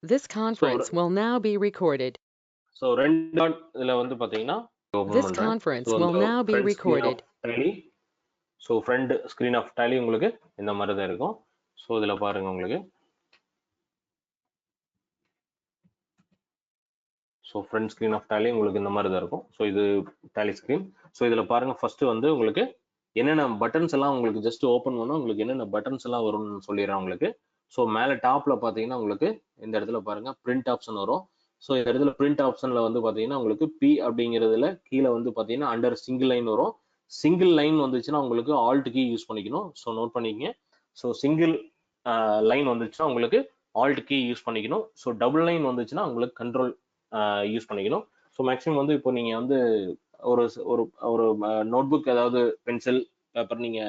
This conference will now be recorded. So ரெண்டு dot இதுல வந்து பாத்தீங்கன்னா ஓபன் This பண்றேன். conference So will the now be front screen of recorded. Tally. So front screen of Tally உங்களுக்கு இந்த மாதிரி தான் இருக்கும். So இதுல பாருங்க உங்களுக்கு. So front screen of Tally உங்களுக்கு இந்த மாதிரி தான் இருக்கும். So இது Tally screen. So இதுல பாருங்க ஃபர்ஸ்ட் வந்து உங்களுக்கு என்னென்ன பட்டன்ஸ் எல்லாம் உங்களுக்கு ஜஸ்ட் ஓபன் பண்ணா உங்களுக்கு என்னென்ன பட்டன்ஸ் எல்லாம் வரும்னு சொல்லிடுறேன் உங்களுக்கு. ஸோ மேலே டாப்ல பார்த்தீங்கன்னா உங்களுக்கு இந்த இடத்துல பாருங்க பிரிண்ட் ஆப்ஷன் வரும். ஸோ இந்த இடத்துல பிரிண்ட் ஆப்ஷன்ல வந்து பார்த்தீங்கன்னா உங்களுக்கு பி அப்படிங்கிறதுல கீழே வந்து பார்த்தீங்கன்னா அண்டர் சிங்கிள் லைன் வரும். சிங்கிள் லைன் வந்துச்சுன்னா உங்களுக்கு ஆல்ட் கீ யூஸ் பண்ணிக்கணும். ஸோ நோட் பண்ணிக்கங்க. ஸோ சிங்கிள் லைன் வந்துச்சுன்னா உங்களுக்கு ஆல்ட் கீ யூஸ் பண்ணிக்கணும். ஸோ டபுள் லைன் வந்துச்சுன்னா உங்களுக்கு கண்ட்ரோல் யூஸ் பண்ணிக்கணும். ஸோ மேக்ஸிமம் வந்து இப்போ நீங்க வந்து ஒரு ஒரு ஒரு நோட் புக் ஏதாவது பென்சில் பேப்பர் நீங்க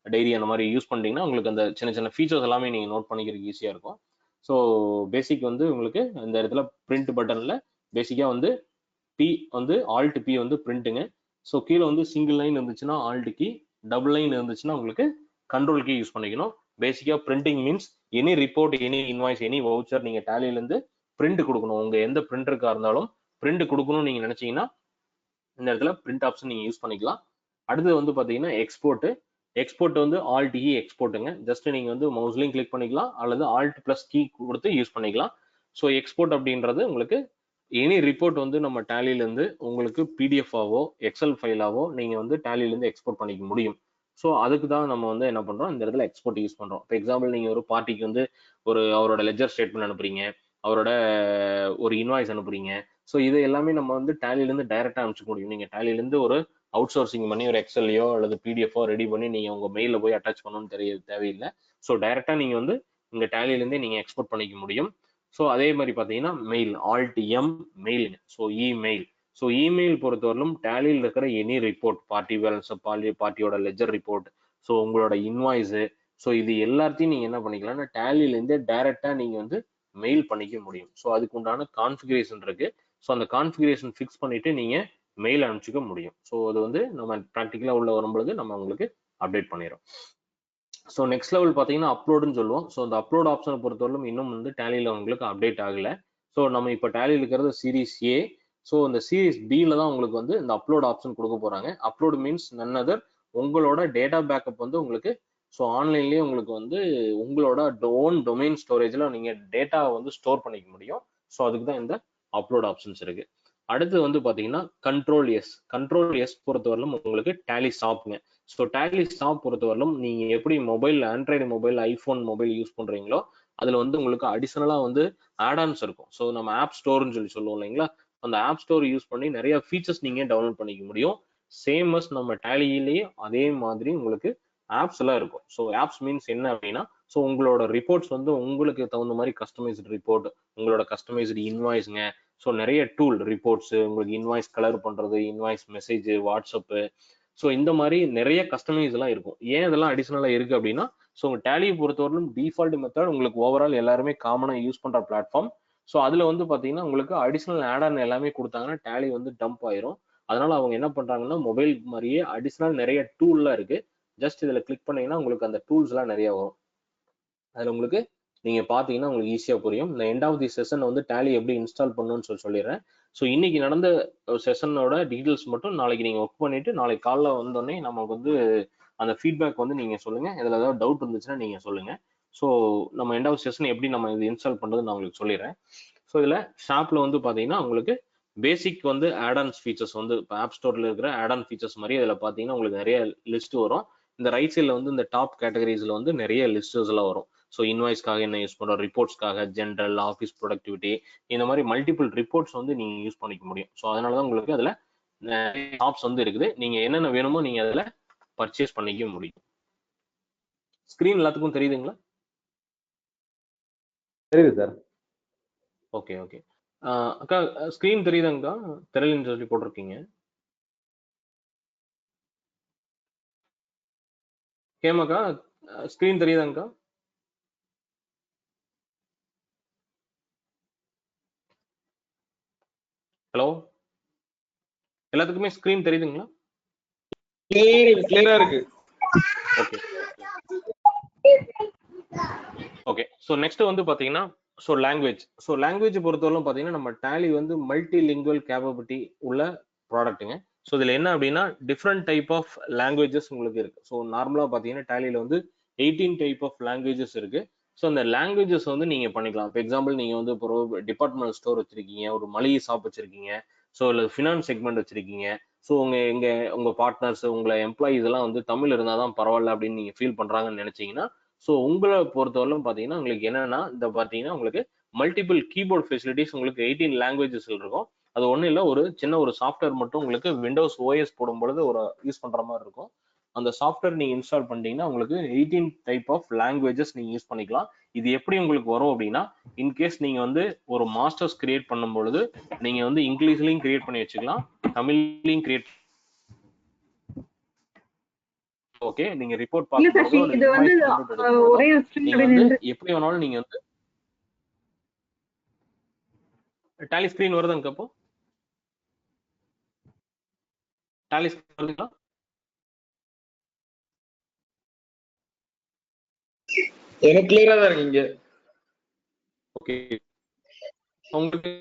டைரி அந்த மாதிரி யூஸ் பண்ணிட்டீங்கன்னா உங்களுக்கு அந்த சின்ன சின்ன ஃபீச்சர்ஸ் எல்லாமே நீங்க நோட் பண்ணிக்கிறதுக்கு ஈஸியா இருக்கும். ஸோ பேசிக் வந்து உங்களுக்கு இந்த இடத்துல பிரிண்ட் பட்டன்ல பேசிக்கா வந்து பி வந்து ஆல்ட் பி வந்து பிரிண்ட்டுங்க. ஸோ கீழே வந்து சிங்கிள் லைன் இருந்துச்சுன்னா ஆல்ட் கீ, டபுள் லைன் இருந்துச்சுன்னா உங்களுக்கு கண்ட்ரோல் கீ யூஸ் பண்ணிக்கணும். பேசிக்கா printing means any report, any invoice, any voucher நீங்க டேலில இருந்து பிரிண்ட் கொடுக்கணும். உங்க எந்த பிரிண்டருக்கா இருந்தாலும் பிரிண்ட் கொடுக்கணும்னு நீங்க நினைச்சீங்கன்னா இந்த இடத்துல பிரிண்ட் ஆப்ஷன் நீங்க யூஸ் பண்ணிக்கலாம். அடுத்து வந்து பாத்தீங்கன்னா எக்ஸ்போர்ட் வந்து ஆல்ட் இ எக்ஸ்போர்ட்டுங்க. ஜஸ்ட் நீங்க வந்து மவுஸ்லையும் கிளிக் பண்ணிக்கலாம் அல்லது ஆல்ட் பிளஸ் கீ கொடுத்து யூஸ் பண்ணிக்கலாம். ஸோ எக்ஸ்போர்ட் அப்படின்றது உங்களுக்கு எனி ரிப்போர்ட் வந்து நம்ம டேலில இருந்து உங்களுக்கு பிடிஎஃப் ஆவோ எக்ஸல் ஃபைலாவோ நீங்க வந்து டேலில இருந்து எக்ஸ்போர்ட் பண்ணிக்க முடியும். ஸோ அதுக்கு தான் நம்ம வந்து என்ன பண்றோம், இந்த இடத்துல எக்ஸ்போர்ட் யூஸ் பண்றோம். இப்போ எக்ஸாம்பிள் நீங்க ஒரு பார்ட்டிக்கு வந்து அவரோட லெஜர் ஸ்டேட்மெண்ட் அனுப்புறீங்க, அவரோட ஒரு இன்வாய்ஸ் அனுப்புறீங்க. ஸோ இது எல்லாமே நம்ம வந்து டேலில இருந்து டைரக்டா அனுப்பிச்சுக்க முடியும். நீங்க டேலில இருந்து ஒரு அவுட் சோர்சிங் பண்ணி ஒரு எக்ஸல்லையோ அல்லது பிடிஎஃபோ ரெடி பண்ணி நீங்க உங்க மெயில போய் அட்டாச் பண்ணணும்னு தேவையில்லை. ஸோ டைரக்டா நீங்க வந்து இந்த டேலில இருந்தே நீங்க எக்ஸ்போர்ட் பண்ணிக்க முடியும். ஸோ அதே மாதிரி பார்த்தீங்கன்னா மெயில் ஆல்ட் எம் மெயிலுங்க. So email. ஸோ இமெயில் பொறுத்தவரையிலும் டேலியில் இருக்கிற எனி ரிப்போர்ட், பார்ட்டி பேலன்ஸ், பார்ட்டியோட லெஜர் ரிப்போர்ட், ஸோ உங்களோட இன்வாய்ஸு, ஸோ இது எல்லாத்தையும் நீங்க என்ன பண்ணிக்கலாம்னா டேலியிலேருந்தே டைரக்டா நீங்க வந்து மெயில் பண்ணிக்க முடியும். ஸோ அதுக்கு உண்டான கான்ஃபிகரேஷன் இருக்கு. ஸோ அந்த கான்ஃபிகரேஷன் ஃபிக்ஸ் பண்ணிட்டு நீங்க மெயில் அனுப்பிச்சிக்க முடியும். ஸோ அது வந்து நம்ம ப்ராக்டிக்கலா உள்ள வரும்பொழுது நம்ம உங்களுக்கு அப்டேட் பண்ணிடுறோம். ஸோ நெக்ஸ்ட் லெவல் பார்த்தீங்கன்னா அப்லோடுன்னு சொல்லுவோம். ஸோ அந்த அப்லோட் ஆப்ஷனை பொறுத்தவரைக்கும் இன்னும் வந்து டேலியில் உங்களுக்கு அப்டேட் ஆகல. ஸோ நம்ம இப்போ டேலியில் இருக்கிறது சீரீஸ் ஏ. ஸோ இந்த சீரீஸ் பியில் தான் உங்களுக்கு வந்து இந்த அப்லோட் ஆப்ஷன் கொடுக்க போறாங்க. அப்லோட் மீன்ஸ் நன் அதர் உங்களோட டேட்டா பேக்கப் வந்து உங்களுக்கு ஸோ ஆன்லைன்லேயே உங்களுக்கு வந்து உங்களோட ஓன் டொமைன் ஸ்டோரேஜில் நீங்கள் டேட்டாவை வந்து ஸ்டோர் பண்ணிக்க முடியும். ஸோ அதுக்கு தான் இந்த அப்லோட் ஆப்ஷன்ஸ் இருக்கு. அடுத்து வந்து பார்த்தீங்கன்னா கண்ட்ரோல் எஸ் பொறுத்தவரையிலும் உங்களுக்கு டேலி ஷாப்ங்க. ஸோ டேலி ஷாப் பொறுத்தவரையிலும் நீங்க எப்படி mobile, Android mobile, iPhone mobile use பண்றீங்களோ அதுல வந்து உங்களுக்கு அடிஷனலா வந்து ஆடான்ஸ் இருக்கும். ஸோ நம்ம ஆப் ஸ்டோர்னு சொல்லுவோம் இல்லைங்களா, அந்த ஆப் ஸ்டோர் யூஸ் பண்ணி நிறைய ஃபீச்சர்ஸ் நீங்க டவுன்லோட் பண்ணிக்க முடியும். சேமஸ் நம்ம டேலியிலேயே அதே மாதிரி உங்களுக்கு ஆப்ஸ் எல்லாம் இருக்கும். ஸோ ஆப்ஸ் மீன்ஸ் என்ன அப்படின்னா, ஸோ உங்களோட ரிப்போர்ட்ஸ் வந்து உங்களுக்கு தகுந்த மாதிரி கஸ்டமைஸ்டு ரிப்போர்ட், உங்களோட கஸ்டமைஸ்டு இன்வாய்ஸ்ங்க. ஸோ நிறைய டூல் ரிப்போர்ட்ஸ், உங்களுக்கு இன்வாய்ஸ் கலர் பண்றது, இன்வாய்ஸ் மெசேஜ், வாட்ஸ்அப்பு, ஸோ இந்த மாதிரி நிறைய கஸ்டமைஸ் எல்லாம் இருக்கும். ஏன் இதெல்லாம் அடிஷனலா இருக்கு அப்படின்னா, ஸோ உங்க டேலியை பொறுத்தவரைக்கும் டிஃபால்ட் மெத்தட் உங்களுக்கு ஓவரால் எல்லாருமே காமனா யூஸ் பண்ற பிளாட்ஃபார்ம். ஸோ அதுல வந்து பாத்தீங்கன்னா உங்களுக்கு அடிஷனல் ஆட் ஆன் எல்லாமே கொடுத்தாங்கன்னா டேலி வந்து டம்ப் ஆயிரும். அதனால அவங்க என்ன பண்றாங்கன்னா மொபைல் மாதிரியே அடிஷனல் நிறைய டூல்லாம் இருக்கு. ஜஸ்ட் இதுல கிளிக் பண்ணீங்கன்னா உங்களுக்கு அந்த டூல்ஸ் எல்லாம் நிறைய வரும். அதுல உங்களுக்கு நீங்க பாத்தீங்கன்னா உங்களுக்கு ஈஸியா புரியும். இந்த எண்ட் ஆஃப் தி செஷன் வந்து டேலி எப்படி இன்ஸ்டால் பண்ணணும்னு சொல்லிடுறேன். ஸோ இன்னைக்கு நடந்த செஷனோட டீடைல்ஸ் மட்டும் நாளைக்கு நீங்க ஒர்க் பண்ணிட்டு நாளைக்கு காலைல வந்தோடனே நமக்கு வந்து அந்த ஃபீட்பேக் வந்து நீங்க சொல்லுங்க. இதுல ஏதாவது டவுட் இருந்துச்சுன்னா நீங்க சொல்லுங்க. ஸோ நம்ம எண்ட் ஆஃப் செஷன் எப்படி நம்ம இது இன்ஸ்டால் பண்றது நான் உங்களுக்கு சொல்லிடுறேன். ஸோ இதுல ஷாப்ல வந்து பாத்தீங்கன்னா உங்களுக்கு பேசிக் வந்து ஆடான்ஸ் ஃபீச்சர்ஸ் வந்து இப்போ ஆப் ஸ்டோர்ல இருக்கிற ஆடான் ஃபீச்சர்ஸ் மாதிரி இதுல பாத்தீங்கன்னா உங்களுக்கு நிறைய லிஸ்ட் வரும். இந்த ரைட் சைட்ல வந்து இந்த டாப் கேட்டகரிஸ்ல வந்து நிறைய லிஸ்டர்ஸ் எல்லாம் வரும். ஸோ இன்வாய்ஸ்க்காக என்ன யூஸ் பண்றோம், ரிப்போர்ட்ஸ்க்காக ஜென்ரல், ஆஃபீஸ் ப்ரொடக்டிவிட்டி, இந்த மாதிரி மல்டிபிள் ரிப்போர்ட்ஸ் வந்து நீங்க யூஸ் பண்ணிக்க முடியும். ஸோ அதனாலதான் உங்களுக்கு அதுல ஷாப்ஸ் வந்து இருக்குது. நீங்க என்னென்ன வேணுமோ நீங்க அதுல பர்ச்சேஸ் பண்ணிக்க முடியும். ஸ்கிரீன் எல்லாத்துக்கும் தெரியுதுங்களா? தெரியுது சார். Okay okay. அக்கா ஸ்கிரீன் தெரியுதாங்கக்கா? தெரியலன்னு சொல்லி போட்டிருக்கீங்க. கேமாக்கா ஸ்கிரீன் தெரியுதாங்கக்கா? ஹலோ, எல்லாத்துக்குமே ஸ்கிரீன் தெரியுதுங்களா? கிளியரா இருக்கு. Okay okay. ஸோ நெக்ஸ்ட் வந்து பாத்தீங்கன்னா ஸோ லாங்குவேஜ் பொறுத்தவரைக்கும் பார்த்தீங்கன்னா நம்ம டேலி வந்து மல்டி லிங்குவல் கேப்பபிலிட்டி உள்ள ப்ராடக்ட்டுங்க. ஸோ இதில் என்ன அப்படின்னா டிஃப்ரெண்ட் டைப் ஆஃப் லாங்குவேஜஸ் உங்களுக்கு இருக்கு. ஸோ நார்மலாக பார்த்தீங்கன்னா டேலியில் வந்து 18 டைப் ஆஃப் லாங்குவேஜஸ் இருக்கு. ஸோ அந்த லாங்குவேஜஸ் வந்து நீங்க பண்ணிக்கலாம். இப்போ எக்ஸாம்பிள் நீங்க வந்து இப்போ டிபார்ட்மெண்ட் ஸ்டோர் வச்சிருக்கீங்க, ஒரு மளிகை ஷாப் வச்சிருக்கீங்க, ஸோ இல்லை ஃபினான்ஸ் செக்மெண்ட் வச்சிருக்கீங்க. ஸோ உங்க பார்ட்னர்ஸ் உங்களை எம்ப்ளாயிஸ் எல்லாம் வந்து தமிழ் இருந்தால் தான் பரவாயில்ல அப்படின்னு நீங்க ஃபீல் பண்றாங்கன்னு நினைச்சீங்கன்னா, ஸோ உங்களை பொறுத்தவரைக்கும் பார்த்தீங்கன்னா உங்களுக்கு என்னன்னா இந்த பார்த்தீங்கன்னா உங்களுக்கு மல்டிபிள் கீபோர்ட் ஃபெசிலிட்டிஸ் உங்களுக்கு 18 லாங்குவேஜஸ் இருக்கும். அது ஒன்றும் இல்லை, ஒரு சின்ன ஒரு சாஃப்ட்வேர் மட்டும் உங்களுக்கு விண்டோஸ் ஓஎஸ் போடும் பொழுது ஒரு யூஸ் பண்ற மாதிரி இருக்கும். அந்த சாஃப்ட்வேர் நீங்க இன்ஸ்டால் பண்ணிட்டீங்கன்னா உங்களுக்கு 18 டைப் ஆஃப் லாங்குவேஜஸ் நீங்க யூஸ் பண்ணிக்கலாம். இது எப்படி உங்களுக்கு வரும் அப்படின்னா, இன்கேஸ் நீங்க வந்து ஒரு மாஸ்டர்ஸ் கிரியேட் பண்ணும் பொழுது நீங்க வந்து இங்கிலீஷ்லயும் கிரியேட் பண்ணி வச்சுக்கலாம், தமிழ்லையும் கிரியேட். ஓகே, நீங்க ரிப்போர்ட் பார்க்கும்போது இது வந்து ஒரே நீங்க வந்து எப்படி வேணாலும் நீங்க வந்து டாலி ஸ்கிரீன் வருதுங்க. அப்போ டாலி ஸ்கிரீன் வருதுங்களா? எனக்கு கிளியரா தான் இருக்கு இங்க. ஓகே, உங்களுக்கு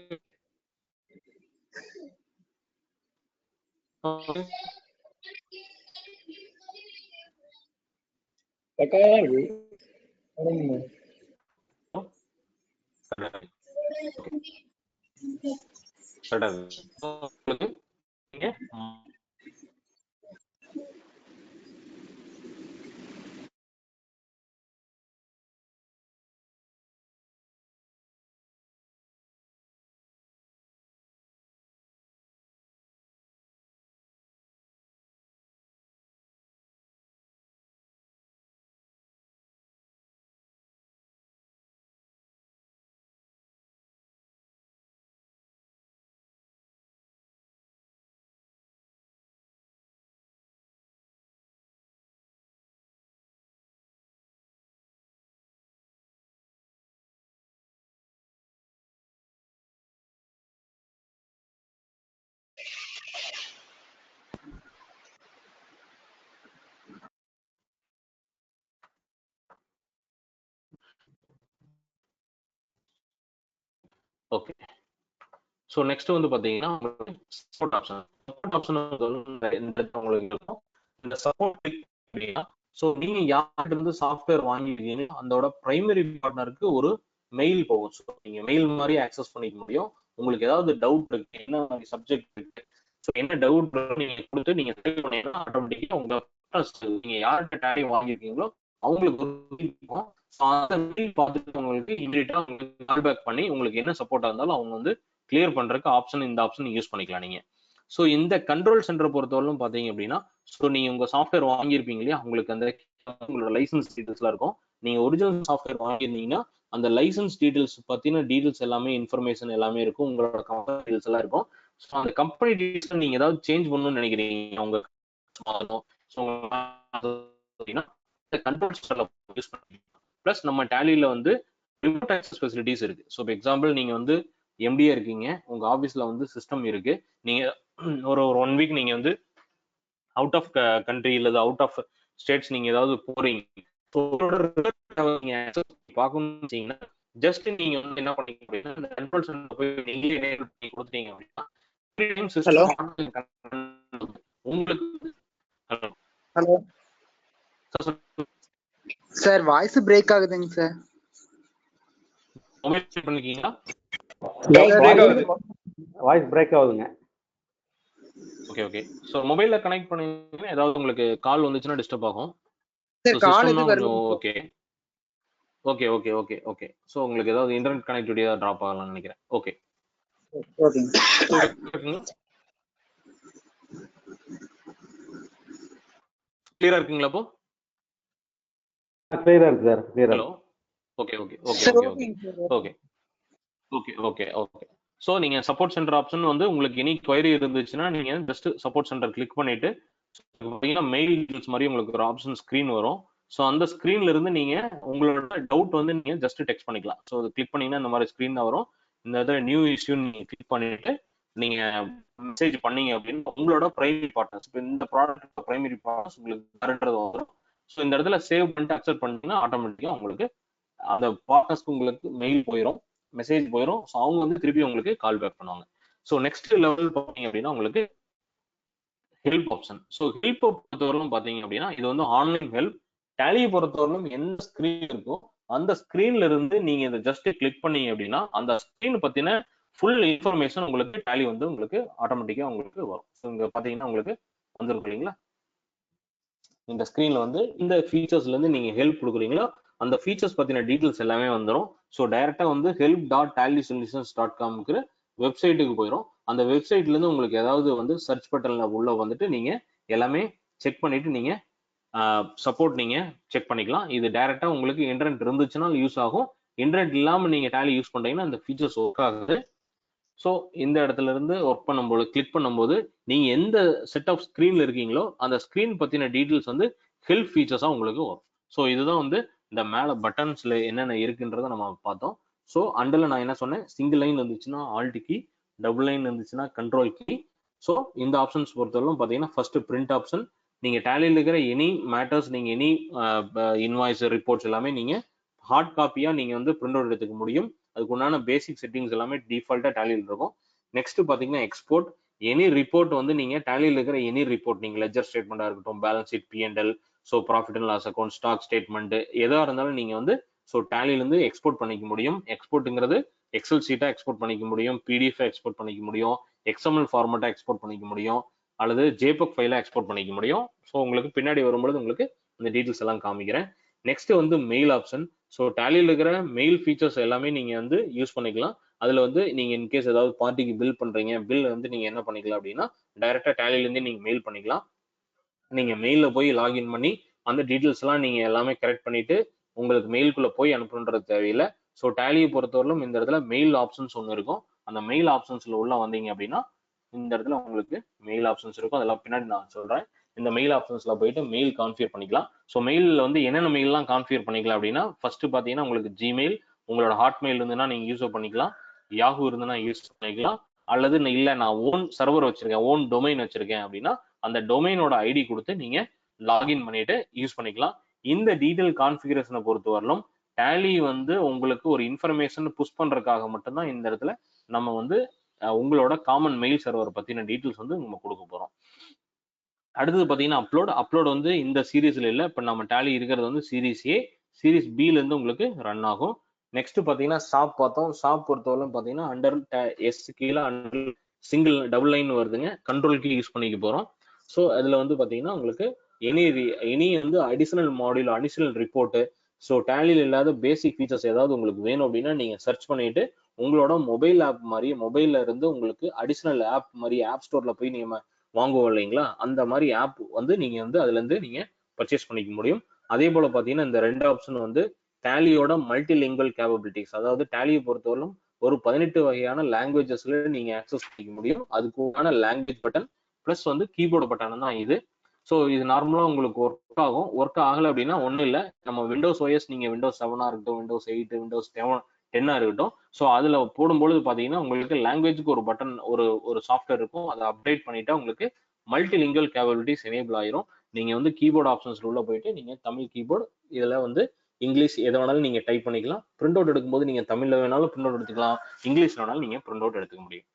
பக்காவா இருக்கு. ஓகே, ஸோ நெக்ஸ்ட் வந்து பாத்தீங்கன்னா சப்போர்ட் ஆப்ஷன். சப்போர்ட் ஆப்ஷன் உங்களுக்கு இருக்கும். இந்த சப்போர்ட் ஸோ நீங்க யார்கிட்ட இருந்து சாஃப்ட்வேர் வாங்கிட்டீங்கன்னு அதோட பிரைமரி பார்ட்னருக்கு ஒரு மெயில் போகும். ஸோ நீங்க மெயில் மாதிரி ஆக்சஸ் பண்ணிக்க முடியும். உங்களுக்கு ஏதாவது டவுட் இருக்கு, என்ன மாதிரி சப்ஜெக்ட் இருக்கு, ஸோ என்ன டவுட் நீங்க கொடுத்து நீங்க செலக்ட் பண்ணீங்கன்னா ஆட்டோமேட்டிக்கா உங்க நீங்க யார்கிட்ட டேலி வாங்கிருக்கீங்களோ அவங்களுக்கு இருக்கும். அந்த மெயில் பார்த்துட்டு உங்களுக்கு இமீடியட்டா உங்களுக்கு கால் பேக் பண்ணி உங்களுக்கு என்ன சப்போர்ட்டா இருந்தாலும் அவங்க வந்து கிளியர் பண்றதுக்கு ஆப்ஷன் இந்த ஆப்ஷன் யூஸ் பண்ணிக்கலாம் நீங்க. ஸோ இந்த கண்ட்ரோல் சென்டர் பொறுத்தவரைக்கும் பாத்தீங்க அப்படின்னா, ஸோ நீங்க உங்க சாஃப்ட்வேர் வாங்கியிருப்பீங்க இல்லையா, உங்களுக்கு அந்த உங்களோட லைசன்ஸ் டீடைல்ஸ்லாம் இருக்கும். நீங்க ஒரிஜினல் சாஃப்ட்வேர் வாங்கியிருந்தீங்கன்னா அந்த லைசன்ஸ் டீடைல்ஸ் பத்தின டீடைல்ஸ் எல்லாமே இன்ஃபர்மேஷன் எல்லாமே இருக்கும், உங்களோட கம்பெனி டீடைல்ஸ் எல்லாம் இருக்கும். ஸோ அந்த கம்பெனி டீடைல்ஸ் நீங்க ஏதாவது சேஞ்ச் பண்ணணும்னு நினைக்கிறீங்க உங்க கண்ட்ரோல் சென்டர்ல யூஸ் பண்ணுவீங்க. பிளஸ் நம்ம டேலியில வந்து ரிமோட் ஆக்சஸ் ஃபெசிலிட்டிஸ் இருக்கு. ஸோ எக்ஸாம்பிள் நீங்க வந்து எம்டியா இருக்கீங்க, உங்க ஆபீஸ்ல வந்து சிஸ்டம் இருக்கு, நீங்க ஒரு 1 வீக் நீங்க வந்து அவுட் ஆஃப் கண்ட்ரி இல்லது அவுட் ஆஃப் ஸ்டேட்ஸ் நீங்க ஏதாவது போறீங்க, பார்க்கணும்னு ஜஸ்ட் நீங்க வந்து என்ன பண்ணீங்க அப்படின்னா இந்த கண்ட்ரோல் சென்டர் போய் நீங்களே எனேபிள் பண்ணி கொடுத்தீங்க அப்படின்னா உங்களுக்கு. ஹலோ சார், வாய்ஸ் பிரேக் ஆகுதுங்க சார். மொபைல் செக் பண்ணிருக்கீங்களா? வாய்ஸ் பிரேக் ஆகுதுங்க. ஓகே ஓகே, சோ மொபைல்ல கனெக்ட் பண்ணீங்கன்னா ஏதாவது உங்களுக்கு கால் வந்துச்சுன்னா டிஸ்டர்ப் ஆகும். சார் கால் எது வரல. Okay okay okay okay okay, so உங்களுக்கு ஏதாவது இன்டர்நெட் கனெக்டிவிட்டி ஏதாவது டிராப் ஆகலாம்னு நினைக்கிறேன். ஓகே ஓகேங்க. கிளியரா இருக்குங்களா? அப்போ கிளியரா இருக்கு சார். கிளியரா. Hello, okay okay okay okay okay okay okay okay. So நீங்க சப்போர்ட் சென்டர் ஆப்ஷன் வந்து உங்களுக்கு எனி குவரி இருந்துச்சுன்னா நீங்க ஜஸ்ட் சப்போர்ட் சென்டர் கிளிக் பண்ணிட்டு மெயில் டீடைல்ஸ் மாதிரி உங்களுக்கு ஒரு ஆப்ஷன் ஸ்கிரீன் வரும். ஸோ அந்த ஸ்கிரீன்ல இருந்து நீங்க உங்களோட டவுட் வந்து நீங்க ஜஸ்ட் டெக்ஸ்ட் பண்ணிக்கலாம். ஸோ அது கிளிக் பண்ணீங்கன்னா இந்த மாதிரி ஸ்கிரீன் தான் வரும். இந்த இடத்துல நியூ இஷ்யூ நீங்க கிளிக் பண்ணிட்டு நீங்க மெசேஜ் பண்ணீங்க அப்படின்னு உங்களோட பிரைமரி பார்ட்னர்ஸ், இப்போ இந்த ப்ராடக்ட் பிரைமரி பார்ட்னர்ஸ் உங்களுக்கு கரெக்டாக வரும். ஸோ இந்த இடத்துல சேவ் பண்ணிட்டு அக்செப்ட் பண்ணீங்கன்னா ஆட்டோமேட்டிக்கா உங்களுக்கு அந்த பார்ட்னர்ஸ்க்கு உங்களுக்கு மெயில் போயிடும், மெசேஜ் போயிடும். ஸோ அவங்க வந்து திருப்பி உங்களுக்கு கால் பேக் பண்ணுவாங்க. ஸோ நெக்ஸ்ட் லெவல் பார்த்தீங்க அப்படின்னா உங்களுக்கு ஹெல்ப் ஆப்ஷன். ஸோ ஹெல்ப் பொறுத்தவரைக்கும் பார்த்தீங்க அப்படின்னா இது வந்து ஆன்லைன் ஹெல்ப். டேலியை பொறுத்தவரைக்கும் எந்த ஸ்கிரீன் இருக்கோ அந்த ஸ்கிரீன்ல இருந்து நீங்க இதை ஜஸ்ட் கிளிக் பண்ணீங்க அப்படின்னா அந்த ஸ்கிரீன் பத்தின ஃபுல் இன்ஃபர்மேஷன் உங்களுக்கு டேலி வந்து உங்களுக்கு ஆட்டோமேட்டிக்கா உங்களுக்கு வரும். ஸோ இங்க பாத்தீங்கன்னா உங்களுக்கு வந்துருக்கும் இல்லைங்களா, இந்த ஸ்கிரீன்ல வந்து இந்த ஃபீச்சர்ஸ்ல இருந்து நீங்க ஹெல்ப் கொடுக்குறீங்களோ அந்த ஃபீச்சர்ஸ் பத்தின டீடைல்ஸ் எல்லாமே வந்துடும். ஸோ டைரக்டா வந்து help.tallysolutions.com வெப்சைட்டுக்கு போயிடும். அந்த வெப்சைட்ல இருந்து உங்களுக்கு ஏதாவது வந்து சர்ச் பட்டன்ல உள்ள வந்துட்டு நீங்க எல்லாமே செக் பண்ணிட்டு நீங்க சப்போர்ட் நீங்க செக் பண்ணிக்கலாம். இது டைரக்டா உங்களுக்கு இன்டர்நெட் இருந்துச்சுன்னா யூஸ் ஆகும். இன்டர்நெட் இல்லாம நீங்க டேலி யூஸ் பண்றீங்கன்னா அந்த ஃபீச்சர்ஸ் ஒர்க் ஆகுது. ஸோ இந்த இடத்துல இருந்து ஒர்க் பண்ணும்போது கிளிக் பண்ணும்போது நீங்க எந்த செட் ஆஃப் ஸ்கிரீன்ல இருக்கீங்களோ அந்த ஸ்கிரீன் பத்தின டீடைல்ஸ் வந்து ஹெல்ப் ஃபீச்சர்ஸா உங்களுக்கு வரும். ஸோ இதுதான் வந்து இந்த மேல பட்டன்ஸ்ல என்னென்ன இருக்குன்றத நம்ம பார்த்தோம். ஸோ அண்டர்ல நான் என்ன சொன்னேன், சிங்கிள் லைன் இருந்துச்சுன்னா ஆல்ட் கீ, டபுள் லைன் இருந்துச்சுன்னா கண்ட்ரோல் கீ. ஸோ இந்த ஆப்ஷன்ஸ் பொறுத்தவரைக்கும் பார்த்தீங்கன்னா ஃபர்ஸ்ட் பிரிண்ட் ஆப்ஷன். நீங்க டேலியில் இருக்கிற எனி மேட்டர்ஸ், நீங்க எனி இன்வாய்ஸ் ரிப்போர்ட்ஸ் எல்லாமே நீங்க ஹார்ட் காப்பியா நீங்க வந்து பிரிண்ட் அவுட் எடுத்துக்க முடியும். அதுக்கு உண்டான பேசிக் செட்டிங்ஸ் எல்லாமே டிஃபால்ட்டா டேலியில் இருக்கும். நெக்ஸ்ட் பாத்தீங்கன்னா எக்ஸ்போர்ட். எனி ரிப்போர்ட் வந்து நீங்க டேலியில் இருக்கிற எனி ரிப்போர்ட், நீங்க லெஜர் ஸ்டேட்மெண்டா இருக்கட்டும், balance sheet, P&L, so profit and loss account, stock statement, எதா இருந்தாலும் நீங்க வந்து ஸோ டேலியிலிருந்து எக்ஸ்போர்ட் பண்ணிக்க முடியும். எக்ஸ்போர்ட்டுங்கிறது எக்ஸல் ஷீட்டா எக்ஸ்போர்ட் பண்ணிக்க முடியும், PDF எக்ஸ்போர்ட் பண்ணிக்க முடியும், XML ஃபார்மேட்டா எக்ஸ்போர்ட் பண்ணிக்க முடியும், அல்லது JPEG ஃபைலா எக்ஸ்போர்ட் பண்ணிக்க முடியும். ஸோ உங்களுக்கு பின்னாடி வரும்பொழுது உங்களுக்கு இந்த டீடைல்ஸ் எல்லாம் காமிக்கிறேன். நெக்ஸ்ட் வந்து மெயில் ஆப்ஷன். ஸோ டேலியில் இருக்கிற மெயில் ஃபீச்சர்ஸ் எல்லாமே நீங்க வந்து யூஸ் பண்ணிக்கலாம். அதுல வந்து நீங்க இன்கேஸ் ஏதாவது பார்ட்டிக்கு பில் பண்றீங்க, பில் வந்து நீங்க என்ன பண்ணிக்கலாம் அப்படின்னா டைரக்டா டேலியில இருந்து நீங்க மெயில் பண்ணிக்கலாம். நீங்க மெயில போய் லாகின் பண்ணி அந்த டீடைல்ஸ் எல்லாம் நீங்க எல்லாமே கரெக்ட் பண்ணிட்டு உங்களுக்கு மெயிலுக்குள்ள போய் அனுப்பணுன்றது தேவையில்லை. ஸோ டேலியை பொறுத்தவரையிலும் இந்த இடத்துல மெயில் ஆப்ஷன்ஸ் ஒன்று இருக்கும். அந்த மெயில் ஆப்ஷன்ஸ்ல உள்ள வந்தீங்க அப்படின்னா இந்த இடத்துல உங்களுக்கு மெயில் ஆப்ஷன்ஸ் இருக்கும். அதெல்லாம் பின்னாடி நான் சொல்றேன். இந்த மெயில் ஆப்ஷன்ஸ்ல போயிட்டு மெயில் கான்ஃபிகர் பண்ணிக்கலாம். ஸோ மெயிலில் வந்து என்னென்ன மெயில்லாம் கான்ஃபிகர் பண்ணிக்கலாம் அப்படின்னா ஃபர்ஸ்ட் பார்த்தீங்கன்னா உங்களுக்கு ஜிமெயில், உங்களோட ஹாட்மெயில் இருந்துன்னா நீங்க யூஸ் பண்ணிக்கலாம், யாஹூ இருந்துன்னா யூஸ் பண்ணிக்கலாம், அல்லது இல்லை நான் ஓன் சர்வர் வச்சிருக்கேன், ஓன் டொமைன் வச்சிருக்கேன் அப்படின்னா அந்த டொமைனோட ஐடி கொடுத்து நீங்க லாகின் பண்ணிட்டு யூஸ் பண்ணிக்கலாம். இந்த டீடைல் கான்ஃபிகரேஷனை பொறுத்த வரலும் டேலி வந்து உங்களுக்கு ஒரு இன்ஃபர்மேஷன் புஷ் பண்றதுக்காக மட்டும்தான் இந்த இடத்துல நம்ம வந்து உங்களோட காமன் மெயில் சர்வர் பத்தின டீடைல்ஸ் வந்து நம்ம கொடுக்க போறோம். அடுத்தது பாத்தீங்கன்னா அப்லோட் வந்து இந்த சீரீஸ்ல இல்ல, இப்ப நம்ம டேலி இருக்கிறது வந்து சீரீஸ் A, சீரீஸ் B ல இருந்து உங்களுக்கு ரன் ஆகும். நெக்ஸ்ட் பாத்தீங்கன்னா ஷாப் பார்த்தோம். ஷாப் பொறுத்தவரை பாத்தீங்கன்னா அண்டர் எஸ் கீழே அண்டர் சிங்கிள் டபுள் லைன் வருதுங்க, கண்ட்ரோல் கீ யூஸ் பண்ணிக்க போறோம். ஸோ அதுல வந்து பாத்தீங்கன்னா உங்களுக்கு எனி வந்து additional module, additional report, so டேலியில் இல்லாத பேசிக் ஃபீச்சர்ஸ் ஏதாவது உங்களுக்கு வேணும் அப்படின்னா நீங்க சர்ச் பண்ணிட்டு உங்களோட மொபைல் ஆப் மாதிரி மொபைல்ல இருந்து உங்களுக்கு அடிஷனல் ஆப் மாதிரி ஆப் ஸ்டோர்ல போய் நீங்க வாங்குவோம் இல்லைங்களா, அந்த மாதிரி ஆப் வந்து நீங்க வந்து அதுல இருந்து நீங்க பர்ச்சேஸ் பண்ணிக்க முடியும். அதே போல பாத்தீங்கன்னா இந்த ரெண்டு ஆப்ஷன் வந்து டேலியோட மல்டிலிங்குவல் கேப்பபிலிட்டிஸ், அதாவது டேலியை பொறுத்தவரைக்கும் ஒரு 18 வகையான லாங்குவேஜஸ்ல நீங்க ஆக்சஸ் பண்ணிக்க முடியும். அதுக்கான லாங்குவேஜ் பட்டன் பிளஸ் வந்து கீபோர்டு பட்டன் தான் இது. ஸோ இது நார்மலா உங்களுக்கு ஒர்க் ஆகும். ஒர்க் ஆகலை அப்படின்னா ஒன்றும் இல்லை, நம்ம விண்டோஸ் OS நீங்க விண்டோஸ் 7 இருக்கட்டும், விண்டோஸ் 8, விண்டோஸ் 10 இருக்கட்டும், ஸோ அதுல போடும்பொழுது பாத்தீங்கன்னா உங்களுக்கு லாங்குவேஜுக்கு ஒரு பட்டன் ஒரு சாஃப்ட்வேர் இருக்கும். அதை அப்டேட் பண்ணிட்டா உங்களுக்கு மல்டிலிங்குவல் கேப்பபிலிட்டிஸ் எனேபிள் ஆயிரும். நீங்க வந்து கீபோர்டு ஆப்ஷன்ஸ்ல உள்ள போயிட்டு நீங்க தமிழ் கீபோர்டு, இதுல வந்து இங்கிலீஷ் எதை வேணாலும் நீங்க டைப் பண்ணிக்கலாம். பிரிண்ட் அவுட் எடுக்கும்போது நீங்க தமிழ்ல வேணாலும் பிரிண்ட் அவுட் எடுத்துக்கலாம், இங்கிலீஷ்ல வேணாலும் நீங்க பிரிண்ட் அவுட் எடுத்துக்க முடியும்.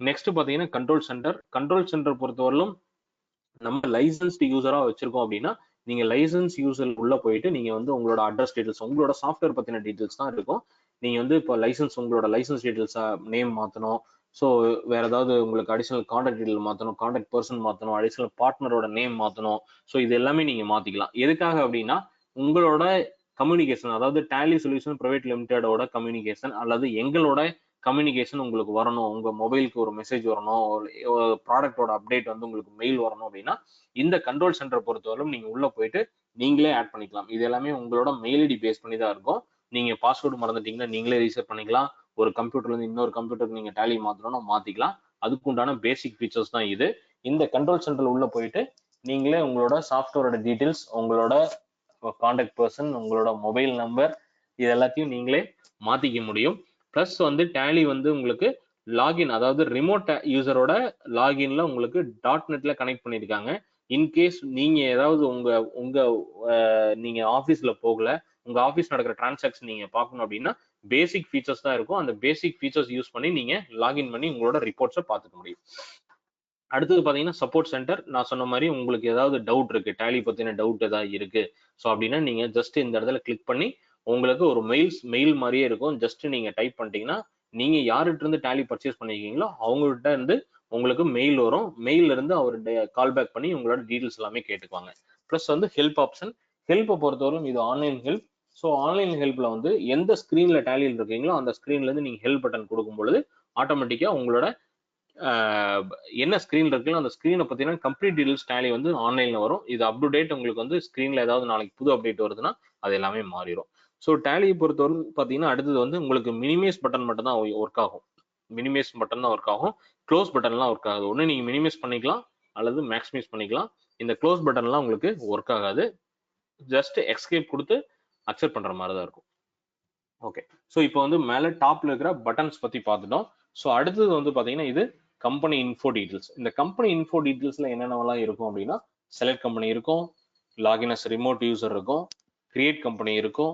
நெக்ஸ்ட் பாத்தீங்கன்னா கண்ட்ரோல் சென்டர் பொறுத்தவரையிலும் நம்ம லைசன்ஸ்டு யூசரா வச்சிருக்கோம் அப்படின்னா நீங்க லைசன்ஸ் யூசர் உள்ள போயிட்டு நீங்க வந்து உங்களோட அட்ரஸ் டீடைல்ஸ், உங்களோட சாஃப்ட்வேர் பத்தின டீடைல்ஸ் தான் இருக்கும். நீங்க வந்து இப்போ உங்களோட லைசன்ஸ் டீடைல்ஸ் நேம் மாத்தணும், ஸோ வேற ஏதாவது உங்களுக்கு அடிஷனல் கான்டாக்ட் டீடைல் மாத்தணும், கான்டாக்ட் பர்சன் மாத்தணும், அடிஷனல் பார்ட்னரோட நேம் மாத்தணும். ஸோ இது எல்லாமே நீங்க மாத்திக்கலாம். எதுக்காக அப்படின்னா உங்களோட கம்யூனிகேஷன், அதாவது டேலி சொல்யூஷன் பிரைவேட் லிமிடெடோட கம்யூனிகேஷன் அல்லது எங்களோட கம்யூனிகேஷன் உங்களுக்கு வரணும், உங்க மொபைலுக்கு ஒரு மெசேஜ் வரணும், ப்ராடக்டோட அப்டேட் வந்து உங்களுக்கு மெயில் வரணும் அப்படின்னா இந்த கண்ட்ரோல் சென்டர் பொறுத்தவரைக்கும் நீங்க உள்ள போயிட்டு நீங்களே ஆட் பண்ணிக்கலாம். இது எல்லாமே உங்களோட மெயில் ஐடி பேஸ் பண்ணி தான் இருக்கும். நீங்க பாஸ்வேர்டு மறந்துட்டீங்கன்னா நீங்களே ரீசெட் பண்ணிக்கலாம். ஒரு கம்ப்யூட்டர்ல இருந்து இன்னொரு கம்ப்யூட்டருக்கு நீங்க டேலி மாத்தணும்னா மாத்திக்கலாம். அதுக்கு உண்டான பேசிக் ஃபீச்சர்ஸ் தான் இது. இந்த கண்ட்ரோல் சென்டர் உள்ள போயிட்டு நீங்களே உங்களோட சாஃப்ட்வேரோட டீடைல்ஸ், உங்களோட கான்டாக்ட் பர்சன், உங்களோட மொபைல் நம்பர், இது எல்லாத்தையும் நீங்களே மாத்திக்க முடியும். பிளஸ் வந்து டேலி வந்து உங்களுக்கு லாகின், அதாவது ரிமோட் யூசரோட லாகின்ல உங்களுக்கு .NETல கனெக்ட் பண்ணிருக்காங்க. இன்கேஸ் நீங்க ஏதாவது உங்க நீங்க ஆபீஸ்ல போகல, உங்க ஆஃபீஸ் நடக்கிற டிரான்சாக்ஷன் நீங்க பார்க்கணும் அப்படின்னா பேசிக் ஃபீச்சர்ஸ் தான் இருக்கும். அந்த பேசிக் ஃபீச்சர்ஸ் யூஸ் பண்ணி நீங்க லாகின் பண்ணி உங்களோட ரிப்போர்ட்ஸை பார்த்துக்க முடியும். அடுத்தது பாத்தீங்கன்னா சப்போர்ட் சென்டர். நான் சொன்ன மாதிரி உங்களுக்கு ஏதாவது டவுட் இருக்கு, டேலி பத்தின டவுட் ஏதாவது இருக்கு, ஸோ அப்படின்னா நீங்க ஜஸ்ட் இந்த இடத்துல கிளிக் பண்ணி உங்களுக்கு ஒரு மெயில் மாதிரியே இருக்கும். ஜஸ்ட் நீங்க டைப் பண்ணிட்டீங்கன்னா நீங்க யார்கிட்ட இருந்து டேலி பர்ச்சேஸ் பண்ணிருக்கீங்களோ அவங்ககிட்ட இருந்து உங்களுக்கு மெயில் வரும். மெயில இருந்து அவர் கால் பேக் பண்ணி உங்களோட டீடைல்ஸ் எல்லாமே கேட்டுக்குவாங்க. ப்ளஸ் வந்து ஹெல்ப் ஆப்ஷன். ஹெல்ப்பை பொறுத்தவரைக்கும் இது ஆன்லைன் ஹெல்ப். ஸோ ஆன்லைன் ஹெல்ப்ல வந்து எந்த ஸ்கிரீன்ல டேலியில் இருக்கீங்களோ அந்த ஸ்கிரீன்ல இருந்து நீங்க ஹெல்ப் பட்டன் கொடுக்கும் பொழுது ஆட்டோமேட்டிக்கா உங்களோட என்ன ஸ்கிரீன் இருக்குல்ல அந்த ஸ்கிரீனை பத்தினா கம்ப்ளீட் டீடைல்ஸ் டேலி வந்து ஆன்லைன்ல வரும். இது அப் டு டேட் உங்களுக்கு வந்து ஸ்கிரீன்ல ஏதாவது நாளைக்கு புது அப்டேட் வருதுன்னா அது எல்லாமே மாறிடும். ஸோ டேலியை பொறுத்தவரை பார்த்தீங்கன்னா அடுத்தது வந்து உங்களுக்கு மினிமைஸ் பட்டன் மட்டும் தான் ஒர்க் ஆகும். மினிமைஸ் பட்டன் தான் ஒர்க் ஆகும். க்ளோஸ் பட்டன்லாம் ஒர்க் ஆகாது. ஒன்று நீங்க மினிமைஸ் பண்ணிக்கலாம் அல்லது மேக்ஸிமைஸ் பண்ணிக்கலாம். இந்த க்ளோஸ் பட்டன்லாம் உங்களுக்கு ஒர்க் ஆகாது. ஜஸ்ட் எஸ்கேப் கொடுத்து அக்செப்ட் பண்ற மாதிரி தான் இருக்கும். ஓகே, ஸோ இப்போ வந்து மேலே டாப்ல இருக்கிற பட்டன்ஸ் பத்தி பார்த்துட்டோம். ஸோ அடுத்தது வந்து பாத்தீங்கன்னா இது கம்பெனி இன்ஃபோ டீடைல்ஸ். இந்த கம்பெனி இன்ஃபோ டீடைல்ஸ்ல என்னென்னலாம் இருக்கும் அப்படின்னா செலக்ட் கம்பெனி இருக்கும், லாகின் அஸ் ரிமோட் யூசர் இருக்கும், கிரியேட் கம்பெனி இருக்கும்,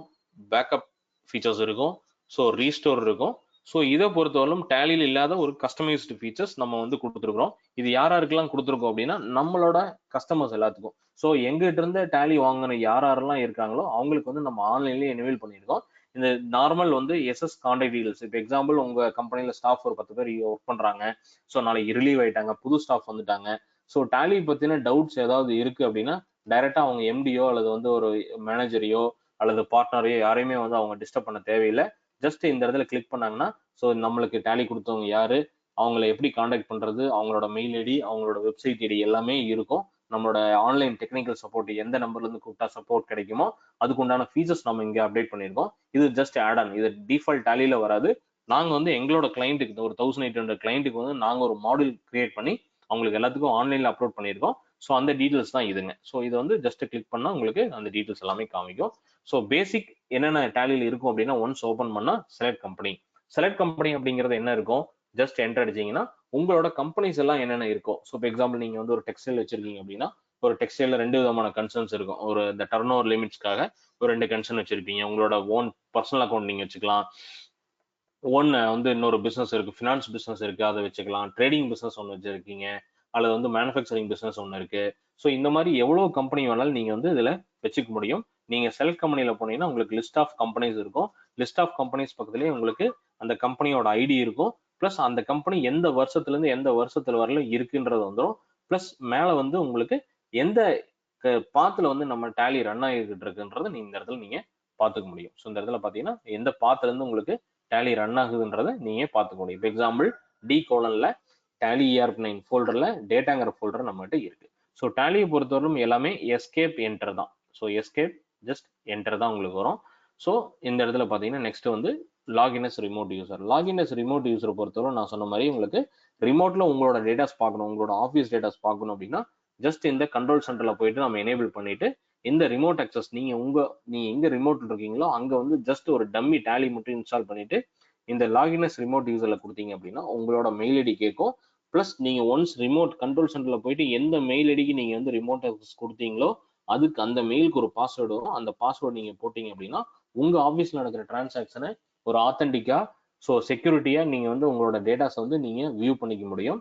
பேக்கப் ஃபீச்சர்ஸ் இருக்கும், ஸோ ரீஸ்டோர் இருக்கும். ஸோ இதை பொறுத்தவரைக்கும் டேலியில் இல்லாத ஒரு கஸ்டமைஸ்டு ஃபீச்சர்ஸ் நம்ம வந்து கொடுத்துருக்கோம். இது யாருக்கெல்லாம் கொடுத்துருக்கோம் அப்படின்னா நம்மளோட கஸ்டமர்ஸ் எல்லாத்துக்கும். ஸோ எங்கிட்ட இருந்து டேலி வாங்கின யாரெல்லாம் இருக்காங்களோ அவங்களுக்கு வந்து நம்ம ஆன்லைன்லேயே எனேபிள் பண்ணியிருக்கோம். இந்த நார்மல் வந்து எஸ்எஸ் கான்டாக்ட் டீடைல்ஸ். இப்போ எக்ஸாம்பிள் உங்க கம்பெனில ஸ்டாஃப் ஒரு 10 பேர் ஒர்க் பண்றாங்க, ஸோ நாளைக்கு ரிலீவ் ஆயிட்டாங்க, புது ஸ்டாஃப் வந்துட்டாங்க. ஸோ டேலி பத்தின டவுட்ஸ் ஏதாவது இருக்கு அப்படின்னா டைரக்டா அவங்க எம்டியோ அல்லது வந்து ஒரு மேனேஜரையோ அல்லது பார்ட்னரையோ யாரையுமே வந்து அவங்க டிஸ்டர்ப் பண்ண தேவையில்லை. ஜஸ்ட் இந்த இடத்துல கிளிக் பண்ணாங்கன்னா ஸோ நம்மளுக்கு டேலி கொடுத்தவங்க யாரு, அவங்கள எப்படி கான்டாக்ட் பண்றது, அவங்களோட மெயில் ஐடி, அவங்களோட வெப்சைட் ஐடி எல்லாமே இருக்கும். நம்மளோட ஆன்லைன் டெக்னிக்கல் சப்போர்ட் எந்த நம்பர்ல இருந்து கூப்பிட்டா சப்போர்ட் கிடைக்குமோ அதுக்கு உண்டான ஃபீச்சர்ஸ் நம்ம இங்க அப்டேட் பண்ணியிருக்கோம். இது ஜஸ்ட் ஆட் ஆன், இது டிஃபால்ட் டேலியில வராது. நாங்க வந்து எங்களோட கிளைண்ட்டுக்கு ஒரு 1800 கிளைண்ட்டுக்கு வந்து நாங்க ஒரு மாடல் கிரியேட் பண்ணி அவங்களுக்கு எல்லாத்துக்கும் ஆன்லைன்ல அப்லோட் பண்ணியிருக்கோம். ஸோ அந்த டீடைல்ஸ் தான் இதுங்க. ஸோ இது வந்து ஜஸ்ட் கிளிக் பண்ணா உங்களுக்கு அந்த டீடைல்ஸ் எல்லாமே காமிக்கும். ஸோ பேசிக் என்னென்ன டேலியில் இருக்கும் அப்படின்னா ஒன்ஸ் ஓப்பன் பண்ணா செலக்ட் கம்பெனி. செலக்ட் கம்பெனி அப்படிங்கிறது என்ன இருக்கும், ஜஸ்ட் என்டர் அடிச்சீங்கன்னா உங்களோட கம்பெனிஸ் எல்லாம் என்னென்ன இருக்கும். ஸோ இப்போ எக்ஸாம்பிள் நீங்க வந்து ஒரு டெக்ஸ்டைல் வச்சிருக்கீங்க அப்படின்னா ஒரு டெக்ஸ்டைல்ல 2 விதமான கன்சர்ன்ஸ் இருக்கும். ஒரு இந்த டர்ன் ஓவர் லிமிட்ஸ்க்காக ஒரு 2 கன்சர்ன் வச்சிருப்பீங்க. உங்களோட ஓன் பர்சனல் அக்கௌண்ட் நீங்க வச்சுக்கலாம். ஓன் வந்து இன்னொரு பிசினஸ் இருக்கு, ஃபினான்ஸ் பிசினஸ் இருக்கு, அதை வச்சுக்கலாம். ட்ரேடிங் பிசினஸ் ஒன்று வச்சிருக்கீங்க, அல்லது வந்து மேனுஃபேக்சரிங் பிசினஸ் ஒன்று இருக்கு. ஸோ இந்த மாதிரி எவ்வளவு கம்பெனி வேணாலும் நீங்க வந்து இதுல வச்சுக்க முடியும். நீங்க செலக்ட் கம்பெனில போனீங்கன்னா உங்களுக்கு லிஸ்ட் ஆஃப் கம்பெனிஸ் இருக்கும். லிஸ்ட் ஆஃப் கம்பெனிஸ் பக்கத்துலேயே உங்களுக்கு அந்த கம்பெனியோட ஐடி இருக்கும். பிளஸ் அந்த கம்பெனி எந்த வருஷத்துல இருந்து எந்த வருஷத்துல வரல இருக்குன்றது வந்துடும். பிளஸ் மேல வந்து உங்களுக்கு எந்த பாத்துல வந்து நம்ம டேலி ரன் ஆகிட்டு இருக்குன்றதை இந்த இடத்துல நீங்க பாத்துக்க முடியும். ஸோ இந்த இடத்துல பாத்தீங்கன்னா எந்த பாத்துல இருந்து உங்களுக்கு டேலி ரன் ஆகுதுன்றதை நீங்க பாத்துக்க முடியும். இப்போ எக்ஸாம்பிள் D:9 டேலி ERP9 ஃபோல்டர்ல டேட்டாங்கிற ஃபோல்டர் நம்மகிட்ட இருக்கு. ஸோ டேலியை பொறுத்தவரைக்கும் எல்லாமே எஸ்கேப் என்டர் தான். ஸோ எஸ்கேப் ஜஸ்ட் என்டர் தான் உங்களுக்கு வரும். ஸோ இந்த இடத்துல பாத்தீங்கன்னா நெக்ஸ்ட் வந்து login as remote user. Login as remote யூசரை பொறுத்தவரை நான் சொன்ன மாதிரி உங்களுக்கு ரிமோட்ல உங்களோட டேட்டாஸ் பார்க்கணும், உங்களோட ஆஃபீஸ் டேட்டாஸ் பார்க்கணும் அப்படின்னா ஜஸ்ட் இந்த கண்ட்ரோல் சென்டர்ல போயிட்டு நம்ம எனேபிள் பண்ணிட்டு இந்த ரிமோட் அக்சஸ் நீங்க எங்க ரிமோட்ல இருக்கீங்களோ அங்க வந்து ஜஸ்ட் ஒரு டம்மி டேலி மட்டும் இன்ஸ்டால் பண்ணிட்டு இந்த லாகின் அஸ் ரிமோட் யூசர்ல கொடுத்தீங்க அப்படின்னா உங்களோட மெயில் ஐடி கேட்கும். பிளஸ் நீங்க ஒன்ஸ் ரிமோட் கண்ட்ரோல் சென்டர்ல போயிட்டு எந்த மெயில் ஐடிக்கு நீங்க வந்து ரிமோட் அக்சஸ் கொடுத்தீங்களோ அதுக்கு அந்த மெயிலுக்கு ஒரு பாஸ்வேர்டு வரும். அந்த பாஸ்வேர்டு நீங்க போட்டீங்க அப்படின்னா உங்க ஆஃபீஸ்ல நடக்கிற டிரான்சாக்ஷனை ஒரு ஆத்தென்டிக்கா ஸோ செக்யூரிட்டியா நீங்க வந்து உங்களோட டேட்டாஸ் வந்து நீங்க வியூ பண்ணிக்க முடியும்.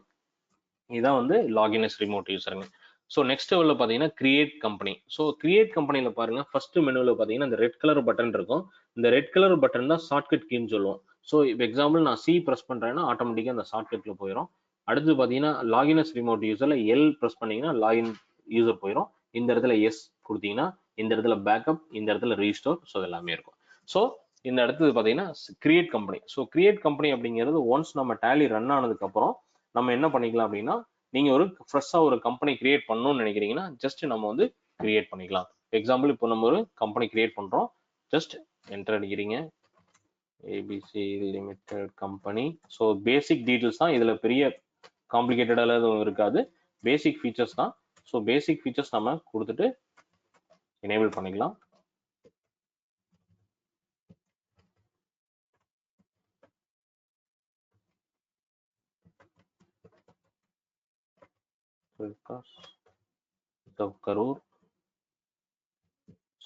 இதான் வந்து லாகின் அஸ் ரிமோட் யூசருங்க. ஸோ நெக்ஸ்ட் லெவலில் பார்த்தீங்கன்னா கிரியேட் கம்பெனி. ஸோ கிரியேட் கம்பெனியில் பாருங்க ஃபர்ஸ்ட் மெனுவில் பார்த்தீங்கன்னா இந்த ரெட் கலர் பட்டன் இருக்கும். இந்த ரெட் கலர் பட்டன் தான் ஷார்ட்கட் கீன்னு சொல்லுவோம். ஸோ இப்போ எக்ஸாம்பிள் நான் C ப்ரெஸ் பண்ணுறேன்னா ஆட்டோமேட்டிக்காக அந்த ஷார்ட்கட்ல போயிடும். அடுத்து பார்த்தீங்கன்னா லாகின் அஸ் ரிமோட் யூசரில் L ப்ரெஸ் பண்ணீங்கன்னா லாகின் யூசர் போயிடும். இந்த இடத்துல S கொடுத்தீங்கன்னா இந்த இடத்துல பேக்கப், இந்த இடத்துல ரீஸ்டோர், ஸோ எல்லாமே இருக்கும். ஸோ இந்த இடத்துல பார்த்தீங்கன்னா create company. So create company அப்படிங்கிறது ஒன்ஸ் நம்ம டேலி ரன் ஆனதுக்கு அப்புறம் நம்ம என்ன பண்ணிக்கலாம் அப்படின்னா நீங்க ஒரு ஃப்ரெஷ்ஷா ஒரு கம்பெனி கிரியேட் பண்ணணும்னு நினைக்கிறீங்கன்னா ஜஸ்ட் நம்ம வந்து கிரியேட் பண்ணிக்கலாம். எக்ஸாம்பிள் இப்போ நம்ம ஒரு கம்பெனி கிரியேட் பண்றோம், ஜஸ்ட் என்டர் அடிக்கிறீங்க ABC limited company. So basic details தான், இதுல பெரிய காம்ப்ளிகேட்டடால எதுவும் இருக்காது, பேசிக் ஃபீச்சர்ஸ் தான். ஸோ பேசிக் ஃபீச்சர்ஸ் நம்ம கொடுத்துட்டு எனேபிள் பண்ணிக்கலாம். கரூர்.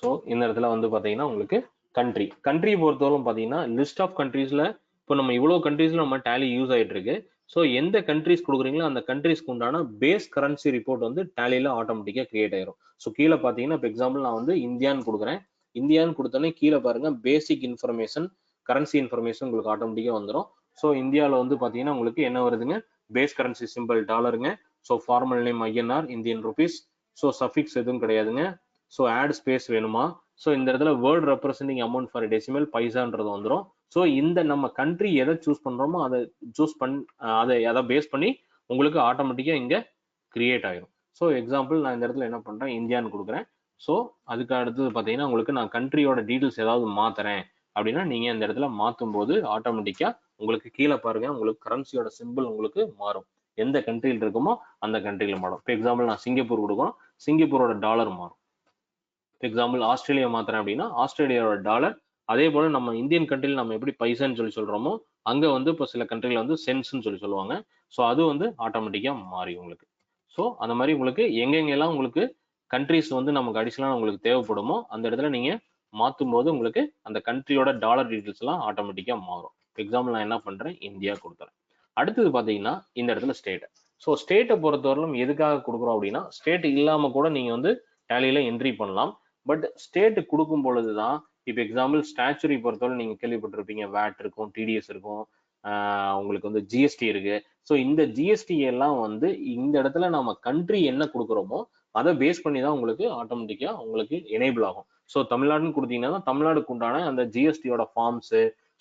ஸோ இந்த இடத்துல வந்து பாத்தீங்கன்னா உங்களுக்கு கண்ட்ரி பொறுத்தவரைக்கும் பாத்தீங்கன்னா லிஸ்ட் ஆஃப் கண்ட்ரீஸ்ல இப்போ நம்ம இவ்வளவு கண்ட்ரீஸ்ல நம்ம டேலி யூஸ் ஆயிட்டு இருக்கு. ஸோ எந்த கண்ட்ரிஸ் கொடுக்குறீங்களோ அந்த கண்ட்ரிஸ்க்கு உண்டான பேஸ் கரன்சி ரிப்போர்ட் வந்து டேலியில ஆட்டோமேட்டிக்கா கிரியேட் ஆயிரும். ஸோ கீழே பாத்தீங்கன்னா இப்போ எக்ஸாம்பிள் நான் வந்து இந்தியான்னு கொடுக்குறேன். இந்தியான்னு கொடுத்தோன்னே கீழே பாருங்க பேசிக் இன்ஃபர்மேஷன் கரன்சி இன்ஃபர்மேஷன் உங்களுக்கு ஆட்டோமேட்டிக்கா வந்துடும். ஸோ இந்தியாவில் வந்து பாத்தீங்கன்னா உங்களுக்கு என்ன வருதுங்க, பேஸ் கரன்சி சிம்பிள் டாலருங்க. So formal name INR Indian rupees. So suffix எதுவும் கிடையாதுங்க. ஸோ ஆட் ஸ்பேஸ் வேணுமா, ஸோ இந்த இடத்துல word representing amount for decimal பைசான்றது வந்துடும். ஸோ இந்த நம்ம கண்ட்ரி எதை சூஸ் பண்றோமோ அதை சூஸ் அதை பேஸ் பண்ணி உங்களுக்கு ஆட்டோமேட்டிக்கா இங்க கிரியேட் ஆயிரும். ஸோ எக்ஸாம்பிள் நான் இந்த இடத்துல என்ன பண்றேன், இந்தியான்னு கொடுக்குறேன். ஸோ அதுக்கு அடுத்தது பார்த்தீங்கன்னா உங்களுக்கு நான் கண்ட்ரியோட டீட்டெயில்ஸ் ஏதாவது மாத்துறேன் அப்படின்னா நீங்க இந்த இடத்துல மாற்றும் போது ஆட்டோமேட்டிக்கா உங்களுக்கு கீழே பாருங்க உங்களுக்கு கரன்சியோட சிம்பிள் உங்களுக்கு மாறும். எந்த கண்ட்ரியில் இருக்குமோ அந்த கண்ட்ரியில மாறும். இப்போ எக்ஸாம்பிள் நான் சிங்கப்பூர் கொடுக்குறோம், சிங்கப்பூரோட டாலர் மாறும். எக்ஸாம்பிள் ஆஸ்திரேலியா மாத்துறேன் அப்படின்னா ஆஸ்திரேலியாவோட டாலர். அதே போல நம்ம இந்தியன் கண்ட்ரியில் நம்ம எப்படி பைசான்னு சொல்லி சொல்றோமோ அங்க வந்து இப்போ சில கண்ட்ரில வந்து சென்ஸ்ன்னு சொல்லி சொல்லுவாங்க. ஸோ அது வந்து ஆட்டோமேட்டிக்கா மாறி உங்களுக்கு. ஸோ அந்த மாதிரி உங்களுக்கு எங்கெங்கெல்லாம் உங்களுக்கு கண்ட்ரிஸ் வந்து நமக்கு அடிஷனலா உங்களுக்கு தேவைப்படுமோ அந்த இடத்துல நீங்க மாற்றும் போது உங்களுக்கு அந்த கண்ட்ரியோட டாலர் டீட்டெயில்ஸ் எல்லாம் ஆட்டோமேட்டிக்கா மாறும். எக்ஸாம்பிள் நான் என்ன பண்றேன், இந்தியா கொடுத்துறேன். அடுத்தது பாத்தீங்கன்னா இந்த இடத்துல ஸ்டேட். ஸோ ஸ்டேட்டை பொறுத்தவரையிலும் எதுக்காக கொடுக்குறோம் அப்படின்னா ஸ்டேட் இல்லாம கூட நீங்க வந்து டேலியில என்ட்ரி பண்ணலாம். பட் ஸ்டேட் கொடுக்கும் பொழுதுதான் இப்போ எக்ஸாம்பிள் ஸ்டாச்சுரி பொறுத்தவரை நீங்க கேள்விப்பட்டிருப்பீங்க, வேட் இருக்கும், டிடிஎஸ் இருக்கும், உங்களுக்கு வந்து ஜிஎஸ்டி இருக்கு. ஸோ இந்த ஜிஎஸ்டி எல்லாம் வந்து இந்த இடத்துல நம்ம கண்ட்ரி என்ன கொடுக்குறோமோ அதை பேஸ் பண்ணி தான் உங்களுக்கு ஆட்டோமேட்டிக்கா உங்களுக்கு எனேபிள் ஆகும். ஸோ தமிழ்நாடுன்னு கொடுத்தீங்கன்னா தமிழ்நாடுக்கு உண்டான அந்த ஜிஎஸ்டியோட ஃபார்ம்ஸ்,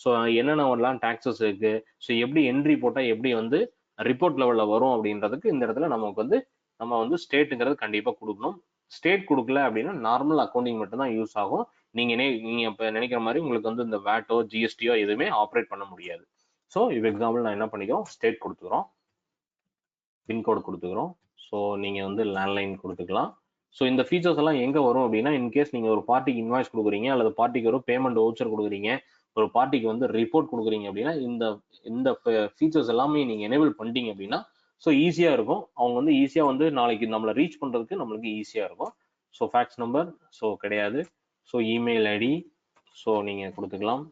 ஸோ என்னென்னலாம் டாக்ஸஸ் இருக்கு, ஸோ எப்படி என்ட்ரி போட்டா எப்படி வந்து ரிப்போர்ட் லெவல்ல வரும் அப்படின்றதுக்கு இந்த இடத்துல நமக்கு வந்து நம்ம வந்து ஸ்டேட்டுங்கிறது கண்டிப்பா கொடுக்கணும். ஸ்டேட் கொடுக்கல அப்படின்னா நார்மல் அக்கௌண்டிங் மட்டும் தான் யூஸ் ஆகும். நீங்க இப்ப நினைக்கிற மாதிரி உங்களுக்கு வந்து இந்த வேட்டோ ஜிஎஸ்டியோ எதுவுமே ஆப்ரேட் பண்ண முடியாது. ஸோ இப்போ எக்ஸாம்பிள் நான் என்ன பண்ணிக்கிறோம், ஸ்டேட் கொடுத்துக்கிறோம், பின்கோடு கொடுத்துக்கிறோம். ஸோ நீங்க வந்து லேண்ட்லைன் கொடுத்துக்கலாம். ஸோ இந்த ஃபீச்சர்ஸ் எல்லாம் எங்க வரும் அப்படின்னா இன்கேஸ் நீங்க ஒரு பார்ட்டிக்கு இன்வாய்ஸ் கொடுக்குறீங்க அல்லது பார்ட்டிக்கு ஒரு பேமெண்ட் வவுச்சர் கொடுக்குறீங்க, ஒரு பார்ட்டிக்கு வந்து ரிப்போர்ட் கொடுக்குறீங்க அப்படின்னா இந்த ஃபீச்சர்ஸ் எல்லாமே நீங்க எனேபிள் பண்ணிட்டீங்க அப்படின்னா ஸோ ஈஸியா இருக்கும். அவங்க வந்து ஈஸியா வந்து நாளைக்கு நம்மளை ரீச் பண்றதுக்கு நம்மளுக்கு ஈஸியா இருக்கும். ஸோ ஃபேக்ஸ் நம்பர் ஸோ கிடையாது. ஸோ இமெயில் ஐடி ஸோ நீங்க கொடுத்துக்கலாம்.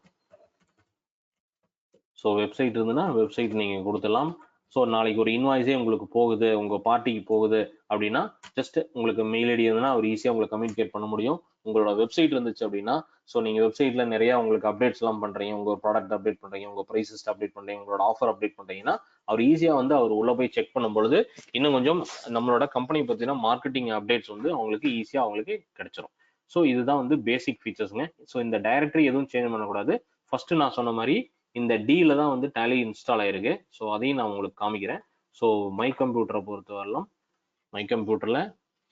ஸோ வெப்சைட் இருந்ததுன்னா வெப்சைட் நீங்க கொடுத்துடலாம். ஸோ நாளைக்கு ஒரு இன்வாய்ஸே உங்களுக்கு போகுது, உங்க பார்ட்டிக்கு போகுது அப்படின்னா ஜஸ்ட் உங்களுக்கு மெயில் ஐடி இருந்ததுன்னா அவர் ஈஸியாக உங்களுக்கு கம்யூனிகேட் பண்ண முடியும். உங்களோட வெப்சைட் இருந்துச்சு அப்படின்னா ஸோ நீங்க வெப்சைட்ல நிறைய உங்களுக்கு அப்டேட்ஸ் எல்லாம் பண்றீங்க, உங்க ப்ராடக்ட் அப்டேட் பண்றீங்க, உங்க ப்ரைஸஸ் அப்டேட் பண்றீங்க, உங்களோட ஆஃபர் அப்டேட் பண்றீங்கன்னா அவர் ஈஸியா வந்து அவர் உள்ள போய் செக் பண்ணும் பொழுது இன்னும் கொஞ்சம் நம்மளோட கம்பெனி பத்தின மார்க்கெட்டிங் அப்டேட்ஸ் வந்து அவங்களுக்கு ஈஸியா அவங்களுக்கு கிடைச்சிரும். ஸோ இதுதான் வந்து பேசிக் ஃபீச்சர்ஸ்ங்க. ஸோ இந்த டைரக்டரி எதுவும் சேஞ்ச் பண்ணக்கூடாது. ஃபர்ஸ்ட் நான் சொன்ன மாதிரி இந்த டீல தான் வந்து டேலி இன்ஸ்டால் ஆயிருக்கு. ஸோ அதையும் நான் உங்களுக்கு காமிக்கிறேன். ஸோ மை கம்ப்யூட்டரை பொறுத்த வரலாம், மை கம்ப்யூட்டர்ல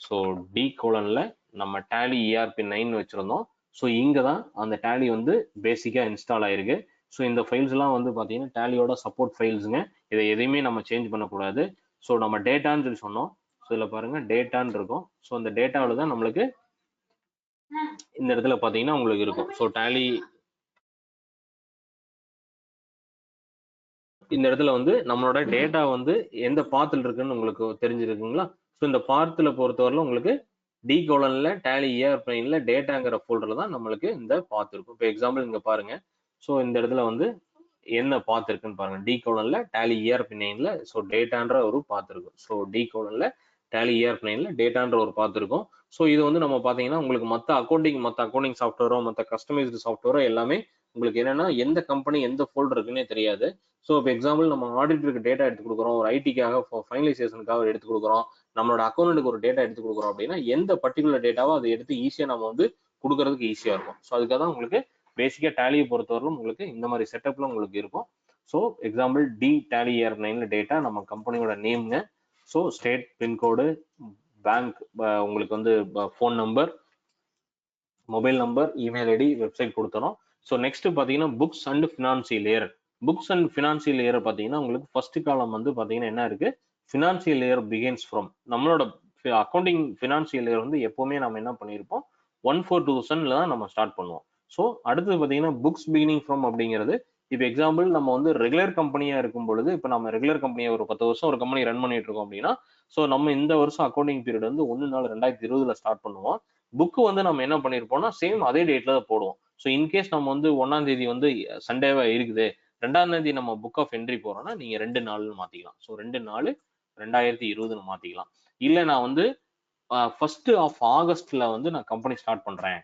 ஸோ டி கோலன்ல நம்ம டேலி ERP 9 வச்சிருந்தோம். ஸோ இங்க தான் அந்த டேலி வந்து பேசிக்கா இன்ஸ்டால் ஆயிருக்கு. ஸோ இந்த ஃபைல்ஸ் எல்லாம் வந்து பாத்தீங்கன்னா டேலியோட சப்போர்ட் ஃபைல்ஸுங்க. இதை எதையுமே நம்ம சேஞ்ச் பண்ணக்கூடாது. ஸோ நம்ம டேட்டான்னு சொல்லி சொன்னோம். ஸோ இதுல பாருங்க டேட்டான்னு இருக்கும். ஸோ அந்த டேட்டாவில் தான் நம்மளுக்கு இந்த இடத்துல பாத்தீங்கன்னா உங்களுக்கு இருக்கும். ஸோ டேலி இந்த இடத்துல வந்து நம்மளோட டேட்டா வந்து எந்த பாத்துல இருக்குன்னு உங்களுக்கு தெரிஞ்சிருக்குங்களா. ஸோ இந்த பாத்துல பொறுத்தவரையில உங்களுக்கு டி கோலன்ல டேலி ERP 9ல டேட்டாங்கிற ஃபோல்டர்ல தான் நம்மளுக்கு இந்த பாத் இருக்கும். இப்போ எக்ஸாம்பிள் இங்க பாருங்க. ஸோ இந்த இடத்துல வந்து என்ன பாத் இருக்குன்னு பாருங்க. டி கோலன்ல டேலி ERP 9ல ஸோ டேட்டான்ற ஒரு பாத் இருக்கும். ஸோ டி கோலன்ல டேலி ERP 9ல டேட்டான்ற ஒரு பாத் இருக்கும். ஸோ இது வந்து நம்ம பாத்தீங்கன்னா உங்களுக்கு மற்ற அக்கௌண்டிங் சாஃப்ட்வேரோ மற்ற கஸ்டமைஸ்டு சாஃப்ட்வேரோ எல்லாமே உங்களுக்கு என்னன்னா எந்த கம்பெனி எந்த ஃபோல்டர் இருக்குன்னே தெரியாது. ஸோ இப்போ எக்ஸாம்பிள் நம்ம ஆடிட்டருக்கு டேட்டா எடுத்து கொடுக்குறோம், ஒரு ஐடிக்காக ஃபைனலைசேஷனுக்காக எடுத்து கொடுக்குறோம், நம்மளோட அக்கௌண்ட்டுக்கு ஒரு டேட்டா எடுத்து கொடுக்குறோம் அப்படின்னா எந்த பர்டிகுலர் டேட்டாவோ அதை எடுத்து ஈஸியாக நம்ம வந்து கொடுக்கறதுக்கு ஈஸியா இருக்கும். ஸோ அதுக்காக தான் உங்களுக்கு பேசிக்கா டேலியை பொறுத்தவரையிலும் உங்களுக்கு இந்த மாதிரி செட்டப்ல உங்களுக்கு இருக்கும். So example D Tally ERP 9ல டேட்டா நம்ம கம்பெனியோட நேம்ங்க. ஸோ ஸ்டேட், பின்கோடு, பேங்க், உங்களுக்கு வந்து phone number, mobile number, email ID, website கொடுத்துறோம். ஸோ நெக்ஸ்ட் பாத்தீங்கன்னா books and financial year. Books and financial year பாத்தீங்கன்னா உங்களுக்கு ஃபர்ஸ்ட் காலம் வந்து பாத்தீங்கன்னா என்ன இருக்கு, ஃபினான்சியல் இயர் பிகின்ஸ் ஃப்ரம். நம்மளோட அக்கௌண்டிங் ஃபினான்சியல் இயர் வந்து எப்பவுமே நம்ம என்ன பண்ணியிருப்போம் 1/4/2000ல தான் நம்ம ஸ்டார்ட் பண்ணுவோம். ஸோ அடுத்தது பாத்தீங்கன்னா புக்ஸ் பிகினிங் ஃப்ரம் அப்படிங்கிறது இப்போ எக்ஸாம்பிள் நம்ம வந்து ரெகுலர் கம்பெனியா இருக்கும் பொழுது இப்போ நம்ம ரெகுலர் கம்பெனியை ஒரு 10 வருஷம் ஒரு கம்பெனி ரன் பண்ணிட்டு இருக்கோம் அப்படின்னா ஸோ நம்ம இந்த வருஷம் அக்கௌண்டிங் பீரியட் வந்து 1/4/2020ல ஸ்டார்ட் பண்ணுவோம். புக்கு வந்து நம்ம என்ன பண்ணிருப்போம்னா சேம் அதே டேட்ல தான் போடுவோம். ஸோ இன்கேஸ் நம்ம வந்து 1ஆம் தேதி வந்து சண்டேவா இருக்குது, 2ஆம் தேதி நம்ம புக் ஆஃப் என்ட்ரி போறோம்னா நீங்க 2 நாள்னு மாத்திக்கலாம். ஸோ 2/4/2020 மாத்திக்கலாம். இல்ல நான் வந்து 1st ஆஃப் ஆகஸ்ட்ல வந்து நான் கம்பெனி ஸ்டார்ட் பண்றேன்,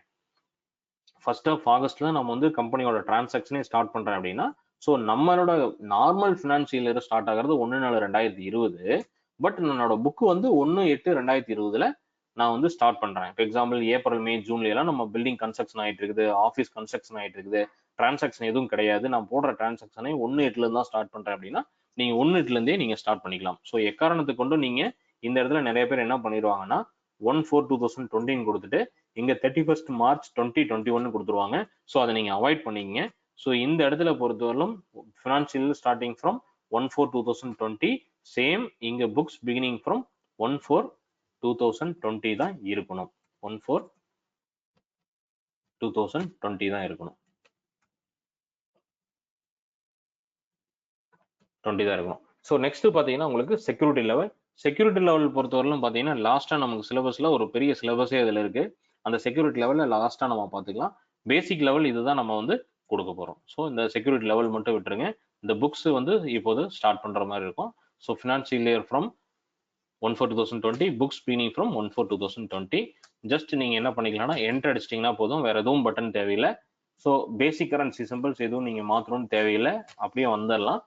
1st ஆஃப் ஆகஸ்ட்ல நம்ம வந்து கம்பெனியோட டிரான்சாக்ஷனே ஸ்டார்ட் பண்றேன் அப்படின்னா, ஸோ நம்மளோட நார்மல் ஃபினான்சியல் இயர் ஸ்டார்ட் ஆகிறது 1/4/2020. பட் என்னோட புக் வந்து 1/8/2020 நான் வந்து ஸ்டார்ட் பண்றேன். இப்போ எக்ஸாம்பிள் ஏப்ரல் மே ஜூன்ல எல்லாம் நம்ம பில்டிங் கன்ஸ்ட்ரக்ஷன் ஆயிட்டு இருக்குது, ஆஃபீஸ் கன்ஸ்ட்ரக்ஷன் ஆயிட்டு இருக்குது, டிரான்சாக்ஷன் எதுவும் கிடையாது, நான் போடுற டிரான்சாக்ஷனை 1/8 தான் ஸ்டார்ட் பண்றேன் அப்படின்னா நீங்க 1/8 இருந்தே நீங்க ஸ்டார்ட் பண்ணிக்கலாம். ஸோ எக்காரணத்துக்கு கொண்டு நீங்க இந்த இடத்துல நிறைய பேர் என்ன பண்ணிடுவாங்கன்னா 1/4/2020 கொடுத்துட்டு இங்க 31st மார்ச் 2021 கொடுத்துருவாங்க. ஸோ அதை நீங்க அவாய்ட் பண்ணிக்கங்க. ஸோ இந்த இடத்துல பொறுத்தவரையிலும் ஃபினான்சியல் ஸ்டார்டிங் ஃப்ரம் 1/4/2020, சேம் இங்க புக்ஸ் பிகினிங் ஃப்ரம் 1/4/2020 தான் இருக்கணும். 1/4/2020 தான் இருக்கணும். 20 தான் இருக்கணும். ஸோ நெக்ஸ்ட் பாத்தீங்கன்னா உங்களுக்கு செக்யூரிட்டி லெவல் பொறுத்தவரையிலும் பாத்தீங்கன்னா லாஸ்டா நமக்கு சிலபஸ்ல ஒரு பெரிய சிலபஸே இதுல இருக்கு. அந்த செக்யூரிட்டி லெவல்ல லாஸ்டா நம்ம பார்த்துக்கலாம். பேசிக் லெவல் இதுதான் நம்ம வந்து கொடுக்க போறோம். ஸோ இந்த செக்யூரிட்டி லெவல் மட்டும் விட்டுருங்க. இந்த புக்ஸ் வந்து இப்போது ஸ்டார்ட் பண்ற மாதிரி இருக்கும். So financial year from 1/4/2020, books beginning from 1/4/2020. Just நீங்க என்ன பண்ணிக்கலாம்னா என்டர் அடிச்சிட்டீங்கன்னா போதும், வேற எதுவும் பட்டன் தேவையில்லை. ஸோ பேசிக் கரன்சி சிம்பிள்ஸ் எதுவும் நீங்க மாற்றணும்னு தேவையில்லை, அப்படியே வந்துடலாம்.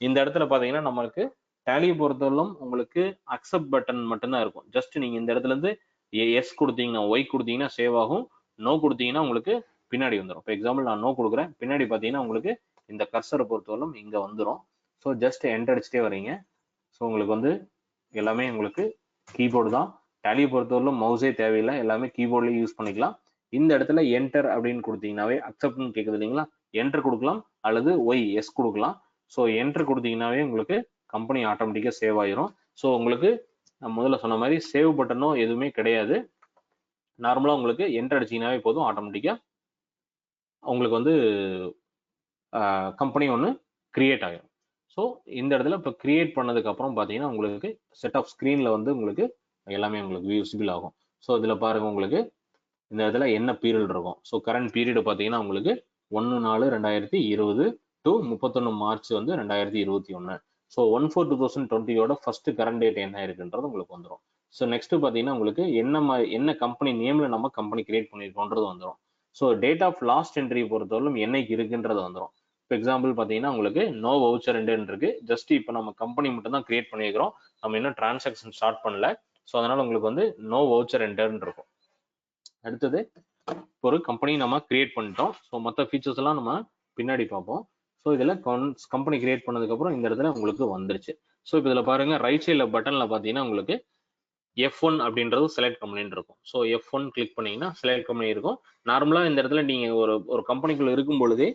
இந்த இடத்துல பாத்தீங்கன்னா நம்மளுக்கு டேலியை பொறுத்தவரையிலும் உங்களுக்கு அக்செப்ட் பட்டன் மட்டும்தான் இருக்கும். ஜஸ்ட் நீங்க இந்த இடத்துல இருந்து எஸ் கொடுத்தீங்கன்னா ஒய் கொடுத்தீங்கன்னா சேவ் ஆகும், நோ கொடுத்தீங்கன்னா உங்களுக்கு பின்னாடி வந்துடும். இப்போ எக்ஸாம்பிள் நான் நோ கொடுக்குறேன், பின்னாடி பார்த்தீங்கன்னா உங்களுக்கு இந்த கர்சரை பொறுத்தவரையிலும் இங்க வந்துடும். ஸோ ஜஸ்ட் என்டர் அடிச்சுட்டே வரீங்க. ஸோ உங்களுக்கு வந்து எல்லாமே உங்களுக்கு கீபோர்டு தான். டேலியை பொறுத்தவரையிலும் மவுஸே தேவையில்லை, எல்லாமே கீபோர்ட்லேயே யூஸ் பண்ணிக்கலாம். இந்த இடத்துல என்டர் அப்படின்னு கொடுத்தீங்கன்னாவே அக்செப்ட்னு கேட்குது இல்லைங்களா, என்டர் கொடுக்கலாம் அல்லது ஒய் எஸ் கொடுக்கலாம். ஸோ என்டர் கொடுத்தீங்கன்னாவே உங்களுக்கு கம்பெனி ஆட்டோமேட்டிக்காக சேவ் ஆயிரும். ஸோ உங்களுக்கு நான் முதல்ல சொன்ன மாதிரி சேவ் பட்டனோ எதுவுமே கிடையாது. நார்மலாக உங்களுக்கு என்டர் அடிச்சிங்கனாவே போதும், ஆட்டோமேட்டிக்காக உங்களுக்கு வந்து கம்பெனி ஒன்று கிரியேட் ஆகிடும். ஸோ இந்த இடத்துல இப்போ கிரியேட் பண்ணதுக்கு அப்புறம் பார்த்தீங்கன்னா உங்களுக்கு செட் ஆஃப் ஸ்க்ரீனில் வந்து உங்களுக்கு எல்லாமே உங்களுக்கு விசிபிள் ஆகும். ஸோ இதில் பாருங்க உங்களுக்கு இந்த இடத்துல என்ன பீரியட் இருக்கும். ஸோ கரண்ட் பீரியட் பார்த்தீங்கன்னா உங்களுக்கு 1/4/2020 டு 31 மார்ச் வந்து 2021. ஸோ 1/4/2020 ஃபர்ஸ்ட் கரண்ட் டேட் என்ன இருக்குன்றது உங்களுக்கு வந்துடும். ஸோ நெக்ஸ்ட் பார்த்தீங்கன்னா உங்களுக்கு என்ன கம்பெனி நேம்ல நம்ம கம்பெனி கிரியேட் பண்ணியிருக்கோன்றது வந்துடும். So date of last entry பொறுத்தவரைக்கும் என்னைக்கு இருக்குன்றது வந்துடும். இப்போ எக்ஸாம்பிள் பார்த்தீங்கன்னா உங்களுக்கு நோ வவுச்சர் என்ட்ரின்னு இருக்கு. ஜஸ்ட் இப்போ நம்ம கம்பெனி மட்டும் தான் கிரியேட் பண்ணியிருக்கிறோம், நம்ம இன்னும் டிரான்சாக்ஷன் ஸ்டார்ட் பண்ணல. ஸோ அதனால உங்களுக்கு வந்து நோ வவுச்சர் என்டர்ன்னு இருக்கும். அடுத்தது ஒரு கம்பெனி நம்ம கிரியேட் பண்ணிட்டோம். ஸோ மற்ற ஃபீச்சர்ஸ் எல்லாம் நம்ம பின்னாடி பார்ப்போம். ஸோ இதில் கம்பெனி கிரியேட் பண்ணதுக்கப்புறம் இந்த இடத்துல உங்களுக்கு வந்துருச்சு. ஸோ இப்போ இதில் பாருங்க ரைட் சைடில் பட்டனில் பார்த்தீங்கன்னா உங்களுக்கு F1 அப்படின்றது செலக்ட் கம்பெனின்னு இருக்கும். ஸோ F1 கிளிக் பண்ணீங்கன்னா செலக்ட் கம்பெனி இருக்கும். நார்மலாக இந்த இடத்துல நீங்கள் ஒரு கம்பெனிக்குள்ள இருக்கும் பொழுதே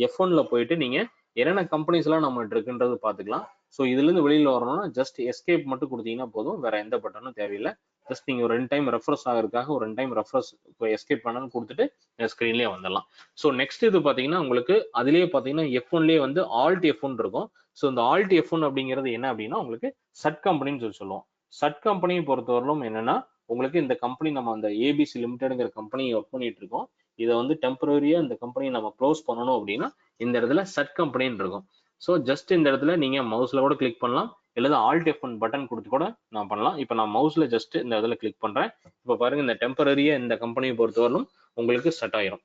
F1ல போயிட்டு நீங்கள் என்னென்ன கம்பெனிஸ் எல்லாம் நம்மகிட்ட இருக்குன்றது பார்த்துக்கலாம். ஸோ இதுலேருந்து வெளியில் வரணும்னா ஜஸ்ட் எஸ்கேப் மட்டும் கொடுத்தீங்கன்னா போதும், வேற எந்த பட்டனும் தேவையில்லை. ஜஸ்ட் நீங்கள் ஒரு 2 டைம் ரெஃப்ரெஷ் ஆகிறதுக்காக ஒரு 2 டைம் ரெஃப்ரெஷ் இப்போ எஸ்கேப் பண்ணாலும் கொடுத்துட்டு ஸ்க்ரீன்லேயே வந்துடலாம். ஸோ நெக்ஸ்ட் இது பார்த்தீங்கன்னா உங்களுக்கு அதுலேயே பார்த்தீங்கன்னா F1லேயே வந்து ஆல்ட் F1 இருக்கும். ஸோ இந்த ஆல்ட் F1 அப்படிங்கிறது என்ன அப்படின்னா உங்களுக்கு சட் கம்பெனின்னு சொல்லுவோம். சட் கம்பெனியை பொறுத்தவரையிலும் என்னன்னா உங்களுக்கு இந்த கம்பெனி நம்ம அந்த ஏபிசி லிமிடெட்ங்கிற கம்பெனியை ஒர்க் பண்ணிட்டு இருக்கோம். இதை வந்து டெம்பரரியா இந்த கம்பெனியை நம்ம க்ளோஸ் பண்ணணும் அப்படின்னா இந்த இடத்துல சட் கம்பெனின்னு இருக்கும். ஸோ ஜஸ்ட் இந்த இடத்துல நீங்க மவுஸ்ல கூட கிளிக் பண்ணலாம், இல்லது ஆல்ட் F1 பட்டன் கொடுத்து கூட நான் பண்ணலாம். இப்போ நான் மவுஸ்ல ஜஸ்ட் இந்த இடத்துல கிளிக் பண்றேன். இப்போ பாருங்க இந்த டெம்பரரியா இந்த கம்பெனியை பொறுத்தவரையிலும் உங்களுக்கு செட் ஆயிரும்.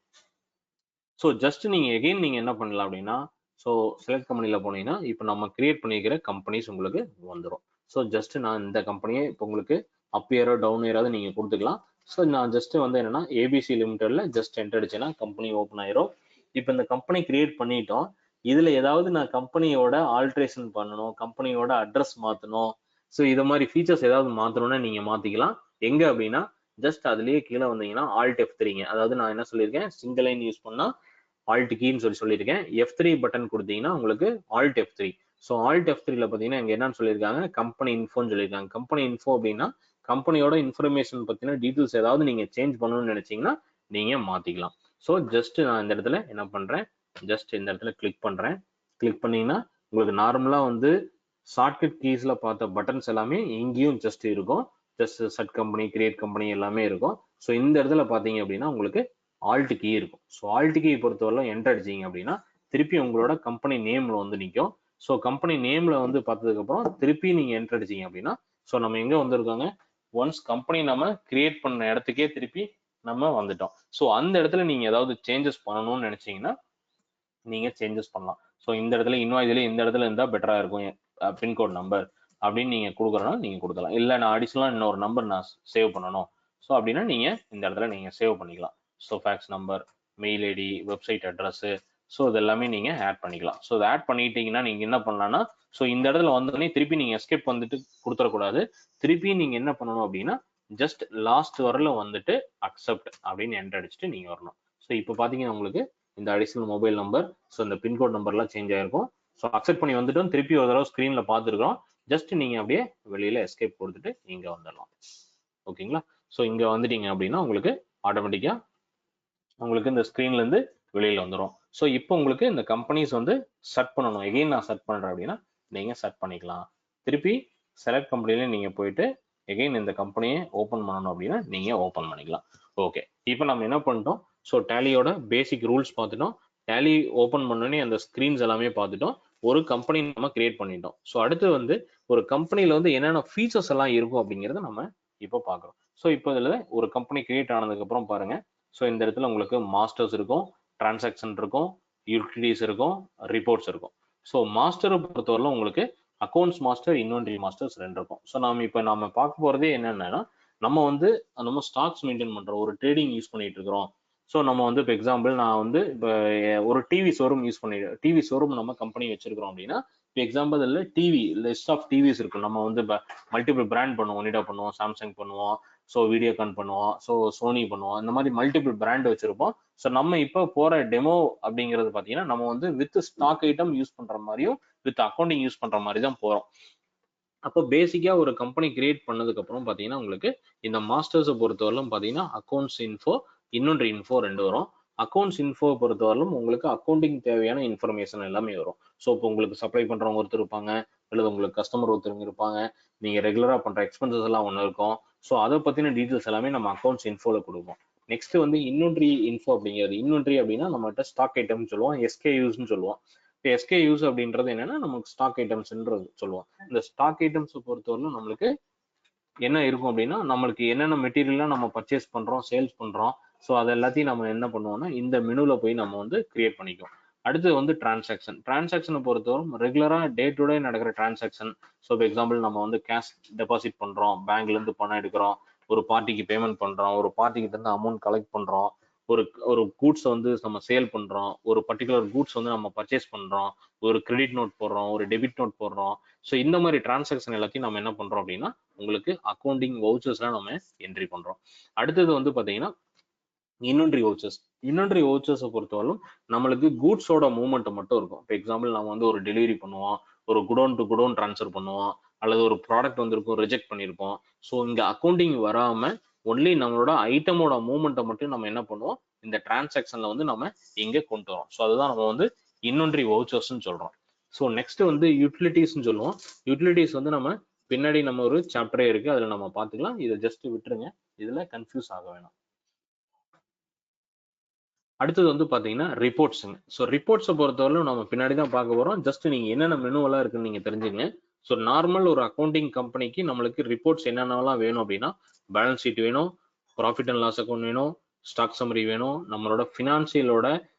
ஸோ ஜஸ்ட் நீங்க எகெயின் நீங்க என்ன பண்ணலாம் அப்படின்னா ஸோ செலக்ட் கம்பெனில போனீங்கன்னா இப்போ நம்ம கிரியேட் பண்ணிக்கிற கம்பெனிஸ் உங்களுக்கு வந்துடும். ஸோ ஜஸ்ட் நான் இந்த கம்பெனியை இப்போ உங்களுக்கு அப் இயரோ டவுன் இயராவது நீங்க கொடுத்துக்கலாம். ஸோ நான் ஜஸ்ட் வந்து என்னன்னா ஏபிசி லிமிடெட்ல ஜஸ்ட் என்டர் அடிச்சேன்னா கம்பெனி ஓப்பன் ஆயிரும். இப்போ இந்த கம்பெனி கிரியேட் பண்ணிட்டோம். இதுல ஏதாவது நான் கம்பெனியோட ஆல்ட்ரேஷன் பண்ணணும், கம்பெனியோட அட்ரஸ் மாத்தணும், ஸோ இது மாதிரி ஃபீச்சர்ஸ் ஏதாவது மாத்தணும்னா நீங்க மாத்திக்கலாம். எங்க அப்படின்னா ஜஸ்ட் அதுலயே கீழே வந்தீங்கன்னா ஆல்ட் F3ங்க, அதாவது நான் என்ன சொல்லியிருக்கேன் சிங்கிள் லைன் யூஸ் பண்ணா ஆல்ட் கீன்னு சொல்லியிருக்கேன். F3 பட்டன் கொடுத்தீங்கன்னா உங்களுக்கு ஆல்ட் F3. ஸோ ஆல்ட் F3ல பார்த்தீங்கன்னா இங்க என்னன்னு சொல்லியிருக்காங்க கம்பெனி இன்ஃபோன்னு சொல்லியிருக்காங்க. கம்பெனி இன்ஃபோ அப்படின்னா கம்பெனியோட இன்ஃபர்மேஷன் பத்தின டீட்டெயில்ஸ் ஏதாவது நீங்க சேஞ்ச் பண்ணணும்னு நினைச்சீங்கன்னா நீங்க மாத்திக்கலாம். ஸோ ஜஸ்ட் நான் இந்த இடத்துல என்ன பண்றேன், ஜஸ்ட் இந்த இடத்துல கிளிக் பண்றேன். கிளிக் பண்ணீங்கன்னா உங்களுக்கு நார்மலா வந்து ஷார்ட்கட் கீஸ்ல பார்த்த பட்டன்ஸ் எல்லாமே இங்கேயும் ஜஸ்ட் இருக்கும். Just set company create company எல்லாமே இருக்கும். ஸோ இந்த இடத்துல பார்த்தீங்க அப்படின்னா உங்களுக்கு ஆல்ட் கீ இருக்கும். ஸோ ஆல்ட் கீ பொறுத்தவரை என்டர் அடிச்சிங்க அப்படின்னா திருப்பி உங்களோட கம்பெனி நேம்ல வந்து நிற்கும். ஸோ கம்பெனி நேம்ல வந்து பார்த்ததுக்கப்புறம் திருப்பி நீங்கள் என்டர் அடிச்சிங்க அப்படின்னா ஸோ நம்ம எங்கே வந்திருக்காங்க, ஒன்ஸ் கம்பெனி நம்ம கிரியேட் பண்ண இடத்துக்கே திருப்பி நம்ம வந்துட்டோம். ஸோ அந்த இடத்துல நீங்கள் ஏதாவது சேஞ்சஸ் பண்ணணும்னு நினைச்சீங்கன்னா நீங்கள் சேஞ்சஸ் பண்ணலாம். ஸோ இந்த இடத்துல இன்வாய்ஸ்ல இந்த இடத்துல இருந்தால் பெட்டராக இருக்கும் பின்கோட் நம்பர் அப்படின்னு நீங்கள் கொடுக்குறோன்னா நீங்கள் கொடுக்கலாம். இல்லை நான் அடிஷனலாக இன்னொரு நம்பர் நான் சேவ் பண்ணணும் ஸோ அப்படின்னா நீங்கள் இந்த இடத்துல நீங்கள் சேவ் பண்ணிக்கலாம். So fax number, mail ID, website address, so இது எல்லாமே நீங்கள் ஆட் பண்ணிக்கலாம். ஸோ இதை ஆட் பண்ணிட்டீங்கன்னா நீங்கள் என்ன பண்ணலாம்னா ஸோ இந்த இடத்துல வந்தோடனே திருப்பி நீங்கள் எஸ்கேப் வந்துட்டு கொடுத்துடக்கூடாது. திருப்பி நீங்கள் என்ன பண்ணணும் அப்படின்னா ஜஸ்ட் லாஸ்ட் வரல வந்துட்டு அக்செப்ட் அப்படின்னு என்டர் அடிச்சுட்டு நீங்கள் வரணும். ஸோ இப்போ பார்த்தீங்கன்னா உங்களுக்கு இந்த அடிஷனல் மொபைல் நம்பர், ஸோ இந்த பின்கோட் நம்பர்லாம் சேஞ்ச் ஆயிருக்கும். ஸோ அக்செப்ட் பண்ணி வந்துட்டோம். திருப்பி ஒரு தடவை ஸ்க்ரீனில் பார்த்துருக்கோம். ஜஸ்ட் நீங்கள் அப்படியே வெளியில் எஸ்கேப் கொடுத்துட்டு இங்கே வந்துடலாம். ஓகேங்களா? ஸோ இங்கே வந்துட்டீங்க அப்படின்னா உங்களுக்கு ஆட்டோமேட்டிக்காக உங்களுக்கு இந்த ஸ்க்ரீன்லேருந்து வெளியில் வந்துடும். ஸோ இப்போ உங்களுக்கு இந்த கம்பெனிஸ் வந்து செட் பண்ணணும். எகெயின் நான் செட் பண்ணுறேன் அப்படின்னா நீங்கள் செட் பண்ணிக்கலாம். திருப்பி செலக்ட் கம்பெனிலே நீங்கள் போயிட்டு எகெயின் இந்த கம்பெனியை ஓப்பன் பண்ணணும் அப்படின்னா நீங்கள் ஓப்பன் பண்ணிக்கலாம். ஓகே, இப்போ நம்ம என்ன பண்ணிட்டோம், ஸோ டேலியோட பேசிக் ரூல்ஸ் பார்த்துட்டோம். டேலி ஓப்பன் பண்ணோன்னே அந்த ஸ்க்ரீன்ஸ் எல்லாமே பார்த்துட்டோம். ஒரு கம்பெனி நம்ம கிரியேட் பண்ணிட்டோம். ஸோ அடுத்து வந்து ஒரு கம்பெனியில் வந்து என்னென்ன ஃபீச்சர்ஸ் எல்லாம் இருக்கும் அப்படிங்கிறத நம்ம இப்போ பார்க்குறோம். ஸோ இப்போ இதில் ஒரு கம்பெனி கிரியேட் ஆனதுக்கப்புறம் பாருங்க, ஸோ இந்த இடத்துல உங்களுக்கு மாஸ்டர்ஸ் இருக்கும், டிரான்சாக்ஷன் இருக்கும், யூட்டிலிட்டிஸ் இருக்கும், ரிப்போர்ட்ஸ் இருக்கும். ஸோ மாஸ்டரை பொறுத்தவரை உங்களுக்கு அக்கௌண்ட்ஸ் மாஸ்டர், இன்வென்டரி மாஸ்டர்ஸ் 2 இருக்கும். ஸோ நம்ம பார்க்க போகிறதே என்னென்னா நம்ம ஸ்டாக்ஸ் மெயின்டைன் பண்ணுறோம், ஒரு ட்ரேடிங் யூஸ் பண்ணிட்டு இருக்கிறோம். ஸோ நம்ம வந்து இப்போ எக்ஸாம்பிள் நான் வந்து இப்போ ஒரு டிவி ஷோரூம் டிவி ஷோரூம் நம்ம கம்பெனி வச்சிருக்கிறோம் அப்படின்னா இப்போ எக்ஸாம்பிள் இல்லை டிவி லிஸ்ட் ஆஃப் டிவிஸ் இருக்கும். நம்ம வந்து இப்போ மல்டிபிள் பிராண்ட் பண்ணுவோம், ஒனிடா பண்ணுவோம், சாம்சங் பண்ணுவோம், ஸோ வீடியோகான் பண்ணுவோம், ஸோ சோனி பண்ணுவோம், இந்த மாதிரி மல்டிபிள் பிராண்ட் வச்சிருப்போம். ஸோ நம்ம இப்போ போகிற டெமோ அப்படிங்கிறது பார்த்தீங்கன்னா நம்ம வந்து வித் ஸ்டாக் ஐட்டம் யூஸ் பண்ணுற மாதிரியும் வித் அக்கௌண்டிங் யூஸ் பண்ணுற மாதிரி தான் போகிறோம். அப்போ பேசிக்காக ஒரு கம்பெனி கிரியேட் பண்ணதுக்கு அப்புறம் பார்த்தீங்கன்னா உங்களுக்கு இந்த மாஸ்டர்ஸை பொறுத்தவரையிலும் பார்த்தீங்கன்னா அக்கௌண்ட்ஸ் இன்ஃபோ, இன்வென்டரி இன்ஃபோ 2 வரும். அக்கௌண்ட்ஸ் இன்ஃபோ பொறுத்தவரையிலும் உங்களுக்கு அக்கௌண்டிங் தேவையான இன்ஃபர்மேஷன் எல்லாமே வரும். ஸோ இப்போ உங்களுக்கு சப்ளை பண்ணுறவங்க ஒருத்தர் இருப்பாங்க, அல்லது உங்களுக்கு கஸ்டமர் ஒருத்தருங்க இருப்பாங்க, நீங்கள் ரெகுலராக பண்ணுற எக்ஸ்பென்சஸ் எல்லாம் ஒன்று இருக்கும். ஸோ அதை பற்றின டீட்டெயில்ஸ் எல்லாமே நம்ம அக்கௌண்ட்ஸ் இன்ஃபோவில் கொடுப்போம். நெக்ஸ்ட் வந்து இன்வென்டரி இன்ஃபோ அப்படிங்கிறது, இன்வென்டரி அப்படின்னா நம்மகிட்ட ஸ்டாக் ஐட்டம்னு சொல்லுவோம், எஸ்கேயூஸ்ன்னு சொல்லுவோம். இப்போ எஸ்கேயூஸ் அப்படின்றது என்னன்னா நமக்கு ஸ்டாக் ஐட்டம்ஸ்ன்றது சொல்லுவோம். இந்த ஸ்டாக் ஐட்டம்ஸை பொறுத்தவரையிலும் நம்மளுக்கு என்ன இருக்கும் அப்படின்னா நம்மளுக்கு என்னென்ன மெட்டீரியல்லாம் நம்ம பர்ச்சேஸ் பண்ணுறோம், சேல்ஸ் பண்ணுறோம், ஸோ அது எல்லாத்தையும் நம்ம என்ன பண்ணுவோம்னா இந்த மெனுவில் போய் நம்ம வந்து கிரியேட் பண்ணிக்குவோம். அடுத்து வந்து டிரான்சாக்ஷனை பொறுத்தவரை ரெகுலராக டே டு டே நடக்கிற டிரான்சாக்ஷன். ஸோ இப்போ எக்ஸாம்பிள் நம்ம வந்து கேஷ் டெபாசிட் பண்ணுறோம், பேங்க்லேருந்து பணம் எடுக்கிறோம், ஒரு பார்ட்டிக்கு பேமெண்ட் பண்ணுறோம், ஒரு பார்ட்டிக்கு இருந்து அமௌண்ட் கலெக்ட் பண்ணுறோம், ஒரு கூட்ஸ் வந்து நம்ம சேல் பண்ணுறோம், ஒரு பர்டிகுலர் கூட்ஸ் வந்து நம்ம பர்ச்சேஸ் பண்ணுறோம், ஒரு கிரெடிட் நோட் போடுறோம், ஒரு டெபிட் நோட் போடுறோம். ஸோ இந்த மாதிரி டிரான்சாக்ஷன் எல்லாத்தையும் நம்ம என்ன பண்ணுறோம் அப்படின்னா உங்களுக்கு அக்கௌண்டிங் வவுச்சர்ஸ்லாம் நம்ம என்ட்ரி பண்ணுறோம். அடுத்தது வந்து பார்த்தீங்கன்னா இன்வென்டரி வவுச்சர்ஸை பொறுத்தவரைக்கும் நம்மளுக்கு கூட்ஸோட மூவ்மெண்ட் மட்டும் இருக்கும். இப்போ எக்ஸாம்பிள் நம்ம வந்து ஒரு டெலிவரி பண்ணுவோம், ஒரு குடோன் டு குடோன் ட்ரான்ஸ்ஃபர் பண்ணுவோம், அல்லது ஒரு ப்ராடக்ட் வந்திருக்கும் ரிஜெக்ட் பண்ணியிருப்போம். ஸோ இங்கே அக்கௌண்டிங் வராமல் ஒன்லி நம்மளோட ஐட்டமோட மூவ்மெண்ட்டை மட்டும் நம்ம என்ன பண்ணுவோம் இந்த டிரான்சாக்ஷன்ல வந்து நம்ம இங்கே கொண்டு வரோம். ஸோ அதுதான் நம்ம வந்து இன்வென்டரி வவுச்சர்ஸ்ன்னு சொல்றோம். ஸோ நெக்ஸ்ட் வந்து யூட்டிலிட்டிஸ்ன்னு சொல்லுவோம். யூட்டிலிட்டிஸ் வந்து நம்ம பின்னாடி நம்ம ஒரு சாப்டரே இருக்கு, அதுல நம்ம பார்த்துக்கலாம். இதை ஜஸ்ட் விட்டுருங்க, இதுல கன்ஃபியூஸ் ஆக வேணாம். அடுத்தது வந்து பாத்தீங்கன்னா ரிப்போர்ட்ஸுங்க. ஸோ ரிப்போர்ட்ஸை பொறுத்தவரைக்கும் நம்ம பின்னாடி தான் பார்க்க போறோம். ஜஸ்ட் நீங்க என்னென்ன மெனுவெல்லாம் இருக்குன்னு நீங்க தெரிஞ்சுங்க. ஸோ நார்மல் ஒரு அக்கௌண்டிங் கம்பெனிக்கு நம்மளுக்கு ரிப்போர்ட்ஸ் என்னென்னலாம் வேணும் அப்படின்னா பேலன்ஸ் ஷீட் வேணும், ப்ராஃபிட் அண்ட் லாஸ் அக்கௌண்ட் வேணும், ஸ்டாக் சம்மரி வேணும், நம்மளோட ஃபினான்சியலோட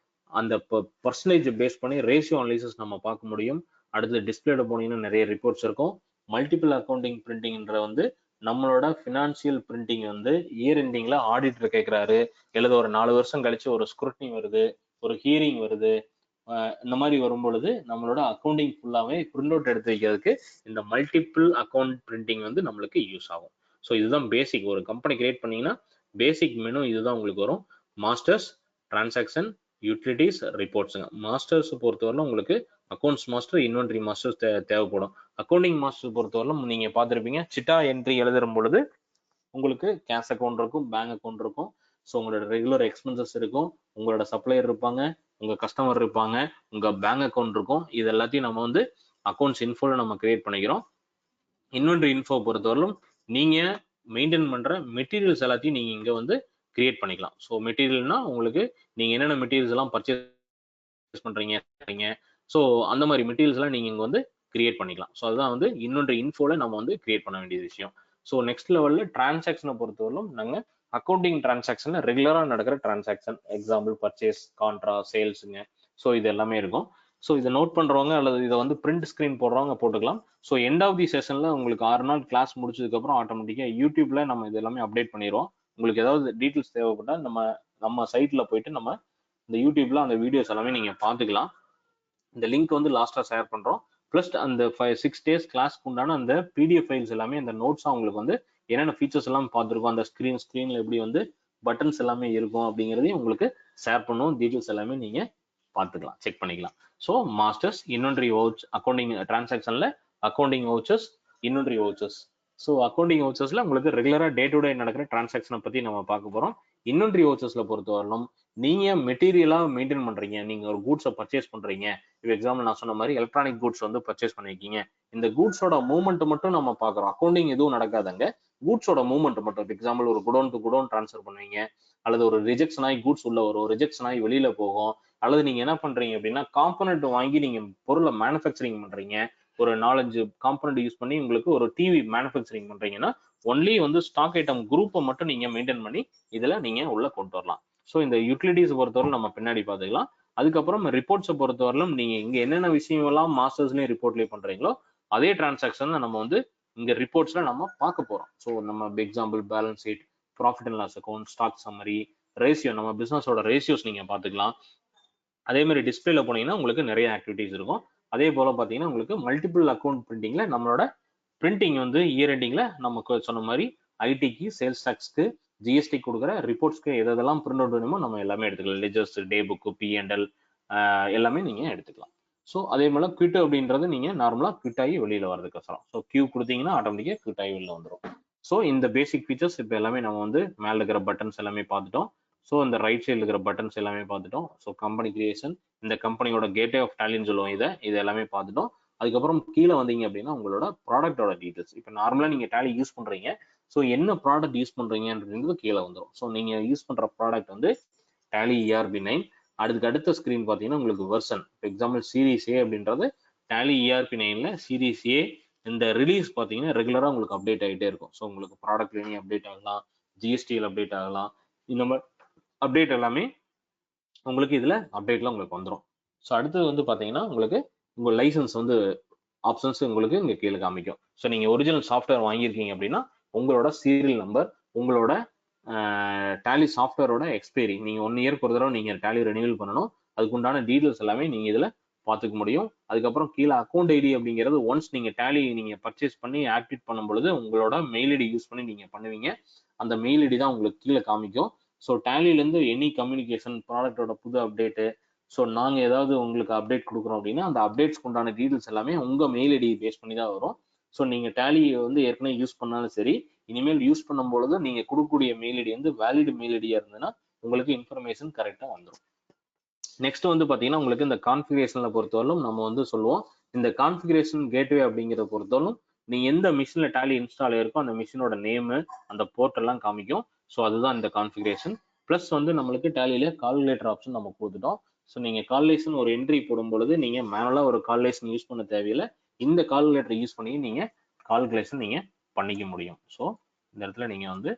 அந்த பர்சன்டேஜ் பேஸ் பண்ணி ரேஷியோ அனாலிசிஸ் நம்ம பார்க்க முடியும். அடுத்து டிஸ்பிளேல போனீங்கன்னா நிறைய ரிப்போர்ட்ஸ் இருக்கும். மல்டிபிள் அக்கௌண்டிங் பிரிண்டிங்ன்ற வந்து நம்மளோட ஃபினான்சியல் பிரிண்டிங் வந்து இயர் எண்டிங்ல ஆடிட்டர் கேட்கிறாரு, எழுத ஒரு 4 வருஷம் கழிச்சு ஒரு ஸ்க்ரூட்னி வருது, ஒரு ஹியரிங் வருது, இந்த மாதிரி வரும்பொழுது நம்மளோட அக்கௌண்டிங் ஃபுல்லாவே பிரிண்ட் அவுட் எடுத்து வைக்கிறதுக்கு இந்த மல்டிபிள் அக்கௌண்ட் பிரிண்டிங் வந்து நம்மளுக்கு யூஸ் ஆகும். ஸோ இதுதான் பேசிக். ஒரு கம்பெனி கிரியேட் பண்ணீங்கன்னா பேசிக் மெனு இதுதான் உங்களுக்கு வரும். மாஸ்டர்ஸ், டிரான்சாக்ஷன், யூட்டிலிட்டிஸ், ரிப்போர்ட்ஸுங்க. மாஸ்டர்ஸ் பொறுத்தவரையிலும் உங்களுக்கு அக்கௌண்ட்ஸ் மாஸ்டர், இன்வென்டரி மாஸ்டர்ஸ் தேவைப்படும். அக்கௌண்டிங் மாஸ்டர் பொறுத்தவரையிலும் நீங்க பார்த்துருப்பீங்க, சிட்டா என்ட்ரி எழுதும் பொழுது உங்களுக்கு கேஷ் அக்கௌண்ட் இருக்கும், பேங்க் அக்கௌண்ட் இருக்கும், ஸோ உங்களோட ரெகுலர் எக்ஸ்பென்சஸ் இருக்கும், உங்களோட சப்ளையர் இருப்பாங்க, உங்க கஸ்டமர் இருப்பாங்க, உங்க பேங்க் அக்கௌண்ட் இருக்கும். இது எல்லாத்தையும் நம்ம வந்து அக்கௌண்ட்ஸ் இன்ஃபோல நம்ம கிரியேட் பண்ணிக்கிறோம். இன்வென்டரி இன்ஃபோ பொறுத்தவரையிலும் நீங்க மெயின்டைன் பண்ற மெட்டீரியல்ஸ் எல்லாத்தையும் நீங்க இங்க வந்து கிரியேட் பண்ணிக்கலாம். ஸோ மெட்டீரியல்னா உங்களுக்கு நீங்க என்னென்ன மெட்டீரியல்ஸ் எல்லாம் பர்ச்சேஸ் பண்றீங்க, ஸோ அந்த மாதிரி மெட்டீரியல்ஸ் எல்லாம் நீங்க இங்க வந்து கிரியேட் பண்ணிக்கலாம். ஸோ அதுதான் வந்து இன்னொன்று இன்ஃபோல நம்ம வந்து கிரியேட் பண்ண வேண்டிய விஷயம். ஸோ நெக்ஸ்ட் லெவல்ல டிரான்சாக்ஷனை பொறுத்தவரையிலும் நாங்க அக்கௌண்டிங் டிரான்சாக்ஷன்ல ரெகுலரா நடக்கிற டிரான்சாக்ஷன், எக்ஸாம்பிள் பர்ச்சேஸ், கான்ட்ரா, சேல்ஸுங்க, ஸோ இது எல்லாமே இருக்கும். ஸோ இதை நோட் பண்றவங்க அல்லது இதை வந்து பிரிண்ட் ஸ்கிரீன் போடுறவங்க போட்டுக்கலாம். ஸோ எண்ட் ஆஃப் தி செஷன்ல உங்களுக்கு 6 நாள் கிளாஸ் முடிச்சதுக்கு அப்புறம் ஆட்டோமேட்டிக்கா யூடியூப்ல நம்ம இது எல்லாமே அப்டேட் பண்ணிடுவோம். உங்களுக்கு ஏதாவது டீட்டெயில்ஸ் தேவைப்பட்டா நம்ம சைட்ல போயிட்டு நம்ம இந்த யூடியூப்ல அந்த வீடியோஸ் எல்லாமே நீங்க பாத்துக்கலாம். இந்த லிங்க் வந்து லாஸ்டா ஷேர் பண்றோம். பிளஸ் அந்த 6 டேஸ் கிளாஸ்க்கு உண்டான அந்த பிடிஎஃப் ஃபைல்ஸ் எல்லாமே அந்த நோட்ஸா உங்களுக்கு வந்து என்னென்ன ஃபீச்சர்ஸ் எல்லாம் பார்த்துருக்கோம், அந்த ஸ்கிரீன்ல எப்படி வந்து பட்டன்ஸ் எல்லாமே இருக்கும் அப்படிங்கிறதையும் உங்களுக்கு ஷேர் பண்ணுவோம். டீட்டெயில்ஸ் எல்லாமே நீங்க பார்த்துக்கலாம், செக் பண்ணிக்கலாம். So masters inventory voucher accounting டிரான்சாக்ஷன்ல accounting vouchers, inventory vouchers. So accounting வவுச்சர்ஸ்ல உங்களுக்கு ரெகுலரா டே டு டே நடக்கிற டிரான்சாக்ஷனை பத்தி நம்ம பார்க்க போறோம். இன்வென்டரி வவுச்சர்ஸ்ல பொறுத்தவரையிலும் நீங்க மெட்டீரியலா மெயின்டைன் பண்றீங்க, நீங்க ஒரு கூட்ஸை பர்ச்சேஸ் பண்றீங்க. இப்போ எக்ஸாம்பிள் நான் சொன்ன மாதிரி எலக்ட்ரானிக் கூட்ஸ் வந்து பர்ச்சேஸ் பண்ணிருக்கீங்க. இந்த கூட்ஸோட மூவ்மெண்ட் மட்டும் நம்ம பாக்குறோம், அக்கௌண்டிங் எதுவும் நடக்காதங்க. கூட்ஸோட மூவ்மெண்ட் மட்டும். எக்ஸாம்பிள் ஒரு குடோன் டு குடோன் டிரான்ஸ்ஃபர் பண்ணுவீங்க, அல்லது ஒரு ரிஜெக்ஷன் ஆகி கூட்ஸ் உள்ள வரும், ரிஜெக்ஷன் ஆகி வெளியில போகும், அல்லது நீங்க என்ன பண்றீங்க அப்படின்னா காம்பனண்ட் வாங்கி நீங்க பொருளை மேனுஃபேக்சரிங் பண்றீங்க. ஒரு 4-5 காம்பனண்ட் யூஸ் பண்ணி உங்களுக்கு ஒரு டிவி மேனுஃபேக்சரிங் பண்றீங்கன்னா ஒன்லி வந்து ஸ்டாக் ஐட்டம் குரூப்பை மட்டும் நீங்க மெயின்டைன் பண்ணி இதுல நீங்க உள்ள கொண்டு வரலாம். ஸோ இந்த யூட்டிலிட்டிஸ் பொறுத்தவரை நம்ம பின்னாடி பார்த்துக்கலாம். அதுக்கப்புறம் ரிப்போர்ட்ஸை பொறுத்தவரையிலும் நீங்க இங்க என்னென்ன விஷயம் எல்லாம் மாஸ்டர்ஸ்லயும் ரிப்போர்ட்லயும் பண்றீங்களோ அதே டிரான்சாக்ஷன் நம்ம வந்து இங்க ரிப்போர்ட்ஸ்ல நம்ம பார்க்க போறோம். ஸோ நம்ம example balance sheet, profit and loss account, stock summary, ratio, நம்ம பிசினஸோட ரேஷியோஸ் நீங்க பார்த்துக்கலாம். அதே மாதிரி டிஸ்பிளேல போனீங்கன்னா உங்களுக்கு நிறைய ஆக்டிவிட்டிஸ் இருக்கும். அதே போல பாத்தீங்கன்னா உங்களுக்கு மல்டிபிள் அக்கௌண்ட் பிரிண்டிங்ல நம்மளோட பிரிண்டிங் வந்து இயர் எண்டிங்ல நமக்கு சொன்ன மாதிரி ஐடிக்கு, சேல்ஸ் டாக்ஸ்க்கு, ஜிஎஸ்டி கொடுக்குற ரிப்போர்ட்ஸ்க்கு எதெல்லாம் பிரிண்ட் அவுட் வேணுமோ நம்ம எல்லாமே எடுத்துக்கலாம். லெஜர்ஸ், டே புக்கு, P&L எல்லாமே நீங்க எடுத்துக்கலாம். ஸோ அதே போல குவிட் அப்படின்றது நீங்க நார்மலா குவிட் ஆகி வெளியில வரதுக்கு அவசரம். ஸோ கியூ கொடுத்தீங்கன்னா ஆட்டோமேட்டிக்கா குவிட் ஆகி வெளியில வந்துடும். ஸோ இந்த பேசிக் ஃபீச்சர்ஸ் இப்போ எல்லாமே நம்ம வந்து மேல இருக்கிற பட்டன்ஸ் எல்லாமே பார்த்துட்டோம். ஸோ இந்த ரைட் சைடில் இருக்கிற பட்டன்ஸ் எல்லாமே பார்த்துட்டோம். ஸோ கம்பெனி கிரியேஷன், இந்த கம்பெனியோட கேட்வே ஆஃப் டேலின்னு சொல்லுவோம், இது எல்லாமே பார்த்துட்டோம். அதுக்கப்புறம் கீழே வந்தீங்க அப்படின்னா உங்களோட ப்ராடக்டோட டீட்டெயில்ஸ். இப்போ நார்மலாக நீங்கள் டேலி யூஸ் பண்ணுறீங்க, ஸோ என்ன ப்ராடக்ட் யூஸ் பண்ணுறீங்கன்றது கீழே வந்துடும். ஸோ நீங்கள் யூஸ் பண்ணுற ப்ராடக்ட் வந்து டேலி ERP9. அதுக்கு அடுத்த ஸ்க்ரீன் பார்த்தீங்கன்னா உங்களுக்கு வெர்ஷன். இப்போ எக்ஸாம்பிள் சீரிஸ் A அப்படின்றது டேலி ERP9ல சீரிஸ் A. இந்த ரிலீஸ் பார்த்தீங்கன்னா ரெகுலராக உங்களுக்கு அப்டேட் ஆகிட்டே இருக்கும். ஸோ உங்களுக்கு ப்ராடக்ட் வேணும் அப்டேட் ஆகலாம், ஜிஎஸ்டியில் அப்டேட் ஆகலாம், இந்த மாதிரி அப்டேட் எல்லாமே உங்களுக்கு இதுல அப்டேட்ல உங்களுக்கு வந்துடும். ஸோ அடுத்தது வந்து பாத்தீங்கன்னா உங்களுக்கு உங்க லைசன்ஸ் வந்து ஆப்ஷன்ஸ் உங்களுக்கு இங்க கீழே காமிக்கும். ஸோ நீங்க ஒரிஜினல் சாஃப்ட்வேர் வாங்கியிருக்கீங்க அப்படின்னா உங்களோட சீரியல் நம்பர், உங்களோட டேலி சாஃப்ட்வேரோட எக்ஸ்பைரி, நீங்க 1 இயர்க்கு ஒரு தடவை நீங்க டேலி ரெனியூவல் பண்ணணும். அதுக்குண்டான டீடைல்ஸ் எல்லாமே நீங்க இதுல பார்த்துக்க முடியும். அதுக்கப்புறம் கீழே அக்கௌண்ட் ஐடி அப்படிங்கிறது ஒன்ஸ் நீங்க டேலி நீங்க பர்ச்சேஸ் பண்ணி ஆக்டிவேட் பண்ணும் பொழுது உங்களோட மெயில் ஐடி யூஸ் பண்ணி நீங்க பண்ணுவீங்க. அந்த மெயில் ஐடி தான் உங்களுக்கு கீழே காமிக்கும். ஸோ டேலிலேருந்து எனி கம்யூனிகேஷன், ப்ராடக்டோட புது அப்டேட்டு, ஸோ நாங்கள் ஏதாவது உங்களுக்கு அப்டேட் கொடுக்குறோம் அப்படின்னா அந்த அப்டேட்ஸ்க்கு உண்டான டீடைல்ஸ் எல்லாமே உங்கள் மெயில் ஐடி பேஸ் பண்ணி தான் வரும். ஸோ நீங்கள் டேலி வந்து ஏற்கனவே யூஸ் பண்ணாலும் சரி, இனிமேல் யூஸ் பண்ணும்பொழுது நீங்கள் கொடுக்கக்கூடிய மெயில் ஐடி வந்து வேலிட் மெயில் ஐடியா இருந்ததுன்னா உங்களுக்கு இன்ஃபர்மேஷன் கரெக்டாக வந்துடும். நெக்ஸ்ட் வந்து பார்த்தீங்கன்னா உங்களுக்கு இந்த கான்ஃபிகரேஷனில் பொறுத்தவரைக்கும் நம்ம வந்து சொல்லுவோம், இந்த கான்ஃபிகரேஷன் கேட்வே அப்படிங்கிறத பொறுத்தவரைக்கும் நீங்கள் எந்த மிஷினில் டேலி இன்ஸ்டால் இருக்கோ அந்த மிஷினோட நேமு, அந்த போர்ட் எல்லாம் காமிக்கும். ஸோ அதுதான் இந்த கான்ஃபிகரேஷன். ப்ளஸ் வந்து நம்மளுக்கு டேலியில கால்குலேட்டர் ஆப்ஷன் நம்ம கொடுத்துட்டோம். ஸோ நீங்கள் கால்குலேஷன் ஒரு என்ட்ரி போடும் பொழுது நீங்கள் மேனுவலாக ஒரு கால்குலேஷன் யூஸ் பண்ண தேவையில்லை, இந்த கால்குலேட்டர் யூஸ் பண்ணி நீங்கள் கால்குலேஷன் நீங்கள் பண்ணிக்க முடியும். ஸோ இந்த இடத்துல நீங்கள் வந்து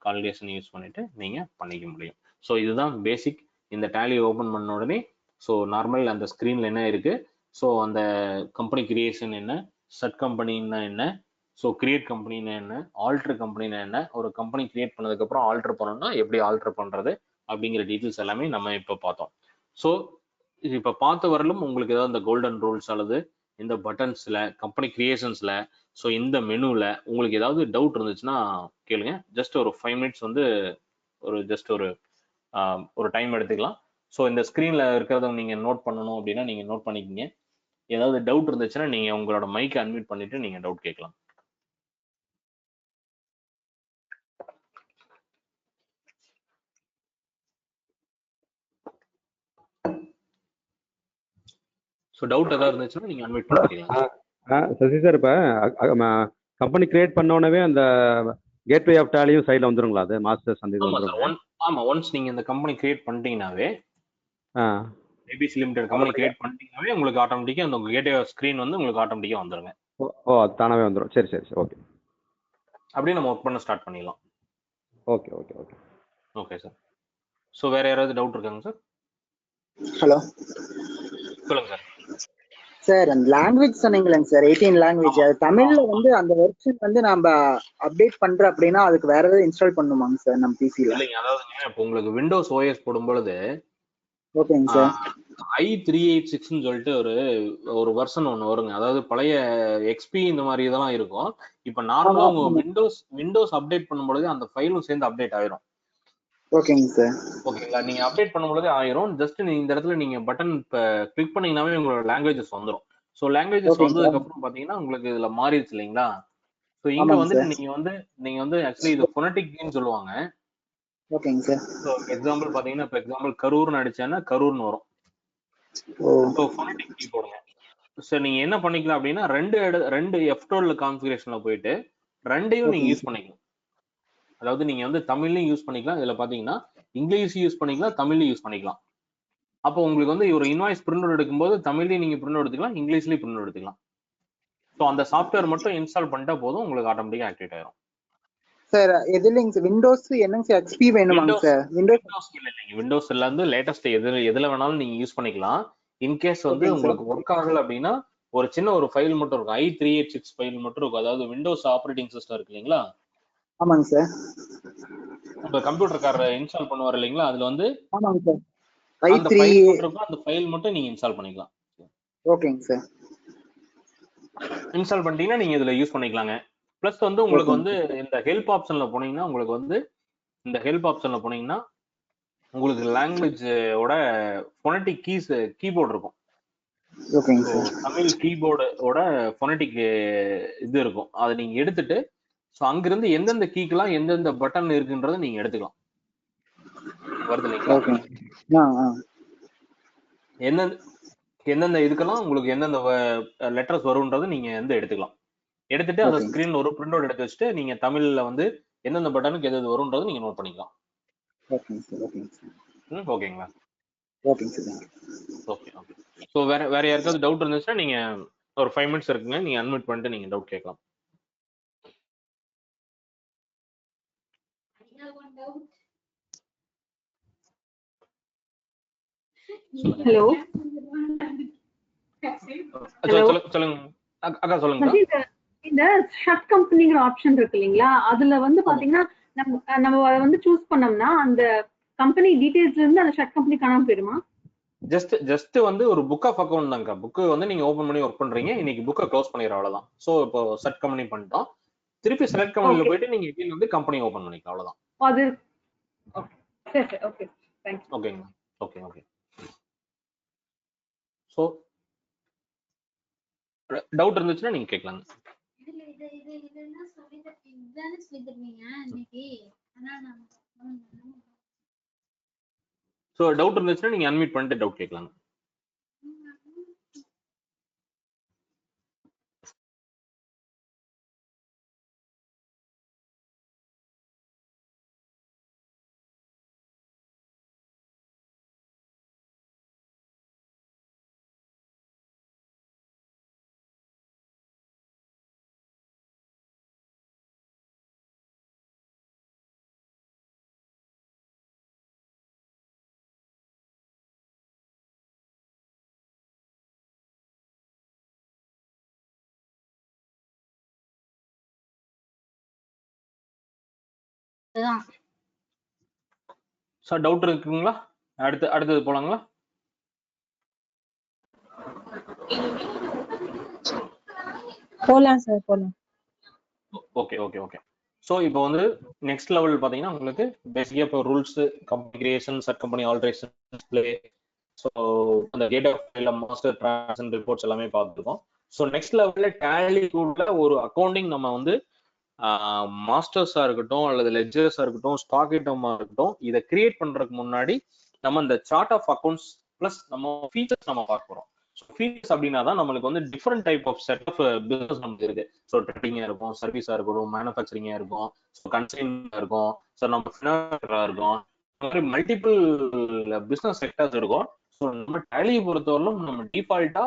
கால்குலேஷன் யூஸ் பண்ணிட்டு நீங்கள் பண்ணிக்க முடியும். ஸோ இதுதான் பேசிக். இந்த டேலி ஓப்பன் பண்ண உடனே ஸோ நார்மல் அந்த ஸ்க்ரீனில் என்ன இருக்கு, ஸோ அந்த கம்பெனி கிரியேஷன் என்ன, செட் கம்பெனின்னா என்ன, ஸோ கிரியேட் கம்பெனின்னா என்ன, ஆல்டர் கம்பெனின்னா என்ன, ஒரு கம்பெனி கிரியேட் பண்ணதுக்கப்புறம் ஆல்டர் பண்ணணும்னா எப்படி ஆல்டர் பண்ணுறது அப்படிங்கிற டீட்டெயில்ஸ் எல்லாமே நம்ம இப்போ பார்த்தோம். ஸோ இப்போ பார்த்த வரலும் உங்களுக்கு ஏதாவது இந்த கோல்டன் ரூல்ஸ் அல்லது இந்த பட்டன்ஸில், கம்பெனி கிரியேஷன்ஸில், ஸோ இந்த மெனுவில் உங்களுக்கு ஏதாவது டவுட் இருந்துச்சுன்னா கேளுங்க. ஜஸ்ட் ஒரு 5 மினிட்ஸ் வந்து ஒரு டைம் எடுத்துக்கலாம். ஸோ இந்த ஸ்க்ரீனில் இருக்கிறத நீங்கள் நோட் பண்ணணும் அப்படின்னா நீங்கள் நோட் பண்ணிக்கிங்க. ஏதாவது டவுட் இருந்துச்சுன்னா நீங்கள் உங்களோட மைக்கை அன்மியூட் பண்ணிட்டு நீங்கள் டவுட் கேட்கலாம். ஸோ டவுட் ஏதாவது இருந்துச்சுன்னா நீங்கள் அன்மியூட் பண்ணிக்கலாம். சசி சார், இப்போ கம்பெனி கிரியேட் பண்ணோடனே அந்த கேட்வே ஆஃப் டேலியும் சைடில் வந்துருங்களா? அது மாஸ்டர்ஸ் அந்த இது ஆமா சார். வந்துருங்களா? ஆமா, ஒன்ஸ் நீங்க இந்த கம்பெனி கிரியேட் பண்ணிட்டீங்கன்னாவே, ஆ ஏபிசி லிமிடெட் கம்பெனி கிரியேட் பண்ணிட்டீங்கன்னாவே உங்களுக்கு ஆட்டோமேட்டிக்கா அந்த கேட்வே ஸ்கிரீன் வந்து உங்களுக்கு ஆட்டோமேட்டிக்கா வந்துருங்க. ஓ அது தானாகவே வந்துடும். சரி சரி சரி ஓகே அப்படியே நம்ம ஒர்க் பண்ண ஸ்டார்ட் பண்ணிடலாம். Okay okay okay okay sir. So வேற யாராவது டவுட் இருக்காங்க சார்? ஹலோ சொல்லுங்க சார். சார், அந்த லாங்குவேஜ் சொன்னீங்களேங்க சார், 18 லாங்குவேஜ், அது தமிழ்ல வந்து அந்த வெர்ஷன் வந்து நம்ம அப்டேட் பண்றோம் அப்படின்னா அதுக்கு வேற ஏதாவது இன்ஸ்டால் பண்ணுமாங்க சார் நம்ம பிசில? இல்லைங்க, அதாவதுங்க இப்போ உங்களுக்கு விண்டோஸ் ஓஎஸ் போடும் பொழுது ஓகேங்க சார். i386ன்னு சொல்லிட்டு ஒரு வெர்ஷன் ஒன்று வருங்க. அதாவது பழைய எக்ஸ்பி இந்த மாதிரி இதெல்லாம் இருக்கும். இப்போ நார்மலா உங்க விண்டோஸ் அப்டேட் பண்ணும்பொழுது அந்த ஃபைலும் சேர்ந்து அப்டேட் ஆயிரும். ஓகேங்க சார். ஓகேங்களா? நீங்க அப்டேட் பண்ணும்பொழுது ஆயிரும். ஜஸ்ட் இந்த இடத்துல நீங்க பட்டன் கிளிக் பண்ணீங்கன்னாவே உங்களோட லாங்குவேஜஸ் வந்துடும். ஸோ லாங்குவேஜஸ் வந்ததுக்கு அப்புறம் பாத்தீங்கன்னா உங்களுக்கு இதுல மாறிடுச்சு இல்லைங்களா? ஸோ இங்க வந்துட்டு நீங்க வந்து ஆக்சுவலி இது ஃபொனடிக் கீன்னு சொல்லுவாங்க. ஓகேங்க சார். ஸோ எக்ஸாம்பிள் பாத்தீங்கன்னா, இப்போ எக்ஸாம்பிள் கரூர்னு அடிச்சேன்னா கரூர்னு வரும். ஸோ ஃபொனடிக் கீ போடுங்க. ஸோ நீங்க என்ன பண்ணிக்கலாம் அப்படின்னா, ரெண்டு F12 கான்ஃபிகரேஷன்ல போயிட்டு ரெண்டையும் நீங்க யூஸ் பண்ணிக்கலாம். அதாவது நீங்க வந்து தமிழ்லையும் யூஸ் பண்ணிக்கலாம், இதுல பாத்தீங்கன்னா இங்கிலீஷ் யூஸ் பண்ணிக்கலாம், தமிழ்லையும் யூஸ் பண்ணிக்கலாம். அப்போ உங்களுக்கு வந்து ஒரு இன்வாய்ஸ் பிரிண்ட் அவுட் எடுக்கும்போது தமிழ்லையும் நீங்க பிரிண்ட் எடுத்துக்கலாம், இங்கிலீஷ்லயும் பிரிண்ட் எடுத்துக்கலாம். ஸோ அந்த சாஃப்ட்வேர் மட்டும் இன்ஸ்டால் பண்ணிட்டா போதும், உங்களுக்கு ஆட்டோமேட்டிக்கா ஆக்டிவேட் ஆயிரும். சார் எதுலங்க சார்? விண்டோஸ் என்னங்க சார்? எக்ஸ்பி வேணுமாங்க சார்? விண்டோஸ் இல்லைங்க, விண்டோஸ்ல இருந்து லேட்டஸ்ட் எதுல வேணாலும் நீங்க யூஸ் பண்ணிக்கலாம். இன்கேஸ் வந்து உங்களுக்கு ஒர்க் ஆகல அப்படின்னா ஒரு சின்ன ஒரு ஃபைல் மட்டும் இருக்கும், i386 ஃபைல் மட்டும் இருக்கும். அதாவது விண்டோஸ் ஆப்ரேட்டிங் சிஸ்டம் இருக்கு இல்லைங்களா? ஆமாங்க சார். உங்க கம்ப்யூட்டர்காரர் இன்ஸ்டால் பண்ணுவார் இல்லைங்களா? அதுல வந்து ஆமாங்க சார். அந்த ஃபைல் மட்டும் இருக்கும், அந்த ஃபைல் மட்டும் நீங்க இன்ஸ்டால் பண்ணிக்கலாம். ஓகேங்க சார். இன்ஸ்டால் பண்ணிட்டீங்கன்னா நீங்க இதுல யூஸ் பண்ணிக்கலாங்க. பிளஸ் வந்து உங்களுக்கு வந்து இந்த ஹெல்ப் ஆப்ஷன்ல போனீங்கன்னா உங்களுக்கு லாங்குவேஜோட ஃபொனடிக் கீபோர்டு இருக்கும். ஓகேங்க சார். தமிழ் கீபோர்டோட ஃபொனடிக் இது இருக்கும். அதை நீங்க எடுத்துட்டு ஸோ அங்கிருந்து எந்தெந்த கீக்கெல்லாம் எந்தெந்த பட்டன் இருக்குன்றதை நீங்க எடுத்துக்கலாம். வருது இல்லைங்களா? எந்தெந்த இதுக்கெல்லாம் உங்களுக்கு எந்தெந்த லெட்டர்ஸ் வரும்ன்றதை நீங்க வந்து எடுத்துக்கலாம். எடுத்துட்டு அந்த ஸ்கிரீன் ஒரு பிரிண்ட் அவுட் எடுத்து வச்சுட்டு நீங்க தமிழ்ல வந்து எந்தெந்த பட்டனுக்கு எது வரும்ன்றதை நீங்க நோட் பண்ணிக்கலாம். ஓகேங்களா? Okay okay. ஸோ வேற யாருக்காவது டவுட் இருந்துச்சுன்னா நீங்க ஒரு 5 மினிட்ஸ் இருக்குங்க, நீங்க அன்மியூட் பண்ணிட்டு நீங்க டவுட் கேட்கலாம். ஹலோ சொல்லுங்க அக்கா, சொல்லுங்க. இந்த ஷட் கம்பெனிங்கிற ஆப்ஷன் இருக்கு இல்லைங்களா? அதுல வந்து பாத்தீங்கன்னா நம்ம அதை வந்து சூஸ் பண்ணோம்னா அந்த கம்பெனி டீடைல்ஸ்ல இருந்து அந்த ஷட் கம்பெனி காணாம போயிடுமா? ஜஸ்ட் வந்து ஒரு புக் ஆஃப் அக்கௌண்ட் தாங்க. புக் வந்து நீங்க ஓபன் பண்ணி ஒர்க் பண்றீங்க, இன்னைக்கு புக்கை க்ளோஸ் பண்ணிடுற அவ்வளவுதான். சோ இப்போ செட் கம்பெனி பண்ணிட்டோம், திருப்பி செலக்ட் கம்பெனில போயிட்டு நீங்க கீழ வந்து கம்பெனி ஓபன் பண்ணிக்கலாம், அவ்வளவுதான். அது சரி ஓகே தேங்க்ஸ். ஓகேங்க. ஓகே. சோ டவுட் இருந்துச்சுன்னா நீங்க கேட்கலாங்க. சோ டவுட் இருந்துச்சுன்னா நீங்க அன்மியூட் பண்ணிட்டு டவுட் கேட்கலாங்க. சார் டவுட் இருக்குங்களா? அடுத்தது போலாங்களா? போலாம் சார் போலாம். ஓகே. ஸோ இப்போ வந்து நெக்ஸ்ட் லெவல் பார்த்தீங்கன்னா உங்களுக்கு பேசிக்காக இப்போ ரூல்ஸ், கம்பெனி கிரியேஷன், சட் கம்பெனி ஆல்ட்ரேஷன், டிஸ்பிளே, ஸோ அந்த data file, master transaction reports எல்லாமே பார்த்துருக்கோம். ஸோ நெக்ஸ்ட் லெவலில் டேலி கூட ஒரு அக்கௌண்டிங் நம்ம வந்து மாஸ்டர்ஸா இருக்கட்டும் அல்லது லெட்ஜர்ஸா இருக்கட்டும், ஸ்டாக் ஐட்டமா இருக்கட்டும், இதை கிரியேட் பண்றதுக்கு முன்னாடி நம்ம இந்த சார்ட் ஆஃப் அக்கௌண்ட்ஸ் பிளஸ் நம்ம ஃபீச்சர்ஸ் நம்ம பார்க்க போறோம். ஃபீச்சர்ஸ் அப்படின்னா தான் நம்மளுக்கு வந்து different type of set of business நமக்கு இருக்கு. ஸோ ட்ரேடிங்கா இருக்கும், சர்வீஸா இருக்கட்டும், மேனுஃபேக்சரிங்கா இருக்கும், ஸோ கன்சல்டிங்கா இருக்கும், ஸோ நம்ம ஃபினான்ஸா இருக்கும், இந்த மாதிரி மல்டிபிள் பிசினஸ் செக்டர்ஸ் இருக்கும். ஸோ நம்ம டேலியை பொறுத்தவரையிலும் நம்ம டிஃபால்ட்டா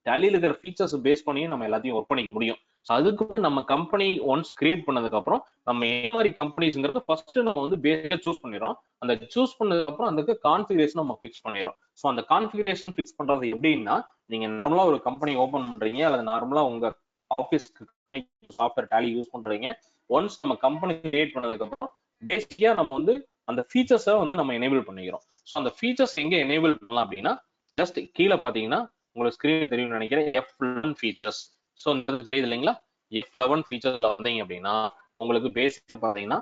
டேலியில் இருக்கிற ஃபீச்சர்ஸ் பேஸ் பண்ணி நம்ம எல்லாத்தையும் ஒர்க் பண்ணிக்க முடியும். ஸோ அதுக்கு நம்ம கம்பெனி ஒன்ஸ் கிரியேட் பண்ணதுக்கு அப்புறம் நம்ம என்ன மாதிரி கம்பெனிஸ்ங்கிறது ஃபர்ஸ்ட் நம்ம வந்து பேஸா சூஸ் பண்ணிடுறோம். அந்த சூஸ் பண்ணதுக்கு அப்புறம் அதுக்கு கான்ஃபிகரேஷன் நம்ம ஃபிக்ஸ் பண்ணிடுறோம். ஸோ அந்த கான்ஃபிகரேஷன் ஃபிக்ஸ் பண்றது எப்படின்னா, நீங்க நார்மலா ஒரு கம்பெனி ஓபன் பண்றீங்க அல்லது நார்மலா உங்க ஆஃபீஸ்க்கு சாஃப்ட்வேர் டேலி யூஸ் பண்றீங்க. ஒன்ஸ் நம்ம கம்பெனி கிரியேட் பண்ணதுக்கு அப்புறம் பேசிக்கா நம்ம வந்து அந்த ஃபீச்சர்ஸை வந்து நம்ம எனேபிள் பண்ணிக்கிறோம். ஸோ அந்த ஃபீச்சர்ஸ் எங்க எனேபிள் பண்ணலாம் அப்படின்னா, ஜஸ்ட் கீழே பாத்தீங்கன்னா உங்களுக்கு ஸ்கிரீன் தெரியும்னு நினைக்கிறேன், F11 ஃபீச்சர்ஸ். ஸோ இந்த தெரியுது இல்லைங்களா, F11 ஃபீச்சர்ஸ் வந்தீங்க அப்படின்னா உங்களுக்கு பேசிக் பாத்தீங்கன்னா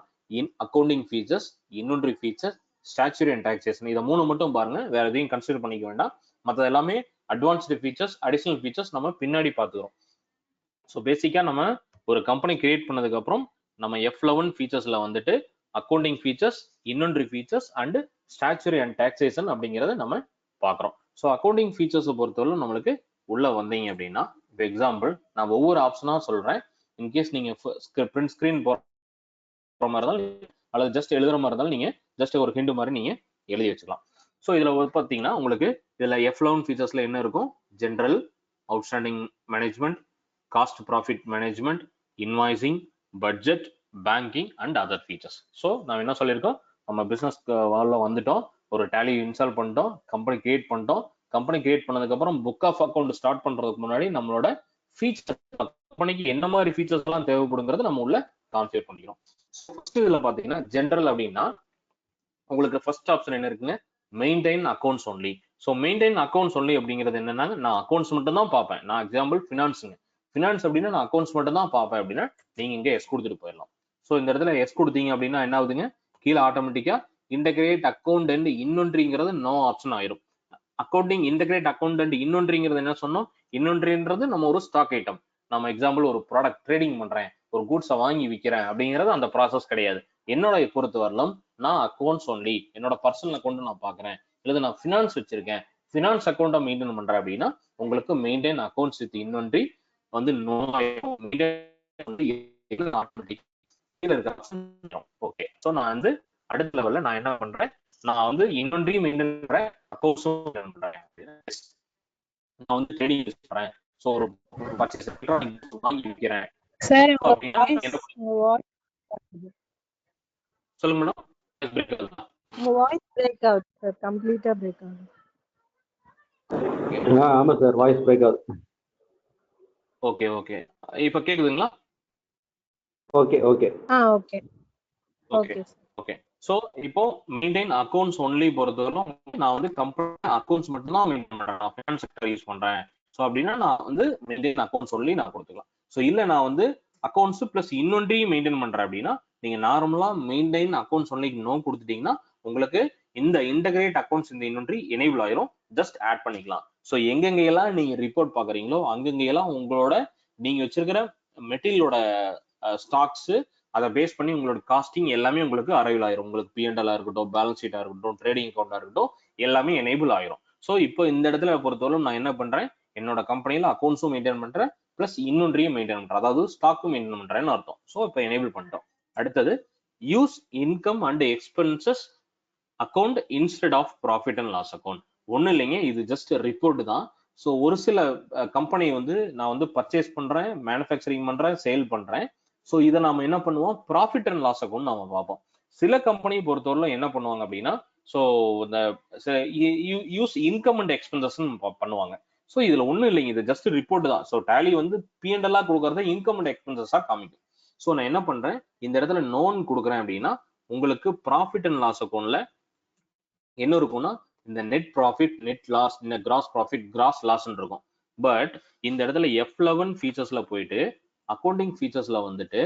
accounting features, inventory feature, statutory and taxation, இதை 3 மட்டும் பாருங்க, வேற எதையும் கன்சிடர் பண்ணிக்க வேண்டாம். மற்ற எல்லாமே அட்வான்ஸ்டு ஃபீச்சர்ஸ், அடிஷனல் ஃபீச்சர்ஸ் நம்ம பின்னாடி பார்த்துக்கிறோம். ஸோ பேசிக்கா நம்ம ஒரு கம்பெனி கிரியேட் பண்ணதுக்கு அப்புறம் நம்ம F11 ஃபீச்சர்ஸ்ல வந்துட்டு accounting features, inventory features and statutory and taxation அப்படிங்கிறத நம்ம பார்க்குறோம். ஸோ அக்கௌண்டிங் ஃபீச்சர்ஸை பொறுத்தவரை நம்மளுக்கு உள்ள வந்தீங்க அப்படின்னா, இப்போ எக்ஸாம்பிள் நான் ஒவ்வொரு ஆப்ஷனா சொல்றேன். இன்கேஸ் நீங்க பிரிண்ட் ஸ்கிரீன் போற மாதிரி இருந்தாலும் அல்லது ஜஸ்ட் எழுதுற மாதிரி இருந்தாலும் நீங்க ஜஸ்ட் ஒரு ஹிண்ட் மாதிரி நீங்க எழுதி வச்சுக்கலாம். ஸோ இதுல பார்த்தீங்கன்னா உங்களுக்கு இதுல F11 ஃபீச்சர்ஸ்ல என்ன இருக்கும், general, outstanding management, cost profit management, invoicing, budget, banking and other features. So நம்ம என்ன சொல்லியிருக்கோம், நம்ம பிசினஸ் வால்ல வந்துட்டோம், ஒரு டேலி இன்ஸ்டால் பண்ணிட்டோம், கம்பெனி கிரியேட் பண்ணிட்டோம். கம்பெனி கிரியேட் பண்ணதுக்கு அப்புறம் புக் ஆஃப் அக்கௌண்ட் ஸ்டார்ட் பண்றதுக்கு முன்னாடி நம்மளோட ஃபீச்சர் கம்பெனிக்கு என்ன மாதிரி ஃபீச்சர்ஸ் எல்லாம் தேவைப்படுங்கிறது நம்ம உள்ள கான்ஃபிகர் பண்ணிக்கிறோம். ஃபர்ஸ்ட் இதுல பாத்தீங்கன்னா ஜென்ரல் அப்படின்னா உங்களுக்கு ஃபர்ஸ்ட் ஆப்ஷன் என்ன இருக்குங்க, maintain accounts only. So maintain accounts only அப்படிங்கிறது என்னன்னா, நான் அக்கௌண்ட்ஸ் மட்டும் தான் பார்ப்பேன். நான் எக்ஸாம்பிள் ஃபினான்ஸுங்க, ஃபினான்ஸ் அப்படின்னா நான் அக்கௌண்ட்ஸ் மட்டும் தான் பார்ப்பேன் அப்படின்னா நீங்க இங்க எஸ் கொடுத்துட்டு போயிடலாம். ஸோ இந்த இடத்துல எஸ் கொடுத்தீங்க அப்படின்னா என்ன ஆகுதுங்க, கீழே ஆட்டோமேட்டிக்கா இன்டகிரேட் அக்கௌண்ட் அண்ட் இன்வென்ட்ரிங்கிறது நோ ஆப்ஷன் ஆயிரும். அக்கௌண்டிங் இன்டகிரேட் அக்கௌண்ட் அண்ட் இன்வென்ட்ரிங்கிறது என்ன சொன்னோம், இன்வென்ட்ரின்றது நம்ம ஒரு ஸ்டாக் ஐட்டம். நம்ம எக்ஸாம்பிள் ஒரு ப்ராடக்ட் ட்ரேடிங் பண்றேன், ஒரு கூட்ஸை வாங்கி விற்கிறேன் அப்படிங்கிறது அந்த ப்ராசஸ் கிடையாது. என்னோட பொறுத்த வரலும் நான் அக்கௌண்ட்ஸ் ஒன்லி, என்னோட பர்சனல் அக்கௌண்ட் நான் பாக்குறேன், இல்லது நான் ஃபினான்ஸ் வச்சிருக்கேன், ஃபினான்ஸ் அக்கௌண்ட்டை மெயின்டைன் பண்றேன் அப்படின்னா உங்களுக்கு மெயின்டைன் அக்கௌண்ட்ஸ் வித் இன்வென்ட்ரி வந்து நோ ஓகே. ஸோ நான் வந்து அடுத்த லெவல்ல நான் என்ன பண்றேன், நான் வந்து இன்வென்ட்ரி மெயின்டைன் பண்றேன், அக்கௌண்ட்ஸும் மெயின்டைன் பண்றேன், நான் வந்து ட்ரேடிங் யூஸ் பண்றேன், ஸோ ஒரு பர்ச்சேஸ் வாங்கி விற்கிறேன். சார் சொல்லுங்க மேடம். உங்க வாய்ஸ் பிரேக் ஆகுது சார், கம்ப்ளீட்டா பிரேக் ஆகுது. ஆமா சார், வாய்ஸ் பிரேக் ஆகுது. ஓகே ஓகே, இப்போ கேக்குதுங்களா? Okay okay okay okay okay. So இப்போ மெயின்டைன் அக்கௌண்ட்ஸ் ஒன்லி பொறுத்தவரைக்கும் நான் வந்து கம்பெனி அக்கௌண்ட்ஸ் மட்டும் தான் மெயின்டைன் பண்றேன், நான் ஃபினான்ஸ் செக்டர் யூஸ் பண்றேன். ஸோ அப்படின்னா நான் வந்து மெயின்டைன் அக்கௌண்ட்ஸ் ஒன்லி நான் கொடுத்துக்கலாம். ஸோ இல்ல நான் வந்து அக்கௌண்ட்ஸ் பிளஸ் இன்வென்ட்ரி மெயின்டைன் பண்றேன் அப்படின்னா நீங்க நார்மலா மெயின்டைன் அக்கௌண்ட்ஸ் ஒன்லி நோ கொடுத்துட்டீங்கன்னா உங்களுக்கு இந்த இன்டகிரேட் அக்கௌண்ட்ஸ் இந்த இன்வென்ட்ரி எனேபிள் ஆயிரும், ஜஸ்ட் ஆட் பண்ணிக்கலாம். ஸோ எங்கெங்கெல்லாம் நீங்க ரிப்போர்ட் பாக்குறீங்களோ அங்கெங்கெல்லாம் உங்களோட நீங்க வச்சிருக்கிற மெட்டீரியலோட ஸ்டாக்ஸ் அதை பேஸ் பண்ணி உங்களோட காஸ்டிங் எல்லாமே உங்களுக்கு அரைவல் ஆயிரும். உங்களுக்கு P&L இருக்கட்டும், பேலன்ஸ் ஷீட்டா இருக்கட்டும், ட்ரேடிங் அக்கௌண்டா இருக்கட்டும், எல்லாமே எனேபிள் ஆயிரும். ஸோ இப்போ இந்த இடத்துல பொறுத்தவரை நான் என்ன பண்றேன், என்னோட கம்பெனில அக்கௌண்ட்ஸும் மெயின்டைன் பண்றேன், பிளஸ் இன்வென்ட்ரியும் மெயின்டைன் பண்றேன், அதாவது ஸ்டாக்கும் மெயின்டைன் பண்றேன்னு அர்த்தம். ஸோ இப்போ எனேபிள் பண்ணிட்டோம். அடுத்தது use income and expenses account instead of profit and loss account. ஒன்றும் இல்லைங்க, இது ஜஸ்ட் ரிப்போர்ட் தான். ஸோ ஒரு சில கம்பெனி வந்து நான் வந்து பர்ச்சேஸ் பண்றேன், மேனுஃபேக்சரிங் பண்றேன், சேல் பண்றேன். ஸோ இதை நாம என்ன பண்ணுவோம், ப்ராஃபிட் அண்ட் லாஸ் அக்கௌண்ட் நம்ம பார்ப்போம். சில கம்பெனி பொறுத்தவரை என்ன பண்ணுவாங்க அப்படின்னா, ஸோ இந்த யூஸ் இன்கம் அண்ட் எக்ஸ்பென்சஸ் பண்ணுவாங்க. ஸோ இதுல ஒன்றும் இல்லைங்க, இது ஜஸ்ட் ரிப்போர்ட் தான். ஸோ டேலி வந்து P&L கொடுக்கறத இன்கம் அண்ட் எக்ஸ்பென்சஸா காமிக்கும். ஸோ நான் என்ன பண்றேன், இந்த இடத்துல நோன் கொடுக்குறேன் அப்படின்னா உங்களுக்கு ப்ராஃபிட் அண்ட் லாஸ் அக்கௌண்ட்ல என்ன இருக்கும்னா இந்த நெட் ப்ராஃபிட், நெட் லாஸ், இந்த கிராஸ் ப்ராஃபிட், கிராஸ் லாஸ் இருக்கும். பட் இந்த இடத்துல F11 ஃபீச்சர்ஸ்ல போயிட்டு அக்கௌண்டிங் ஃபீச்சர்ஸ்ல வந்துட்டு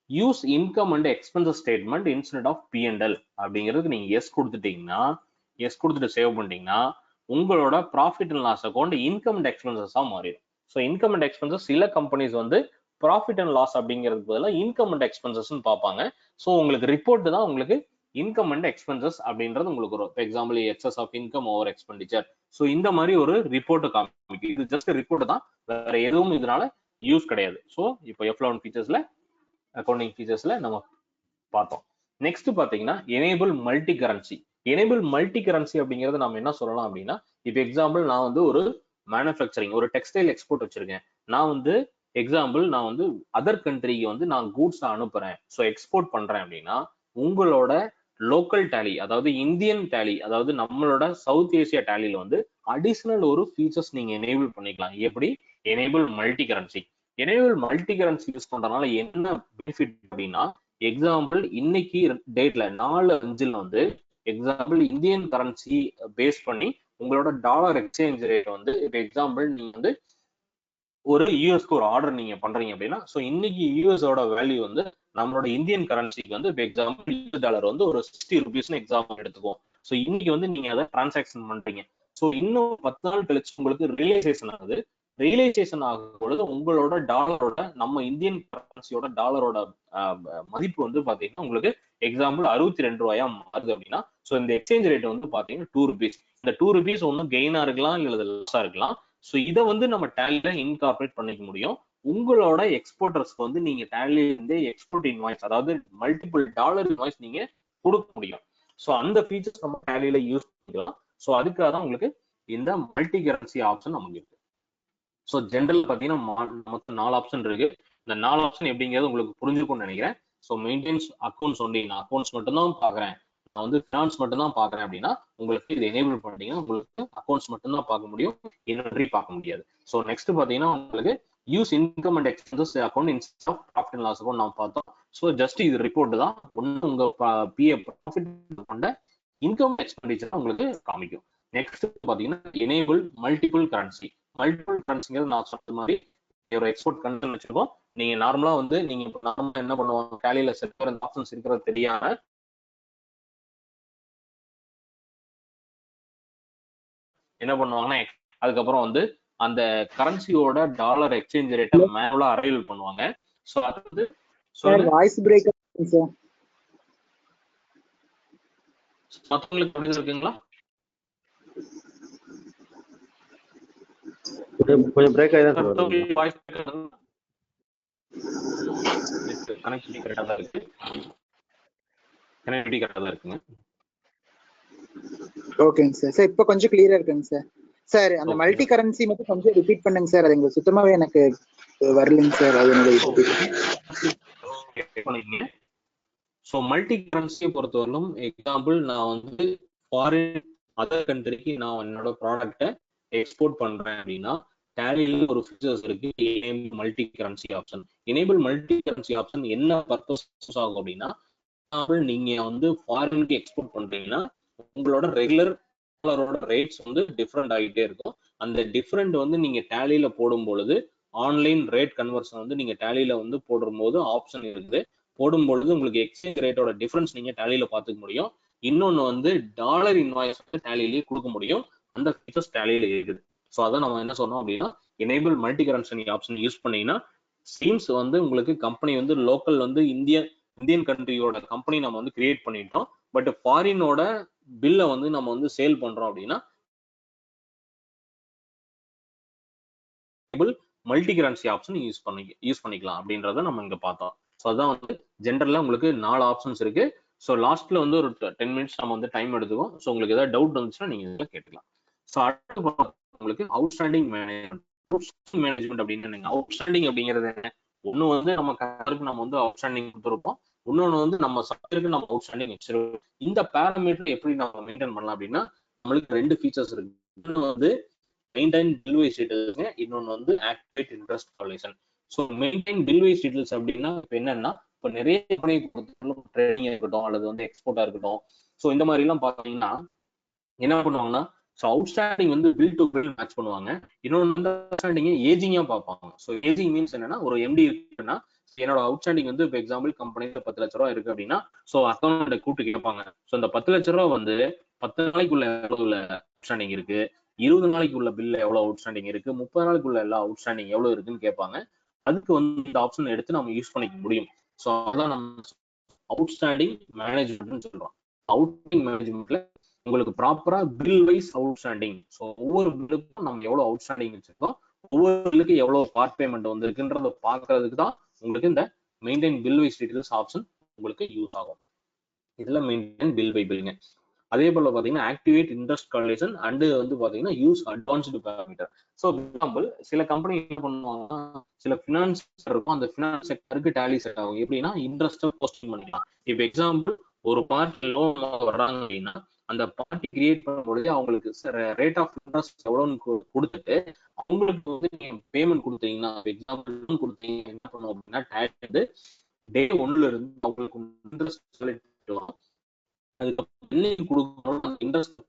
use income and expenses statement instead of P&L அப்படிங்கிறதுக்கு நீங்க எஸ் கொடுத்துட்டீங்கன்னா, எஸ் கொடுத்துட்டு சேவ் பண்ணிட்டீங்கன்னா உங்களோட profit and loss account income and எக்ஸ்பென்சஸா மாறிடும். ஸோ இன்கம் அண்ட் எக்ஸ்பென்சஸ் சில கம்பெனிஸ் வந்து ப்ராஃபிட் அண்ட் லாஸ் அப்படிங்கிறதுக்கு பதிலாக இன்கம் அண்ட் எக்ஸ்பென்சஸ் பார்ப்பாங்க. ஸோ உங்களுக்கு ரிப்போர்ட் தான் உங்களுக்கு இன்கம் அண்ட் எக்ஸ்பென்சஸ் அப்படின்றது உங்களுக்கு வரும். Example excess of income over expenditure. So இந்த மாதிரி ஒரு ரிப்போர்ட் காமிக்கும். இது ஜஸ்ட் ரிப்போர்ட் தான், வேற எதுவும் இதனால யூஸ் கிடையாது. ஸோ இப்போ F11 ஃபீச்சர்ஸ்ல அக்கௌண்டிங் ஃபீச்சர்ஸ்ல நம்ம பார்த்தோம். நெக்ஸ்ட் பாத்தீங்கன்னா enable multi currency. Enable multi currency அப்படிங்கறது நம்ம என்ன சொல்லலாம் அப்படின்னா, இப்போ எக்ஸாம்பிள் நான் வந்து ஒரு மேனுஃபேக்சரிங் ஒரு டெக்ஸ்டைல் எக்ஸ்போர்ட் வச்சிருக்கேன். நான் வந்து நான் வந்து அதர் கண்ட்ரிக்கு வந்து நான் கூட்ஸ் அனுப்புறேன், ஸோ எக்ஸ்போர்ட் பண்றேன் அப்படின்னா உங்களோட லோக்கல் டேலி, அதாவது இந்தியன் டேலி, அதாவது நம்மளோட சவுத் ஏசியா டேலியில வந்து அடிஷனல் ஒரு ஃபீச்சர்ஸ் நீங்க எனேபிள் பண்ணிக்கலாம். எப்படி? Enable multi currency. Enable multi currency use பண்றதுனால என்ன பெனிஃபிட் அப்படின்னா, எக்ஸாம்பிள் இன்னைக்கு டேட்ல 4/5 வந்து எக்ஸாம்பிள் இந்தியன் கரன்சி பேஸ் பண்ணி உங்களோட டாலர் எக்ஸ்சேஞ்ச் ரேட் வந்து, இப்போ எக்ஸாம்பிள் நீங்க வந்து ஒரு யூஎஸ்க்கு ஒரு ஆர்டர் நீங்க பண்றீங்க அப்படின்னா, ஸோ இன்னைக்கு யூஎஸோட வேல்யூ வந்து நம்மளோட இந்தியன் கரன்சிக்கு வந்து இப்போ எக்ஸாம்பிள் $US வந்து ஒரு 60 rupees எக்ஸாம்பிள் எடுத்துக்குவோம். ஸோ இன்னைக்கு வந்து நீங்க அதை டிரான்சாக்ஷன் பண்றீங்க. ஸோ இன்னும் 10 நாள் கழிச்சு உங்களுக்கு ரியலைசேஷன் ஆகுது. ரியலைசேஷன் ஆகும் பொழுது உங்களோட டாலரோட, நம்ம இந்தியன் கரன்சியோட டாலரோட மதிப்பு வந்து பாத்தீங்கன்னா உங்களுக்கு எக்ஸாம்பிள் 62 ரூபாயா மாறுது அப்படின்னா, ஸோ இந்த எக்ஸ்சேஞ்ச் ரேட் வந்து பாத்தீங்கன்னா 2 rupees. இந்த 2 rupees ஒன்னும் கெயினா இருக்கலாம் இல்ல லாஸா இருக்கலாம். ஸோ இதை வந்து நம்ம டேலியில இன்கார்பரேட் பண்ணிக்க முடியும். உங்களோட எக்ஸ்போர்ட்டர்ஸ்க்கு வந்து நீங்க டேலியில இருந்தே எக்ஸ்போர்ட் இன்வாய்ஸ், அதாவது மல்டிபிள் டாலர் இன்வாய்ஸ் நீங்க கொடுக்க முடியும். ஸோ அந்த ஃபீச்சர்ஸ் நம்ம டேலியில யூஸ் பண்ணிக்கலாம். ஸோ அதுக்காக தான் உங்களுக்கு இந்த மல்டி கரன்சி ஆப்ஷன் நமக்கு இருக்கு. ஸோ ஜென்ரல் பார்த்தீங்கன்னா மொத்தம் 4 ஆப்ஷன் இருக்கு. இந்த 4 ஆப்ஷன் எப்படிங்கிறது உங்களுக்கு புரிஞ்சுக்கும்னு நினைக்கிறேன். ஸோ மெயின்டைன்ஸ் அக்கௌண்ட்ஸ் ஒன்லி, நான் அக்கௌண்ட்ஸ் மட்டும் தான் பாக்குறேன், நான் வந்து ஃபினான்ஸ் மட்டும் தான் பாக்குறேன் அப்படின்னா உங்களுக்கு இது எனேபிள் பண்ணிட்டீங்கன்னா உங்களுக்கு அக்கௌண்ட்ஸ் மட்டும் தான் பார்க்க முடியும், இன்வென்டரி பார்க்க முடியாது. ஸோ நெக்ஸ்ட் பார்த்தீங்கன்னா உங்களுக்கு use income and expenses account instead of profit and loss account நம்ம பார்த்தோம். ஸோ ஜஸ்ட் இது ரிப்போர்ட் தான், ஒன்று உங்க ப்ராஃபிட் கொண்ட இன்கம் எக்ஸ்பெண்டிச்சர் உங்களுக்கு காமிக்கும். நெக்ஸ்ட் பார்த்தீங்கன்னா எனேபிள் மல்டிபிள் கரன்சி. மல்டிபிள் கரன்சிங்கிறது நான் சொன்ன மாதிரி ஒரு எக்ஸ்போர்ட் கன்சர்ன் வச்சிருக்கோம். நீங்க நார்மலா வந்து நீங்க நார்மலா என்ன பண்ணுவாங்க, டேலியில செட் ஆப்ஷன்ஸ் இருக்கிறது தெரியாம என்ன பண்ணுவாங்கன்னா, அதுக்கப்புறம் வந்து அந்த கரன்சியோட டாலர் எக்ஸ்சேஞ்ச் ரேட்டை மேனுவலா அரைவல் பண்ணுவாங்க. ஸோ அது வந்து வாய்ஸ் பிரேக் சார், மற்றவங்களுக்கு புரிஞ்சு இருக்குங்களா? கொஞ்சம் பிரேக் ஆகி தான் வாய்ஸ் கனெக்டிவிட்டி கரெக்டா தான் இருக்கு. கனெக்டிவிட்டி கரெக்டா தான் இருக்குங்க. ஓகேங்க சார். சார் இப்போ கொஞ்சம் கிளியரா இருக்குங்க சார். சார் அந்த மல்டி கரன்சி மட்டும் கொஞ்சம் ரிப்பீட் பண்ணுங்க சார், அது எங்களுக்கு சுத்தமாவே எனக்கு வரலைங்க சார். அது ஸோ மல்டி கரன்சியை பொறுத்தவரையிலும் எக்ஸாம்பிள் நான் வந்து ஃபாரின் அதர் கண்ட்ரிக்கு நான் என்னோட ப்ராடக்டை எக்ஸ்போர்ட் பண்றேன் அப்படின்னா டேலியில ஒரு ஃபீச்சர்ஸ் இருக்கு, enable multi currency option. Enable multi currency option என்ன பர்பஸ் ஆகும் அப்படின்னா, நீங்க வந்து ஃபாரினுக்கு எக்ஸ்போர்ட் பண்றீங்கன்னா உங்களோட ரெகுலர் டாலரோட ரேட்ஸ் வந்து டிஃப்ரெண்ட் ஆகிட்டே இருக்கும். அந்த டிஃப்ரெண்ட் வந்து நீங்க டேலியில போடும் பொழுது ஆன்லைன் ரேட் கன்வர்ஷன் வந்து நீங்க டேலியில வந்து போடும்போது ஆப்ஷன் இருக்குது. போடும் பொழுது உங்களுக்கு எக்ஸ்சேஞ்ச் ரேட்டோட டிஃபரன்ஸ் நீங்க டேலியில பார்த்துக்க முடியும். இன்னொன்னு வந்து டாலர் இன்வாய்ஸ் வந்து டேலியிலேயே கொடுக்க முடியும். அந்த ஃபீச்சர்ஸ் டேலியில இருக்குது. ஸோ அதான் நம்ம என்ன சொன்னோம் அப்படின்னா, enable multi currency option use பண்ணீங்கன்னா சீம்ஸ் வந்து உங்களுக்கு கம்பெனி வந்து லோக்கல் வந்து இந்தியன் கண்ட்ரியோட கம்பெனி நம்ம வந்து கிரியேட் பண்ணிட்டோம். பட் ஃபாரினோட பில்லை வந்து நம்ம வந்து சேல் பண்றோம் அப்படின்னா மல்டி கரன்சி ஆப்ஷன் யூஸ் பண்ணிக்கலாம் அப்படின்றத நம்ம இங்க பார்த்தோம். ஸோ அதான் வந்து ஜென்ரலா உங்களுக்கு 4 ஆப்ஷன்ஸ் இருக்கு. ஸோ லாஸ்ட்ல வந்து ஒரு 10 minutes நம்ம வந்து டைம் எடுத்துக்கோம். ஸோ உங்களுக்கு ஏதாவது டவுட் வந்துச்சுன்னா நீங்க இதில் கேட்டுக்கலாம். ஸோ அடுத்து உங்களுக்கு அவுட்ஸ்டாண்டிங் மேனேஜ்மெண்ட் அப்படின்னு அவுட்ஸ்டாண்டிங் அப்படிங்கிறது என்ன? ஒண்ணு வந்து நம்ம கஸ்டமருக்கு நம்ம வந்து அவுட்ஸ்டாண்டிங் கொடுத்துருப்போம், இன்னொன்னு வந்து நம்ம சப்ளையருக்கு நம்ம அவுட்ஸ்டாண்டிங் வச்சிருக்கோம். இந்த பேராமீட்டர் எப்படி நம்ம மெயின்டைன் பண்ணலாம் அப்படின்னா, நம்மளுக்கு 2 ஃபீச்சர்ஸ் இருக்கு. இன்னொன்று வந்து மெயின்டைன் பில்வைஸ் டீடைல்ஸ், இன்னொன்று வந்து activate interest calculation. So maintain billwise details அப்படின்னா இப்போ என்னன்னா, இப்போ நிறைய கம்பெனி ட்ரேடிங் இருக்கட்டும் அல்லது வந்து எக்ஸ்போர்ட்டா இருக்கட்டும், ஸோ இந்த மாதிரி எல்லாம் பார்த்தீங்கன்னா என்ன பண்ணுவாங்கன்னா, ஸோ அவுட்ஸ்டாண்டிங் வந்து பில் டு பில் மேட்ச் பண்ணுவாங்க. இன்னொன்று வந்து அவுட்ஸ்டாண்டிங் ஏஜிங்கா பார்ப்பாங்க. ஸோ ஏஜிங் மீன்ஸ் என்னன்னா, ஒரு எம்டி இருக்குன்னா என்னோட அவுட்ஸ்டாண்டிங் வந்து இப்போ எக்ஸாம்பிள் கம்பெனியில் 10 லட்ச ரூபா இருக்கு அப்படின்னா, ஸோ அக்கௌண்ட் கூப்பிட்டு கேட்பாங்க. ஸோ இந்த 10 லட்ச ரூபா வந்து 10 நாளைக்குள்ள எவ்வளவு அவுட்ஸ்டாண்டிங் இருக்கு, 20 நாளைக்கு உள்ள பில் எவ்வளவு அவுட்ஸ்டாண்டிங் இருக்கு, 30 நாளைக்குள்ள எல்லா அவுட்ஸ்டாண்டிங் எவ்வளவு இருக்குன்னு கேட்பாங்க. அதுக்கு வந்து இந்த ஆப்ஷன் எடுத்து நம்ம யூஸ் பண்ணிக்க முடியும். ஸோ அதான் நம்ம அவுட்ஸ்டாண்டிங் மேனேஜ்மெண்ட்னு சொல்றோம். அவுட்ஸ்டாண்டிங் மேனேஜ்மெண்ட்ல உங்களுக்கு ப்ராப்பரா பில் வைஸ் அவுட்ஸ்டாண்டிங். ஸோ ஒவ்வொரு பில்லுக்கும் நம்ம எவ்வளவு அவுட்ஸ்டாண்டிங் வச்சிருக்கோம், ஒவ்வொரு பில்லுக்கு எவ்வளவு பார்ட் பேமெண்ட் வந்திருக்குன்றத பாக்குறதுக்கு தான் உங்களுக்கு இந்த maintain bill wise details option உங்களுக்கு யூஸ் ஆகும். இதுல மெயின்டைன் பில் பை பில்லுங்க. அதே போல பாத்தீங்கன்னா ஆக்டிவேட் இன்ட்ரெஸ்ட் கால்குலேஷன் அண்ட் வந்து பாத்தீங்கன்னா use advanced parameter. So example சில கம்பெனி என்ன பண்ணுவாங்கன்னா, சில ஃபினான்ஸ் இருக்கும், அந்த ஃபினான்ஸ் செக்டருக்கு டேலி செட் ஆகும். எப்படின்னா இன்ட்ரெஸ்ட் போஸ்டிங் பண்ணிக்கலாம். இப்போ எக்ஸாம்பிள் ஒரு பார்ட்டி லோன் வர்றாங்க அப்படின்னா அந்த பார்ட்டி கிரியேட் பண்ணும்போது அவங்களுக்கு ரேட் ஆஃப் இன்ட்ரெஸ்ட் எவ்வளோன்னு கொடுத்துட்டு அவங்களுக்கு வந்து நீங்க பேமெண்ட் கொடுத்தீங்கன்னா, எக்ஸாம்பிள் லோன் கொடுத்தீங்க என்ன பண்ணுவோம் அப்படின்னா டேலி வந்து டே 1ல இருந்து அவங்களுக்கு இன்ட்ரெஸ்ட் செலக்ட் பண்ணுவாங்க. அதுக்கப்புறம் என்னைக்கு கொடுக்கணும் அந்த இன்ட்ரெஸ்ட்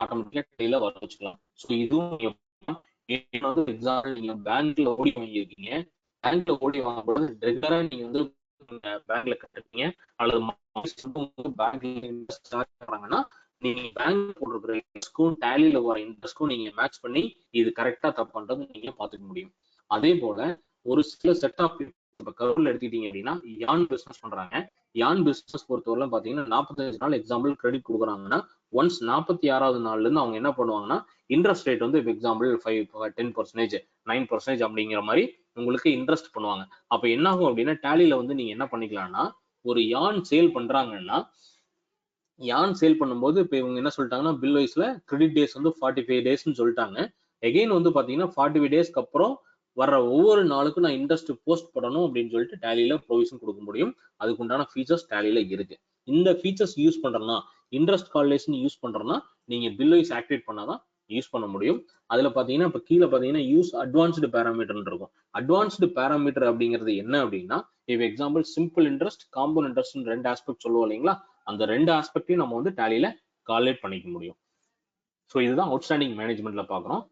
ஆட்டோமேட்டிக்கா கையில வர வச்சுக்கலாம். ஸோ இதுவும் எக்ஸாம்பிள் நீங்க பேங்க்ல ஓடி வாங்கியிருக்கீங்க, பேங்க்ல ஓடி வாங்கும்போது ரெகுலரா நீங்க வந்து பேங்க்ல கட்டுறீங்க அல்லது பேங்க்ல இன்ட்ரெஸ்ட் சார்ஜ் பண்றாங்கன்னா நீங்க பேங்க் போடுற இன்ட்ரெஸ்ட்க்கும் டேலியில வர இன்ட்ரெஸ்ட்க்கும் நீங்க மேட்ச் பண்ணி இது கரெக்டா தப்பு பண்றது நீங்க பாத்துக்க முடியும். அதே போல ஒரு சில செட் ஆஃப் இப்ப கருவில் எடுத்துக்கிட்டீங்க அப்படின்னா யான் பிசினஸ் பண்றாங்க. யான் பிசினஸ் பொறுத்தவரை பாத்தீங்கன்னா 45 நாள் எக்ஸாம்பிள் கிரெடிட் கொடுக்குறாங்கன்னா ஒன்ஸ் 46வது நாள்ல இருந்து அவங்க என்ன பண்ணுவாங்கன்னா இன்ட்ரெஸ்ட் ரேட் வந்து இப்போ எக்ஸாம்பிள் 10%, 9% அப்படிங்கிற மாதிரி உங்களுக்கு இன்ட்ரெஸ்ட் பண்ணுவாங்க. அப்ப என்ன ஆகும் அப்படின்னா டேலியில வந்து நீங்க என்ன பண்ணிக்கலாம்னா ஒரு யான் சேல் பண்றாங்கன்னா யான் சேல் பண்ணும்போது இப்போ இவங்க என்ன சொல்லிட்டாங்கன்னா பில் வைஸ்ல கிரெடிட் டேஸ் வந்து 45 டேஸ்ன்னு சொல்லிட்டாங்க. எகைன் வந்து பாத்தீங்கன்னா 45 டேஸ்க்கு அப்புறம் வர்ற ஒவ்வொரு நாளுக்கும் நான் இன்ட்ரெஸ்ட் போஸ்ட் பண்ணணும் அப்படின்னு சொல்லிட்டு டேலியில ப்ரொவிஷன் கொடுக்க முடியும். அதுக்கு உண்டான ஃபீச்சர்ஸ் டேலியில இருக்கு. இந்த ஃபீச்சர்ஸ் யூஸ் பண்றோம்னா இன்ட்ரெஸ்ட் கால்குலேஷன் யூஸ் பண்றோம்னா நீங்க பில் வைஸ் ஆக்டிவேட் பண்ணாதான் யூஸ் பண்ண முடியும். அதுல பாத்தீங்கன்னா இப்ப கீழே பாத்தீங்கன்னா யூஸ் அட்வான்ஸ்டு பேராமீட்டர் இருக்கும். அட்வான்ஸ்டு பேராமீட்டர் அப்படிங்கிறது என்ன அப்படின்னா இப்போ example simple interest, compound interest 2 aspect சொல்லுவோம் இல்லைங்களா, அந்த 2 ஆஸ்பெக்டையும் நம்ம வந்து டேலியில கால்குலேட் பண்ணிக்க முடியும். ஸோ இதுதான் அவுட்ஸ்டாண்டிங் மேனேஜ்மெண்ட்ல பாக்குறோம்.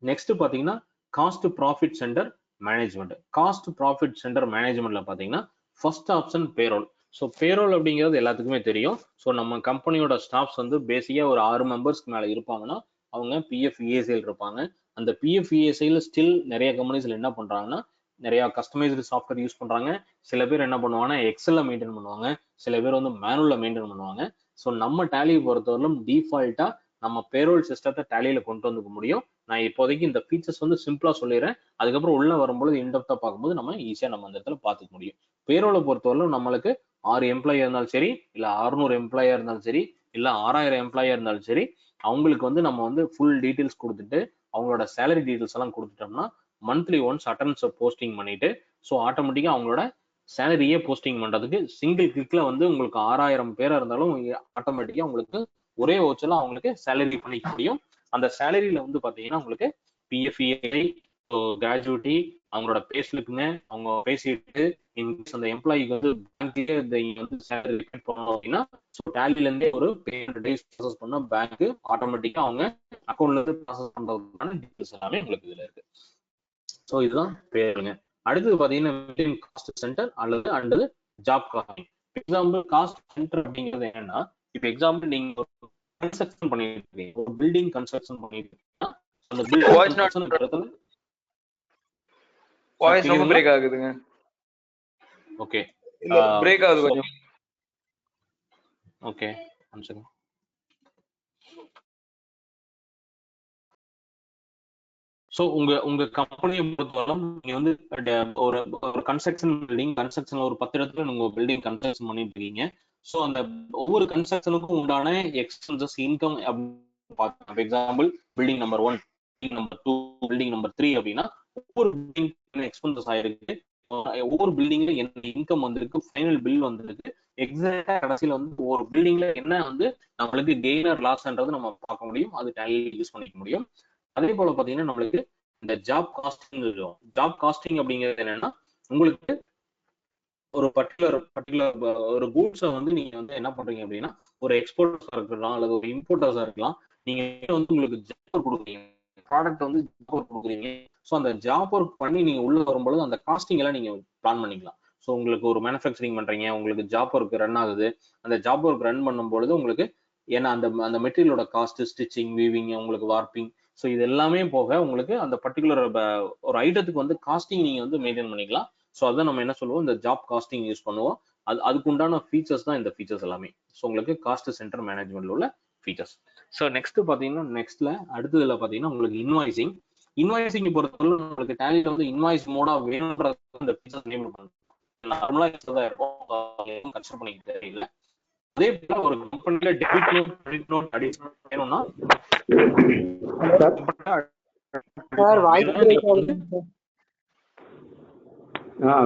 நெக்ஸ்ட் பாத்தீங்கன்னா cost profit centre management. Cost profit centre மேனேஜ்மெண்ட்ல பாத்தீங்கன்னா first option payroll. So payroll அப்படிங்கிறது எல்லாத்துக்குமே தெரியும். ஸோ நம்ம கம்பெனியோட ஸ்டாஃப்ஸ் வந்து பேசிக்கா ஒரு 6 மெம்பர்ஸ்க்கு மேல இருப்பாங்கன்னா அவங்க பிஎஃப் இஎஸ்ஐல இருப்பாங்க. அந்த பிஎஃப் இஎஸ்ஐல ஸ்டில் நிறைய கம்பெனிஸ்ல என்ன பண்றாங்கன்னா நிறைய கஸ்டமைஸ்டு சாஃப்ட்வேர் யூஸ் பண்றாங்க. சில பேர் என்ன பண்ணுவாங்கன்னா எக்ஸல்ல மெயின்டைன் பண்ணுவாங்க, சில பேர் வந்து மேனுவல்ல மெயின்டைன் பண்ணுவாங்க. ஸோ நம்ம டேலியை பொறுத்தவரையிலும் டிஃபால்ட்டா நம்ம பேரோல் சிஸ்டத்தை டேலியில கொண்டு வந்துக்க முடியும். நான் இப்போதைக்கு இந்த ஃபீச்சர்ஸ் வந்து சிம்பிளா சொல்லிடுறேன். அதுக்கப்புறம் உள்ள வரும்போது இன்டெப்தா பார்க்கும்போது நம்ம ஈஸியா நம்ம அந்த இடத்துல பார்த்துக்க முடியும். பேரோலை பொறுத்தவரையிலும் நம்மளுக்கு 6 எம்ப்ளாயி இருந்தாலும் சரி, இல்ல 600 எம்ப்ளாயா இருந்தாலும் சரி, இல்ல 6000 எம்ப்ளாயா இருந்தாலும் சரி, அவங்களுக்கு வந்து நம்ம வந்து ஃபுல் டீடைல்ஸ் கொடுத்துட்டு அவங்களோட சேலரி டீடைல்ஸ் எல்லாம் கொடுத்துட்டோம்னா மந்த்லி ஒன்ஸ் அட்டன்ஸ் போஸ்டிங் பண்ணிட்டு ஸோ ஆட்டோமேட்டிக்கா அவங்களோட சேலரியே போஸ்டிங் பண்றதுக்கு சிங்கிள் கிளிக்ல வந்து உங்களுக்கு 6000 பேரா இருந்தாலும் ஆட்டோமேட்டிக்கா உங்களுக்கு ஒரே ஓச்சல அவங்களுக்கு சேலரி பண்ணிக்க முடியும். அந்த சேலரியில வந்து பாத்தீங்கன்னா உங்களுக்கு பிஎஃப்இஐ, கிராஜுவிட்டி, அவங்களோட பேஸ்லிப்புங்க அவங்க பேசிட்டு இன்கேஸ் அந்த எம்ப்ளாயிக்கு வந்து பேங்க்ல வந்து சேலரி ரிப்பீட் பண்ணணும் அப்படின்னா ஸோ டேலில இருந்தே ஒரு பேமெண்ட் டேஸ் ப்ராசஸ் பண்ண பேங்க் ஆட்டோமேட்டிக்கா அவங்க அக்கௌண்ட்ல இருந்து ப்ராசஸ் பண்றதுக்கான டீடைல்ஸ் எல்லாமே உங்களுக்கு இதுல இருக்கு. ஸோ இதுதான் பேருங்க. அடுத்தது பாத்தீங்கன்னா காஸ்ட் சென்டர் அல்லது job costing. Example cost centre அப்படிங்கிறது என்னன்னா இப்போ எக்ஸாம்பிள் நீங்க ஒரு கன்ஸ்ட்ரக்ஷன் பண்ணிட்டு இருக்கீங்க, ஒரு பில்டிங் கன்ஸ்ட்ரக்ஷன் பண்ணிட்டு இருக்கீங்கன்னா அந்த பில்டிங் கன்ஸ்ட்ரக்ஷன் இடத்துல வாய்ஸ் ரொம்ப பிரேக் ஆகுதுங்க. ஓகே இல்ல பிரேக் ஆகுது கொஞ்சம். Okay one second. ஸோ உங்க கம்பெனியை பொறுத்தவரை நீங்க வந்து ஒரு கன்ஸ்ட்ரக்ஷன் பில்டிங் கன்ஸ்ட்ரக்ஷன்ல ஒரு 10 இடத்துல நீங்க பில்டிங் கன்ஸ்ட்ரக்ஷன் பண்ணிட்டு இருக்கீங்க. ஸோ அந்த ஒவ்வொரு கன்ஸ்ட்ரக்ஷனுக்கும் உண்டான எக்ஸ்பென்சஸ் இன்கம் பார்க்கலாம். Example building number 1, building number 2, building number 3 அப்படின்னா ஒவ்வொரு பில்டிங் எக்ஸ்பென்சஸ் ஆயிருக்கு, ஒவ்வொரு பில்டிங்ல என்ன இன்கம் வந்திருக்கு, ஃபைனல் பில் வந்திருக்கு, எக்ஸாக்டா கடைசியில வந்து ஒரு பில்டிங்ல என்ன வந்து நம்மளுக்கு கெய்னர் லாஸ்ன்றது நம்ம பார்க்க முடியும். அது டேலியில யூஸ் பண்ணிக்க முடியும். அதே போல பாத்தீங்கன்னா நம்மளுக்கு இந்த ஜாப் காஸ்டிங் இருக்கும். ஜாப் காஸ்டிங் அப்படிங்கிறது என்னன்னா உங்களுக்கு ஒரு பர்டிகுலர் ஒரு கூட்ஸை வந்து நீங்க வந்து என்ன பண்றீங்க அப்படின்னா ஒரு எக்ஸ்போர்ட்டர்ஸா இருக்கலாம் அல்லது ஒரு இம்போர்ட்டர்ஸா இருக்கலாம், நீங்க வந்து உங்களுக்கு ஜாப் ஒர்க் கொடுக்குறீங்க, ப்ராடக்ட் வந்து ஜாப் ஒர்க் கொடுக்குறீங்க. ஸோ அந்த ஜாப் ஒர்க் பண்ணி நீங்க உள்ள வரும்பொழுது அந்த காஸ்டிங் எல்லாம் நீங்க பிளான் பண்ணிக்கலாம். ஸோ உங்களுக்கு ஒரு மேனுஃபேக்சரிங் பண்றீங்க, உங்களுக்கு ஜாப் ஒர்க் ரன் ஆகுது, அந்த ஜாப் ஒர்க் ரன் பண்ணும்பொழுது உங்களுக்கு ஏன்னா அந்த மெட்டீரியலோட காஸ்ட், ஸ்டிச்சிங், வீவிங், உங்களுக்கு வார்ப்பிங், ஸோ இது எல்லாமே போக உங்களுக்கு அந்த பர்டிகுலர் ஒரு ஐட்டத்துக்கு வந்து காஸ்டிங் நீங்க வந்து மெயின்டைன் பண்ணிக்கலாம். ஸோ அதான் நம்ம என்ன சொல்லுவோம், இந்த ஜாப் காஸ்டிங் யூஸ் பண்ணுவோம். அதுக்கு உண்டான ஃபீச்சர்ஸ் தான் இந்த ஃபீச்சர்ஸ் எல்லாமே. ஸோ உங்களுக்கு காஸ்ட் சென்டர் மேனேஜ்மெண்ட்ல உள்ள ஃபீச்சர்ஸ். ஸோ நெக்ஸ்ட் பாத்தீங்கன்னா நெக்ஸ்ட்ல அடுத்ததுல பாத்தீங்கன்னா உங்களுக்கு இன்வாய்சிங் பொறுத்தவரை உங்களுக்கு டேலில வந்து இன்வாய்ஸ் மோடா வேணும்ன்றது இந்த ஃபீச்சர்ஸ் எனேபிள் பண்ணும். நார்மலா தான் இருக்கும், கன்சிடர் பண்ணிக்கிட்டு இல்லை. அதே போல ஒரு கம்பெனில debit note credit note additional வேணும்னா சார் வாய்ஸ் பிரேக் ஆகுது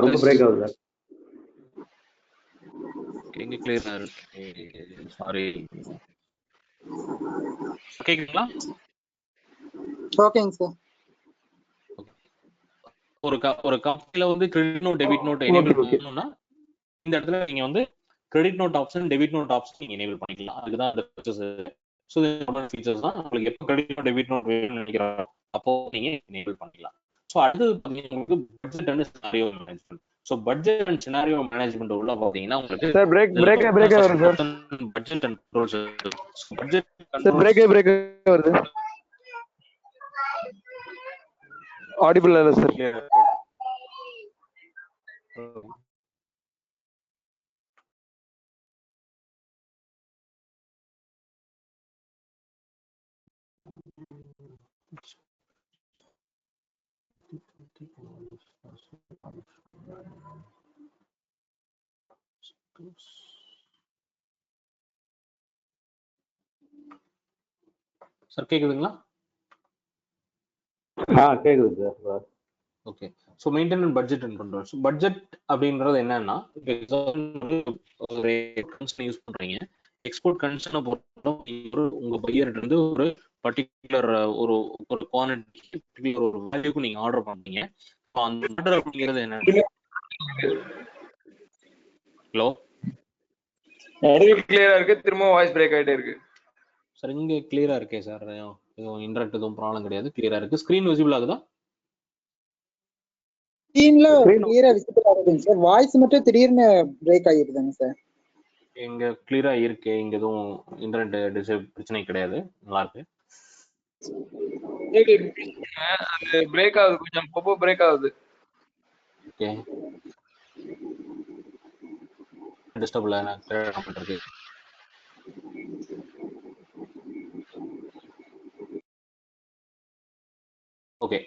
ரொம்ப பிரேக் ஆகுது சார். எங்க கிளியரா இருக்கு? சாரி, கேக்குங்களா? ஓகேங்க சார். ஒரு கம்பெனில வந்து credit note debit note enable பண்ணனும்னா இந்த இடத்துல நீங்க வந்து credit note option debit note option நீங்க எனேபிள் பண்ணிக்கலாம். அதுக்கு தான் அந்த ஃபீச்சர்ஸ். சோ இந்த ஃபீச்சர்ஸ் தான் உங்களுக்கு எப்போ கிரெடிட் நோட் டெபிட் நோட் வேணும்னு நினைக்கிறீங்களோ அப்போ நீங்க எனேபிள் பண்ணிக்கலாம். சோ அடுத்து பாத்தீங்கன்னா உங்களுக்கு budget and scenario management. So budget and scenario management உள்ள பாத்தீங்கன்னா உங்களுக்கு சார் பிரேக் வருது sir. Budget and controls. Budget sir break வருது. ஆடிபிள் இல்ல சார். சார் கேக்குதுங்களா? கேக்குது sir. Okay. So maintain and budget and controls. Budget அப்படின்றது என்னன்னா, ஒரு கன்சர்ன் யூஸ் பண்றீங்க, எக்ஸ்போர்ட் கன்சர்னை பொறுத்த உங்க பையர்கிட்ட இருந்து ஒரு பர்டிகுலர் ஒரு குவான்டிட்டி ஒரு வேல்யூக்கு நீங்க ஆர்டர் பண்றீங்க. அந்த ஆர்டர் அப்படிங்கிறது என்ன? ஹலோ, கிளியரா இருக்கு, திரும்ப வாய்ஸ் பிரேக் ஆயிட்டே இருக்கு. சார் இங்க கிளியரா இருக்கே சார், எதுவும் இன்டர்நெட் எதுவும் ப்ராப்ளம் கிடையாது, கிளியரா இருக்கு. ஸ்கிரீன் விசிபிள் ஆகுதா? ஸ்கிரீன்ல கிளியரா விசிபிள் ஆகுதுங்க சார். வாய்ஸ் மட்டும் திடீர்னு பிரேக் ஆகிடுதுங்க சார். இங்க கிளியரா இருக்கு, இங்க எதுவும் இன்டர்நெட் பிரச்சனை கிடையாது, நல்லா இருக்கு. அது பிரேக் ஆகுது, கொஞ்சம் அப்பப்போ பிரேக் ஆகுது. ஓகே, டிஸ்டர்ப் இல்ல, நான் பண்ணிட்டு இருக்கு. ஓகே.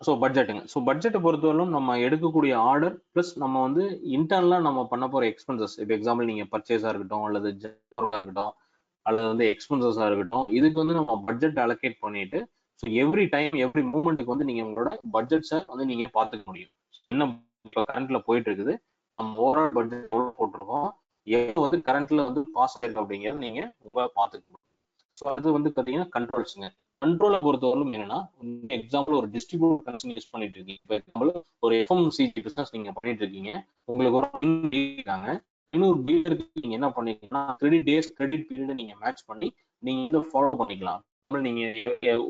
ஸோ பட்ஜெட்டுங்க. ஸோ பட்ஜெட்டை பொறுத்தவரைக்கும் நம்ம எடுக்கக்கூடிய ஆர்டர் ப்ளஸ் நம்ம வந்து இன்டர்னலாக நம்ம பண்ண போகிற எக்ஸ்பென்சஸ். இப்போ எக்ஸாம்பிள் நீங்கள் பர்ச்சேஸாக இருக்கட்டும் அல்லது இருக்கட்டும் அல்லது வந்து எக்ஸ்பென்சஸாக இருக்கட்டும், இதுக்கு வந்து நம்ம பட்ஜெட் அலோகேட் பண்ணிட்டு ஸோ எவ்ரி டைம் எவ்ரி மூமெண்ட்டுக்கு வந்து நீங்கள் உங்களோட பட்ஜெட்ஸை வந்து நீங்கள் பார்த்துக்க முடியும். என்ன இப்போ கரண்ட்ல போயிட்டு இருக்குது, நம்ம ஓவரால் பட்ஜெட் எவ்வளோ போட்டிருக்கோம், எவ்வளோ வந்து கரண்ட்ல வந்து பாஸ் ஆயிருக்கு அப்படிங்கிறத நீங்கள் பார்த்துக்க முடியும். ஸோ அது வந்து பார்த்தீங்கன்னா கண்ட்ரோல்ஸுங்க. கண்ட்ரோலை பொறுத்தவரைக்கும் என்னன்னா, எக்ஸாம்பிள் ஒரு டிஸ்ட்ரிபியூட் கனெக்ஷன் யூஸ் பண்ணிட்டு இருக்கீங்க. இப்போ எக்ஸாம்பிள் ஒரு எஃப்எம்சிஜி பிசினஸ் நீங்க பண்ணிட்டு இருக்கீங்க, உங்களுக்கு ஒரு இருக்காங்க, இன்னொரு டீலருக்கு நீங்க என்ன பண்ணிக்கீங்கன்னா கிரெடிட் டேஸ் கிரெடிட் பீரியட் நீங்க மேட்ச் பண்ணி நீங்க இதை ஃபாலோ பண்ணிக்கலாம். நீங்க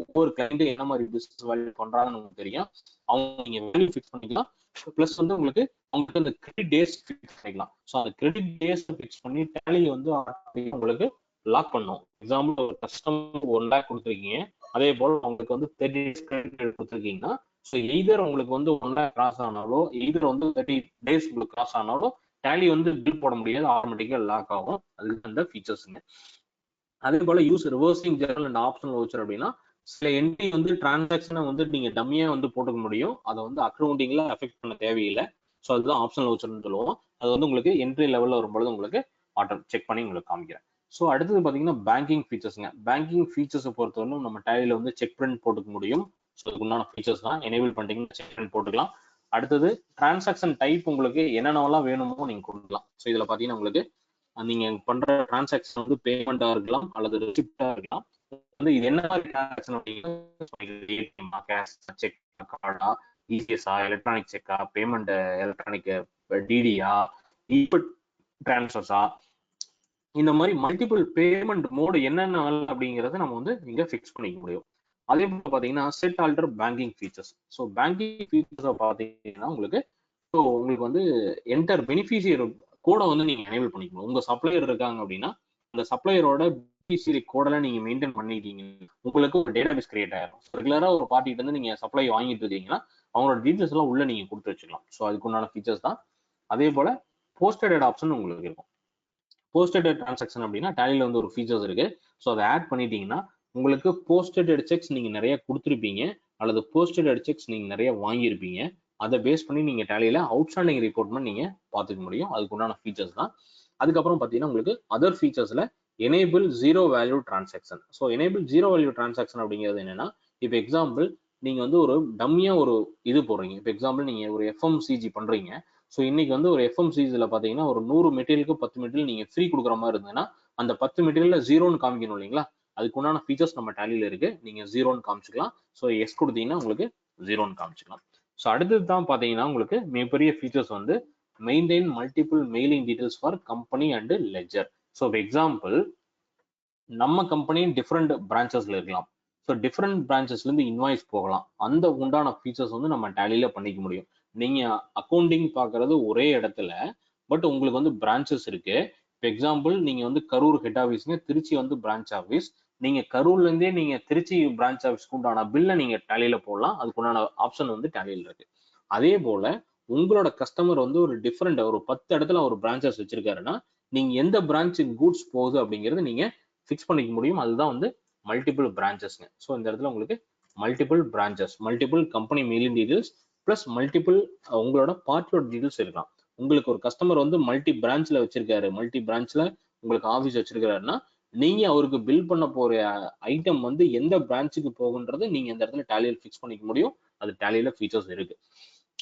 ஒவ்வொரு கிளைண்ட் என்ன மாதிரி பிசினஸ் வேல்யூ பண்றாங்கன்னு உங்களுக்கு தெரியும், அவங்க நீங்க வேல்யூ ஃபிக்ஸ் பண்ணிக்கலாம். பிளஸ் வந்து உங்களுக்கு அவங்களுக்கு அந்த கிரெடிட் டேஸ் ஃபிக்ஸ் பண்ணிக்கலாம். ஸோ அந்த கிரெடிட் டேஸ் ஃபிக்ஸ் பண்ணி டேலி வந்து உங்களுக்கு லாக் பண்ணும். எக்ஸாம்பிள் ஒரு கஸ்டமர் 1 lakh கொடுத்துருக்கீங்க, அதே போல் உங்களுக்கு வந்து 30 days கிரெடிட் கொடுத்துருக்கீங்கன்னா, ஸோ எய்தர் உங்களுக்கு வந்து 1 lakh கிராஸ் ஆனாலோ எய்தர் வந்து 30 days உங்களுக்கு கிராஸ் ஆனாலோ டேலி வந்து பில் போட முடியாது, ஆட்டோமேட்டிக்கா லாக் ஆகும். அதுக்கு அந்த ஃபீச்சர்ஸுங்க. அதே போல use reversing general and optional voucher அப்படின்னா சில என்ட்ரி வந்து டிரான்சாக்ஷனை வந்து நீங்க டம்மியா வந்து போட்டுக்க முடியும், அதை வந்து அக்கௌண்டிங்ல அஃபெக்ட் பண்ண தேவையில்லை. ஸோ அதுதான் ஆப்ஷனல் வவுச்சர்னு சொல்லுவோம். அது வந்து உங்களுக்கு என்ட்ரி லெவலில் வரும்பொழுது உங்களுக்கு ஆட்டோ செக் பண்ணி உங்களுக்கு காமிக்கிறேன். ஸோ அடுத்தது பார்த்தீங்கன்னா பேங்கிங் ஃபீச்சர்ஸ்ங்க. பேங்கிங் ஃபீச்சர்ஸை பொறுத்தவரைக்கும் நம்ம டேலியில் வந்து செக் பிரிண்ட் போட்டுக்க முடியும். ஸோ அதுக்கு உண்டான ஃபீச்சர்ஸ் தான். எனேபிள் பண்ணிட்டீங்கன்னா செக் பிரிண்ட் போட்டுக்கலாம். அடுத்தது டிரான்சாக்ஷன் டைப் உங்களுக்கு என்னென்னலாம் வேணுமோ நீங்க கொடுக்கலாம். ஸோ இதில் பார்த்தீங்கன்னா உங்களுக்கு நீங்க பண்ற டிரான்சாக்ஷன் வந்து பேமெண்டா இருக்கலாம் அல்லது ரெசிப்டா இருக்கலாம். வந்து இது என்ன மாதிரி டிரான்சாக்ஷன் அப்படின்னா கேஷ், செக், கார்டா, இசிஎஸ்ஆ, எலக்ட்ரானிக் செக்கா, பேமெண்ட் எலக்ட்ரானிக் டிடியா, இன்புட் டிரான்ஸ்ஃபர்ஸா, இந்த மாதிரி மல்டிபிள் பேமெண்ட் மோடு என்னென்ன அப்படிங்கறத நம்ம வந்து இங்க ஃபிக்ஸ் பண்ணிக்க முடியும். அதே போல பாத்தீங்கன்னா set alter banking features. So banking ஃபீச்சர்ஸை பாத்தீங்கன்னா உங்களுக்கு வந்து என்டர் பெனிஃபிஷியரி கோடை வந்து நீங்க எனேபிள் பண்ணிக்கணும். உங்க சப்ளையர் இருக்காங்க அப்படின்னா அந்த சப்ளையரோட பெனிஃபிஷியரி கோடெல்லாம் நீங்க மெயின்டைன் பண்ணிட்டீங்க, உங்களுக்கு ஒரு டேட்டாபேஸ் கிரியேட் ஆயிரும். ரெகுலரா ஒரு பார்ட்டிகிட்ட இருந்து நீங்க சப்ளை வாங்கிட்டு இருக்கீங்கன்னா அவங்களோட டீடைல்ஸ் எல்லாம் உள்ள நீங்க கொடுத்து வச்சுக்கலாம். ஸோ அதுக்கு உண்டான ஃபீச்சர்ஸ் தான். அதே போல போஸ்டட் ஆப்ஷன் உங்களுக்கு இருக்கும். போஸ்டட் டிரான்சாக்ஷன் அப்படின்னா டேலியில வந்து ஒரு ஃபீச்சர்ஸ் இருக்கு. ஸோ அதை ஆட் பண்ணிட்டீங்கன்னா உங்களுக்கு போஸ்டட் செக்ஸ் நீங்க நிறைய கொடுத்துருப்பீங்க அல்லது போஸ்டட் செக்ஸ் நீங்க நிறைய வாங்கியிருப்பீங்க. அதை பேஸ் பண்ணி நீங்க டேலியில அவுட்ஸ்டாண்டிங் ரிப்போர்ட்மெண்ட் நீங்க பார்த்துக்க முடியும். அதுக்கு உண்டான ஃபீச்சர்ஸ் தான். அதுக்கப்புறம் பார்த்தீங்கன்னா உங்களுக்கு அதர் ஃபீச்சர்ஸ்ல enable zero value transaction. So enable zero value transaction அப்படிங்கிறது என்னன்னா, இப்போ எக்ஸாம்பிள் நீங்க வந்து ஒரு டம்மியா ஒரு இது போடுறீங்க. இப்போ எக்ஸாம்பிள் நீங்க ஒரு எஃப்எம்சிஜி பண்றீங்க. ஸோ இன்னைக்கு வந்து ஒரு எஃப்எம்சிஜில பாத்தீங்கன்னா ஒரு 100 மெட்டீரியலுக்கு 10 மெட்டீரியல் நீங்க ஃப்ரீ கொடுக்குற மாதிரி இருந்ததுன்னா அந்த 10 மெட்டீரியல்ல ஜீரோன்னு காமிக்கணும் இல்லைங்களா? அதுக்கு உண்டான ஃபீச்சர்ஸ் நம்ம டேலியில இருக்கு. நீங்க ஜீரோன்னு காமிச்சிக்கலாம். ஸோ எஸ் கொடுத்தீங்கன்னா உங்களுக்கு ஜீரோன்னு காமிச்சிக்கலாம். ஸோ அடுத்தது தான் பாத்தீங்கன்னா உங்களுக்கு மிகப்பெரிய ஃபீச்சர்ஸ் வந்து maintain multiple mailing details for company and ledger. So example நம்ம கம்பெனி டிஃப்ரெண்ட் பிரான்ச்சஸ்ல இருக்கலாம். ஸோ டிஃப்ரெண்ட் பிரான்ச்சஸ்ல இருந்து இன்வாய்ஸ் போகலாம். அந்த உண்டான ஃபீச்சர்ஸ் வந்து நம்ம டேலியில பண்ணிக்க முடியும். நீங்க அக்கௌண்டிங் பாக்குறது ஒரே இடத்துல, பட் உங்களுக்கு வந்து பிரான்ச்சஸ் இருக்கு. இப்போ எக்ஸாம்பிள் நீங்க வந்து கரூர் ஹெட் ஆஃபீஸ்ங்க, திருச்சி வந்து பிரான்ச் ஆஃபீஸ். நீங்க கரூர்ல இருந்தே நீங்க திருச்சி பிரான்ச் ஆஃபீஸ்க்கு உண்டான பில்லை நீங்க டேலியில போடலாம். அதுக்கு உண்டான ஆப்ஷன் வந்து டேலியில இருக்கு. அதே போல உங்களோட கஸ்டமர் வந்து ஒரு டிஃப்ரெண்ட் ஒரு 10 இடத்துல ஒரு பிரான்ச்சஸ் வச்சிருக்காருன்னா நீங்க எந்த பிரான்ச்சுக்கு கூட்ஸ் போகுது அப்படிங்கிறது நீங்க ஃபிக்ஸ் பண்ணிக்க முடியும். அதுதான் வந்து மல்டிபிள் பிரான்ச்சஸ்ங்க. ஸோ இந்த இடத்துல உங்களுக்கு multiple branches, multiple company mailing details plus multiple உங்களோட பார்ட்டியோட டீடைல்ஸ் இருக்கலாம். உங்களுக்கு ஒரு கஸ்டமர் வந்து மல்டி பிரான்ச்ல வச்சிருக்காரு, மல்டி பிரான்ச்ல உங்களுக்கு ஆஃபீஸ் வச்சிருக்காருன்னா நீங்க அவருக்கு பில் பண்ண போற ஐட்டம் வந்து எந்த பிரான்ச்சுக்கு போகுன்றது நீங்க இந்த இடத்துல டேலியில் ஃபிக்ஸ் பண்ணிக்க முடியும். அது டேலியில ஃபீச்சர்ஸ் இருக்கு.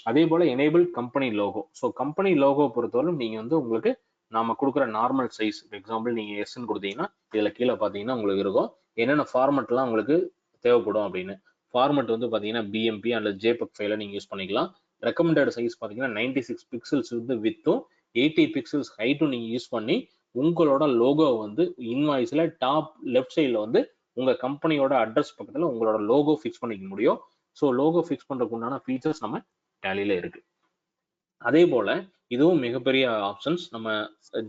அதே போல enable company logo. So company logo பொறுத்தவரை நீங்க வந்து உங்களுக்கு நாம கொடுக்குற நார்மல் சைஸ், எக்ஸாம்பிள் நீங்க எஸ்ன்னு கொடுத்தீங்கன்னா இதுல கீழே பாத்தீங்கன்னா உங்களுக்கு இருக்கும் என்னென்ன ஃபார்மெட்லாம் உங்களுக்கு தேவைப்படும் அப்படின்னு. ஃபார்மெட் வந்து பாத்தீங்கன்னா பிஎம்பி அல்லது ஜேபெக் ஃபைல நீங்க யூஸ் பண்ணிக்கலாம். ரெக்கமெண்டட் சைஸ் பாத்தீங்கன்னா 96 பிக்சல்ஸ் வந்து வித்தும் 80 பிக்சல்ஸ் ஹைட்டும் நீங்க யூஸ் பண்ணி உங்களோட லோகோ வந்து இன்வாய்ஸ்ல டாப் லெஃப்ட் சைட்ல வந்து உங்க கம்பெனியோட அட்ரஸ் பக்கத்துல உங்களோட லோகோ ஃபிக்ஸ் பண்ணிக்க முடியும். ஸோ லோகோ ஃபிக்ஸ் பண்றதுக்கு உண்டான ஃபீச்சர்ஸ் நம்ம டேலியில இருக்கு. அதே போல இதுவும் மிகப்பெரிய ஆப்ஷன்ஸ். நம்ம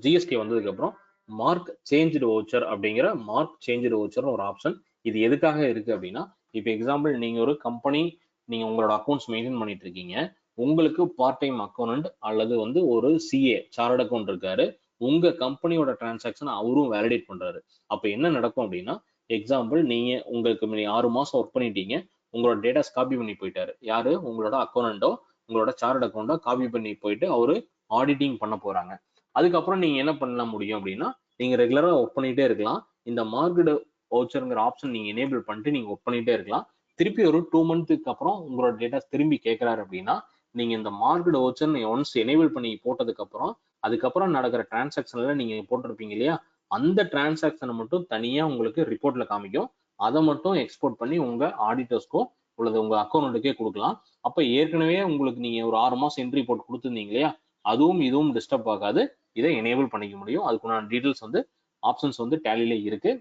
ஜிஎஸ்டி வந்ததுக்கு அப்புறம் மார்க் சேஞ்சு வவுச்சர் அப்படிங்கிற மார்க் சேஞ்சு வவுச்சர் ஒரு ஆப்ஷன். இது எதுக்காக இருக்கு அப்படின்னா, இப்போ எக்ஸாம்பிள் நீங்க ஒரு கம்பெனி நீங்க உங்களோட அக்கௌண்ட்ஸ் மெயின்டைன் பண்ணிட்டு இருக்கீங்க. உங்களுக்கு பார்ட் டைம் அக்கௌண்ட் அல்லது வந்து ஒரு சிஏ சார்ட் அக்கௌண்ட் இருக்காரு. உங்க கம்பெனியோட டிரான்சாக்ஷன் அவரும் வேலிடேட் பண்றாரு. அப்ப என்ன நடக்கும் அப்படின்னா, எக்ஸாம்பிள் நீங்க உங்களுக்கு 6 மாசம் ஒர்க் பண்ணிட்டீங்க. உங்களோட டேட்டாஸ் காப்பி பண்ணி போயிட்டாரு. யாரு? உங்களோட அக்கௌண்டோ உங்களோட சார்ட் அக்கௌண்டோ காப்பி பண்ணி போயிட்டு அவரு ஆடிட்டிங் பண்ண போறாங்க. அதுக்கப்புறம் நீங்க என்ன பண்ண முடியும் அப்படின்னா, நீங்க ரெகுலரா ஒர்க் பண்ணிட்டே இருக்கலாம். இந்த மார்க்கெட் வவுச்சர்ங்கிற ஆப்ஷன் நீங்க எனேபிள் பண்ணிட்டு நீங்க ஒர்க் பண்ணிட்டே இருக்கலாம். திருப்பி ஒரு 2 மந்த்துக்கு அப்புறம் உங்களோட டேட்டாஸ் திரும்பி கேட்கறாரு அப்படின்னா நீங்க இந்த மார்க்கெட் வவுச்சர் ஒன்ஸ் எனேபிள் பண்ணி போட்டதுக்கு அப்புறம் அதுக்கப்புறம் நடக்கிற டிரான்சாக்ஷன்ல நீங்க போட்டிருப்பீங்க இல்லையா, அந்த டிரான்சாக்ஷனை மட்டும் தனியா உங்களுக்கு ரிப்போர்ட்ல காமிக்கும். அதை மட்டும் எக்ஸ்போர்ட் பண்ணி உங்க ஆடிட்டர்ஸ்க்கோ அல்லது உங்க அக்கௌண்ட்டுக்கே கொடுக்கலாம். அப்ப ஏற்கனவே உங்களுக்கு நீங்க ஒரு 6 மாசம் என்ட்ரி போட்டு கொடுத்துருந்தீங்க இல்லையா, அதுவும் இதுவும் டிஸ்டர்ப் ஆகாது. இதை எனேபிள் பண்ணிக்க முடியும். அதுக்குண்டான டீடைல்ஸ் வந்து ஆப்ஷன்ஸ் வந்து டேலியில இருக்கு.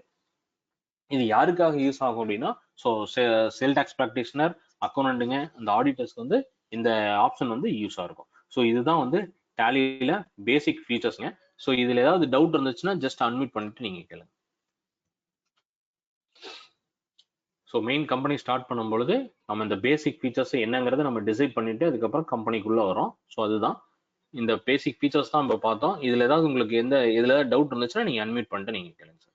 இது யாருக்காக யூஸ் ஆகும் அப்படின்னா, ஸோ சேல் டாக்ஸ் ப்ராக்டிஷனர், அக்கௌண்டன்ட்டுங்க, அந்த ஆடிட்டர்ஸ்க்கு வந்து இந்த ஆப்ஷன் வந்து யூஸா இருக்கும். ஸோ இதுதான் வந்து டேலியில பேசிக் ஃபீச்சர்ஸ்ங்க. ஸோ இதுல ஏதாவது டவுட் இருந்துச்சுன்னா ஜஸ்ட் அன்மியூட் பண்ணிட்டு நீங்க கேளுங்க. ஸோ மெயின் கம்பெனி ஸ்டார்ட் பண்ணும் பொழுது நம்ம இந்த பேசிக் ஃபீச்சர்ஸ் என்னங்கிறத நம்ம டிசைட் பண்ணிட்டு அதுக்கப்புறம் கம்பெனிக்குள்ள வரோம். ஸோ அதுதான் இந்த பேசிக் ஃபீச்சர்ஸ் தான் நம்ம பார்த்தோம். இதுல ஏதாவது உங்களுக்கு இதுல ஏதாவது டவுட் இருந்துச்சுன்னா நீங்க அன்மியூட் பண்ணிட்டு நீங்க கேளுங்க சார்.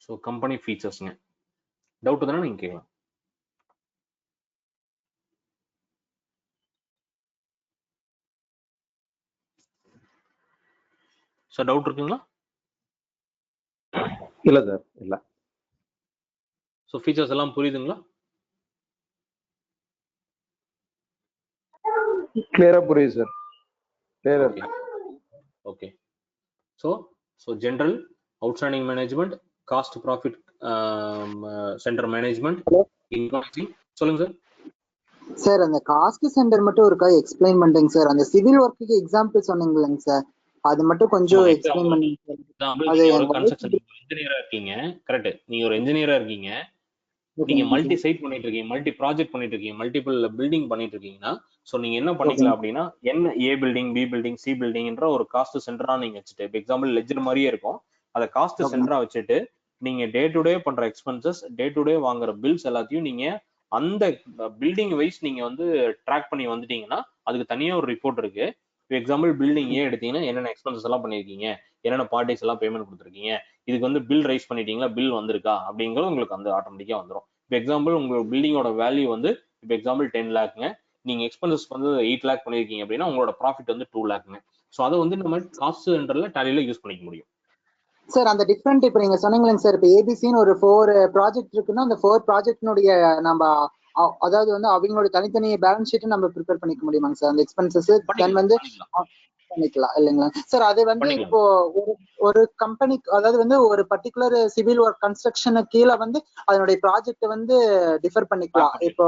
ஸோ கம்பெனி ஃபீச்சர்ஸ்ங்க, டவுட் தானே நீங்க கேட்கலாம். சார் டவுட் இருக்குங்களா? இல்ல சார், இல்ல. ஸோ ஃபீச்சர்ஸ் எல்லாம் புரியுதுங்களா? கிளியரா புரியுது சார். கிளியரா. Okay. So general, outstanding management, cost profit centre management, invoicing. சொல்லுங்க சார். சார் அந்த காஸ்ட் சென்டர் மட்டும் இருக்கா எக்ஸ்பிளைன் பண்றீங்க சார்? அந்த சிவில் ஒர்க்குக்கு எக்ஸாம்பிள் சொன்னீங்களேங்க சார், அது மட்டும் கொஞ்சம் எக்ஸ்பிளைன் பண்ணுங்க சார். நீங்க ஒரு கன்ஸ்ட்ரக்ஷன் இன்ஜினியரா இருக்கீங்க, கரெக்ட்? நீங்க ஒரு இன்ஜினியரா இருக்கீங்க. நீங்க மல்டி சைட் பண்ணிட்டு இருக்கீங்க, மல்டி ப்ராஜெக்ட் பண்ணிட்டு இருக்கீங்க, மல்டிபிள் பில்டிங் பண்ணிட்டு இருக்கீங்கன்னா ஸோ நீங்க என்ன பண்ணிக்கலாம் அப்படின்னா என்ன ஏ பில்டிங், பி பில்டிங், சி பில்டிங்ன்ற ஒரு காஸ்ட் சென்டரா நீங்க வச்சுட்டு, இப்போ எக்ஸாம்பிள் லெஜர் மாதிரியே இருக்கும், அதை காஸ்ட் சென்டரா வச்சுட்டு நீங்க டே டு டே பண்ற எக்ஸ்பென்சஸ், டே டு டே வாங்குற பில்ஸ் எல்லாத்தையும் நீங்க அந்த பில்டிங் வைஸ் நீங்க வந்து ட்ராக் பண்ணி வந்துட்டீங்கன்னா அதுக்கு தனியா ஒரு ரிப்போர்ட் இருக்கு. இப்போ எக்ஸாம்பிள் பில்டிங் ஏ எடுத்தீங்கன்னா என்னென்ன எக்ஸ்பென்சஸ் எல்லாம் பண்ணிருக்கீங்க, என்னென்ன பார்ட்டிஸ் எல்லாம் பேமெண்ட் கொடுத்துருக்கீங்க, இதுக்கு வந்து பில் ரைஸ் பண்ணிட்டீங்களா, பில் வந்திருக்கா அப்படிங்கிறது உங்களுக்கு வந்து ஆட்டோமேட்டிக்கா வந்துடும். இப்போ எக்ஸாம்பிள் உங்க பில்டிங்கோட வேல்யூ வந்து இப்போ எக்ஸாம்பிள் 10 லேக்ங்க, நீங்க எக்ஸ்பென்சஸ் வந்து 8 லேக் பண்ணிருக்கீங்க அப்படின்னா உங்களோட ப்ராஃபிட் வந்து 2 லேக்ங்க. ஸோ அதை வந்து நம்ம காஸ்ட் சென்டர்ல டேலியில யூஸ் பண்ணிக்க முடியும். சார் அந்த டிஃப்ரெண்ட் இப்போ நீங்க சொன்னீங்களேங்க சார், இப்போ ஏபிசின்னு ஒரு 4 ப்ராஜெக்ட் இருக்குன்னா அந்த 4 ப்ராஜெக்ட்னுடைய நம்ம அதாவது வந்து அவங்களோட தனித்தனி பேலன்ஸ் ஷீட் நம்ம ப்ரிப்பேர் பண்ணிக்க முடியுமாங்க சார் அந்த எக்ஸ்பென்சஸ் தென் வந்து பண்ணிக்கலாம் இல்லைங்களா சார்? அது வந்து இப்போ ஒரு கம்பெனி அதாவது வந்து ஒரு பர்டிகுலர் சிவில் ஒர்க் கன்ஸ்ட்ரக்ஷனு கீழே வந்து அதனுடைய ப்ராஜெக்ட் வந்து டிஃபர் பண்ணிக்கலாம். இப்போ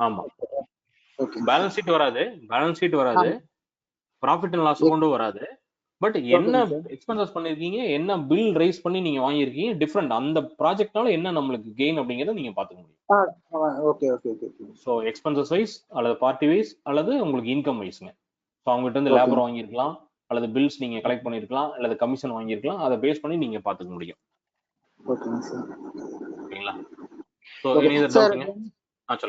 ஆமா பேலன்ஸ் ஷீட் வராது, பேலன்ஸ் ஷீட் வராது, ப்ராஃபிட் அண்ட் லாஸ் கொண்டு வராது. பட் என்ன எக்ஸ்பென்சஸ் பண்ணிருக்கீங்க, என்ன பில் ரைஸ் பண்ணி நீங்க வாங்கியிருக்கீங்க, டிஃபரெண்ட் அந்த ப்ராஜெக்ட்னால என்ன நம்மளுக்கு கெயின் அப்படிங்கறத நீங்க பாத்துக்க முடியும். Okay okay okay. So expenses wise அல்லது பார்ட்டி வைஸ் அல்லது உங்களுக்கு இன்கம் வைஸ்ங்க. ஸோ அவங்ககிட்ட இருந்து லேபர் வாங்கியிருக்கலாம், அல்லது பில்ஸ் நீங்க கலெக்ட் பண்ணிருக்கலாம், அல்லது கமிஷன் வாங்கியிருக்கலாம், அதை பேஸ் பண்ணி நீங்க பாத்துக்க முடியும். ஓகேங்களா? ஸோ எனி அதர் டவுட்ங்க?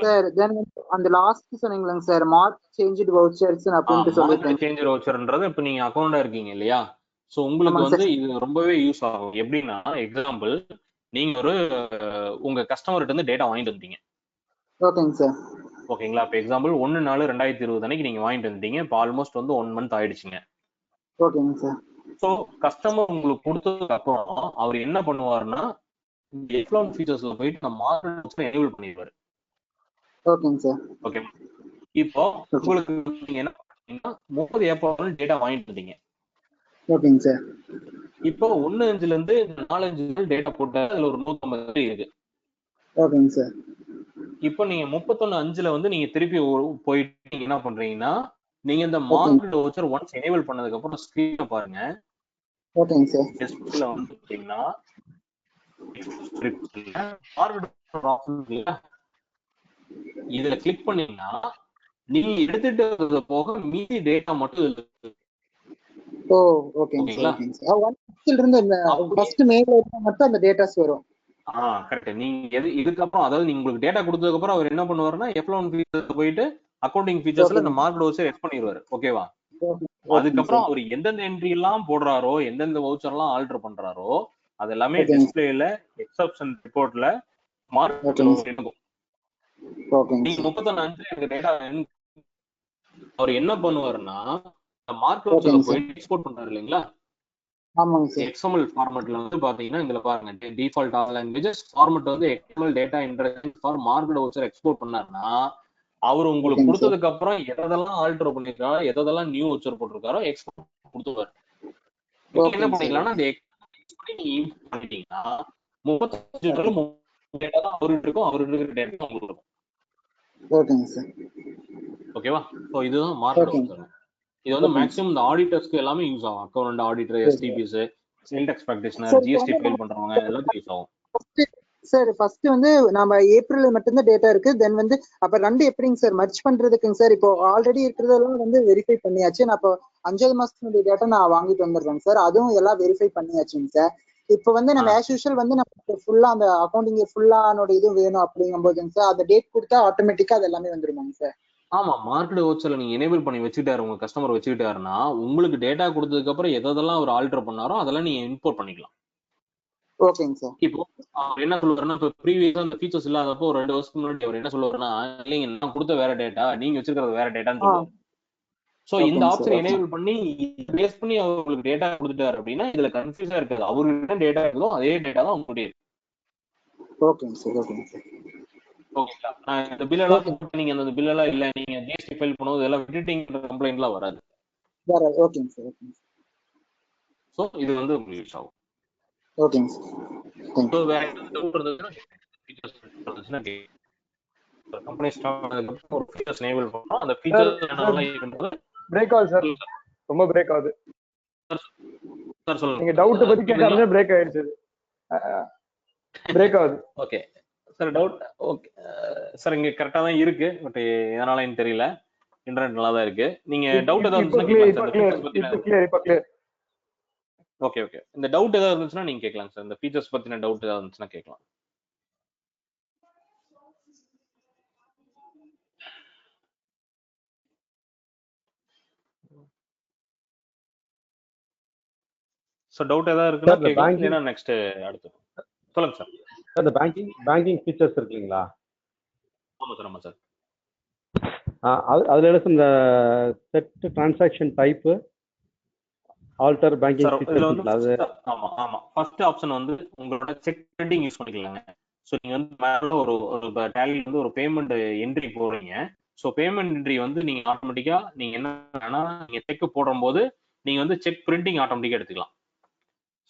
சார் தென் அந்த லாஸ்ட் சொன்னீங்களாங்க சார் மார்க் சேஞ்ச்டு வவுச்சர்ஸ் அப்படினு சொல்லிட்டு சேஞ்ச் வவுச்சர்ன்றது இப்போ நீங்க அக்கவுண்டா இருக்கீங்க இல்லையா, சோ உங்களுக்கு வந்து இது ரொம்பவே யூஸ் ஆகும். எப்படின்னா எக்ஸாம்பிள் நீங்க ஒரு உங்க கஸ்டமர்கிட்ட இருந்து டேட்டா வாங்கிட்டு வந்தீங்க. ஓகேங்க சார். ஓகேங்களா? இப்போ எக்ஸாம்பிள் 1/4/2020 அன்னைக்கு நீங்க வாங்கிட்டு வந்துட்டீங்க. இப்போ ஆல்மோஸ்ட் வந்து 1 மந்த் ஆயிடுச்சுங்க. ஓகேங்க சார். சோ கஸ்டமர் உங்களுக்கு கொடுத்ததுக்கு அப்புறம் அவர் என்ன பண்ணுவாருன்னா எஃப்லோன் ஃபீச்சர்ஸ்ல போயிட்டு நம்ம மார்க்கெட் எனேபிள் பண்ணிடுவாரு. ஓகேங்க சார். ஓகே. இப்போ உங்களுக்கு நீங்க என்ன பண்ணீங்கன்னா 30 ஏப்ரல் டேட்டா வாங்கிட்டு இருந்தீங்க. ஓகேங்க சார். இப்போ 1/5 இருந்து 4/5 டேட்டா போட்டு அதுல ஒரு 150 இருக்கு. ஓகேங்க சார். இப்போ நீங்க 31/5 வந்து நீங்க திருப்பி போயிட்டு நீங்க என்ன பண்றீங்கன்னா நீங்க இந்த மார்க்கெட் வவுச்சர் ஒன்ஸ் எனேபிள் பண்ணதுக்கு அப்புறம் ஸ்கிரீனை பாருங்க. ஓகேங்க சார். டிஸ்பிளேல வந்து பாத்தீங்கன்னா மார்க்கெட் ஆப்ஷன் இதுல கிளிக் பண்ணீங்கன்னா நீங்க எடுத்துட்டு போக மீதி டேட்டா மட்டும் இருக்கு. ஓ ஓகேங்க சார். ஒன்ஸ்ல இருந்து அந்த ஃபர்ஸ்ட் மெயில்ல இருந்தா மட்டும் அந்த டேட்டாஸ் வரும். கரெக்ட். நீங்க இதுக்கப்புறம் அதாவது நீங்க உங்களுக்கு டேட்டா கொடுத்ததுக்கு அப்புறம் அவர் என்ன பண்ணுவாருன்னா எஃப்லோன் ஃபீச்சர்ஸ் போயிட்டு அக்கவுண்டிங் ஃபீச்சர்ஸ்ல இந்த மார்க்கெட் வவுச்சர் எக்ஸ் பண்ணிடுவாரு. ஓகேவா? அதுக்கப்புறம் அவர் எந்தெந்த என்ட்ரி எல்லாம் போடுறாரோ, எந்தெந்த வவுச்சர் எல்லாம் ஆல்டர் பண்றாரோ அது எல்லாமே டிஸ்பிளேல எக்ஸப்ஷன் ரிப்போர்ட்ல மார்க்கெட் இருக்கும். நீங்க 31/5 எனக்கு டேட்டா அவர் என்ன பண்ணுவாருன்னா மார்க்கெட் போயிட்டு எக்ஸ்போர்ட் பண்றாரு இல்லைங்களா? ஆமாங்க சார். எக்ஸ்எம்எல் ஃபார்மட்ல வந்து பாத்தீங்கன்னா இதுல பாருங்க டிஃபால்ட் ஆல் லாங்குவேஜஸ் ஃபார்மட் வந்து XML data interface for market voucher export பண்ணாருன்னா அவர் உங்களுக்கு கொடுத்ததுக்கு அப்புறம் எதெல்லாம் ஆல்டர் பண்ணிருக்காரோ, எதெல்லாம் நியூ வவுச்சர் போட்டிருக்காரோ எக்ஸ்போர்ட் கொடுத்துவாரு. என்ன பண்ணிக்கலாம்னா அந்த பண்ணிட்டீங்கன்னா 35 டேட்டா தான் அவருக்கு இருக்கும், அவருக்கு இருக்கிற டேட்டா உங்களுக்கு இருக்கும். ஓகேங்க சார். ஓகேவா? சோ இதுதான் மார்க்கெட் வவுச்சர். இது வந்து மேக்ஸிமம் இந்த ஆடிட்டர்ஸ்க்கு எல்லாமே யூஸ் ஆகும். அக்கவுண்ட் ஆடிட்டர், எஸ்டிபிஎஸ், sale tax practitioner, GST file பண்றவங்க எல்லாத்துக்கும் யூஸ் ஆகும். சார் ஃபர்ஸ்ட் வந்து நம்ம ஏப்ரல்ல மட்டும் தான் டேட்டா இருக்கு. தென் வந்து அப்ப ரெண்டு எப்படிங்க சார் மர்ஜ் பண்றதுக்குங்க சார்? இப்போ ஆல்ரெடி இருக்கிறதெல்லாம் வந்து வெரிஃபை பண்ணியாச்சு. நான் இப்போ 5 மாசத்துடைய டேட்டா நான் வாங்கிட்டு வந்துடுறேன் சார். அதுவும் எல்லாம் வெரிஃபை பண்ணியாச்சுங்க சார். இப்போ வந்து நம்ம ஆஸ் யூஷுவல் வந்து நமக்கு ஃபுல்லா அந்த அக்கௌண்டிங் ஃபுல்லானோட இது வேணும் அப்படிங்கும் போதுங்க சார் அந்த டேட் கொடுத்தா ஆட்டோமேட்டிக்கா அது எல்லாமே வந்துருமாங்க சார்? ஆமா, மார்க்கெட் வவுச்சர்ல நீங்க எனேபிள் பண்ணி வச்சுக்கிட்டாரு உங்க கஸ்டமர் வச்சுக்கிட்டாருன்னா உங்களுக்கு டேட்டா கொடுத்ததுக்கு அப்புறம் எதெல்லாம் அவர் ஆல்டர் பண்ணாரோ அதெல்லாம் நீங்க இம்போர்ட் பண்ணிக்கலாம். ஓகேங்க சார். இப்போ அவர் என்ன சொல்லுவாருன்னா இப்போ ப்ரீவியஸா அந்த ஃபீச்சர்ஸ் இல்லாதப்போ ஒரு 2 வருஷத்துக்கு முன்னாடி அவர் என்ன சொல்லுவாருன்னா இல்லைங்க நான் கொடுத்த வேற டேட்டா, நீங்க வச்சிருக்கிறது வேற டேட்டான்னு சொல்லுவாரு. சோ இந்த ஆப்ஷன் எனேபிள் பண்ணி பேஸ் பண்ணி அவங்களுக்கு டேட்டா கொடுத்துட்டாரு அப்படின்னா இதுல கன்ஃபியூஸா இருக்காது. அவருக்கு டேட்டா இருக்கோ அதே டேட்டா தான் உங்களுடைய. ஓகேங்க சார். ஓகேங்க சார். ஓகேங்களா? நான் இந்த பில் எல்லாம் நீங்க அந்த பில் எல்லாம் இல்ல நீங்க ஜிஎஸ்டி ஃபைல் பண்ணுவது இதெல்லாம் விட்டுட்டீங்கன்ற கம்ப்ளைண்ட்லாம் வராது. ஓகேங்க சார். ஓகேங்க சார். சோ இது வந்து உங்களுக்கு யூஸ் ஆகும். ஓகேங்க சார். சோ வேற டவுட் இருந்ததுன்னா ஃபீச்சர்ஸ் இருந்துச்சுன்னா கம்பெனி ஸ்டார்ட் ஆனதுக்கு ஒரு ஃபீச்சர்ஸ் எனேபிள் பண்ணோம். அந்த ஃபீச்சர்ஸ் என்னெல்லாம் இருக்குன்றது பிரேக் ஆகுது சார். ரொம்ப பிரேக் ஆகுது சார். சொல்லுங்க. நீங்க டவுட் பத்தி கேட்டாலே பிரேக் ஆயிடுச்சு. பிரேக் ஆகுது. Okay sir doubt okay sir இங்க கரெக்டா தான் இருக்கு பட் எதனாலன்னு தெரியல இன்டர்நெட் நல்லா தான் இருக்கு நீங்க டவுட் ஏதாவது இப்போ இருந்துச்சுன்னா கிளியர் கேட்கலாம் இப்போ சார் இந்த ஃபீச்சர்ஸ் பத்தின கிளியர் இப்போ கிளியர் ஓகே ஓகே இந்த டவுட் ஏதாவது இருந்துச்சுன்னா நீங்க கேட்கலாம் சார் இந்த ஃபீச்சர்ஸ் பத்தின டவுட் ஏதாவது இருந்துச்சுன்னா கேட்கலாம் ஸோ டவுட் ஏதாவது இருக்குன்னா சார் இந்த கேட்கலாம் பேங்கிங் இல்லைன்னா நெக்ஸ்ட் அடுத்து சொல்லுங்க சார் சார் இந்த பேங்கிங் ஃபீச்சர்ஸ் இருக்கு இல்லைங்களா? ஆமா சார் ஆமா சார் அதுல எடுத்து இந்த set transaction type alter banking sir இதுல வந்து ஃபீச்சர்ஸ் அது ஆமா ஆமா ஃபர்ஸ்ட் ஆப்ஷன் வந்து உங்களோட செக் பிரிண்டிங் யூஸ் பண்ணிக்கலாங்க ஸோ நீங்க வந்து மேல ஒரு டேலி வந்து ஒரு பேமெண்ட் என்ட்ரி போடுறீங்க ஸோ பேமெண்ட் என்ட்ரி வந்து நீங்க ஆட்டோமேட்டிக்கா நீங்க என்ன நீங்க செக் போடும்போது நீங்க வந்து செக் பிரிண்டிங் ஆட்டோமேட்டிக்கா எடுத்துக்கலாம்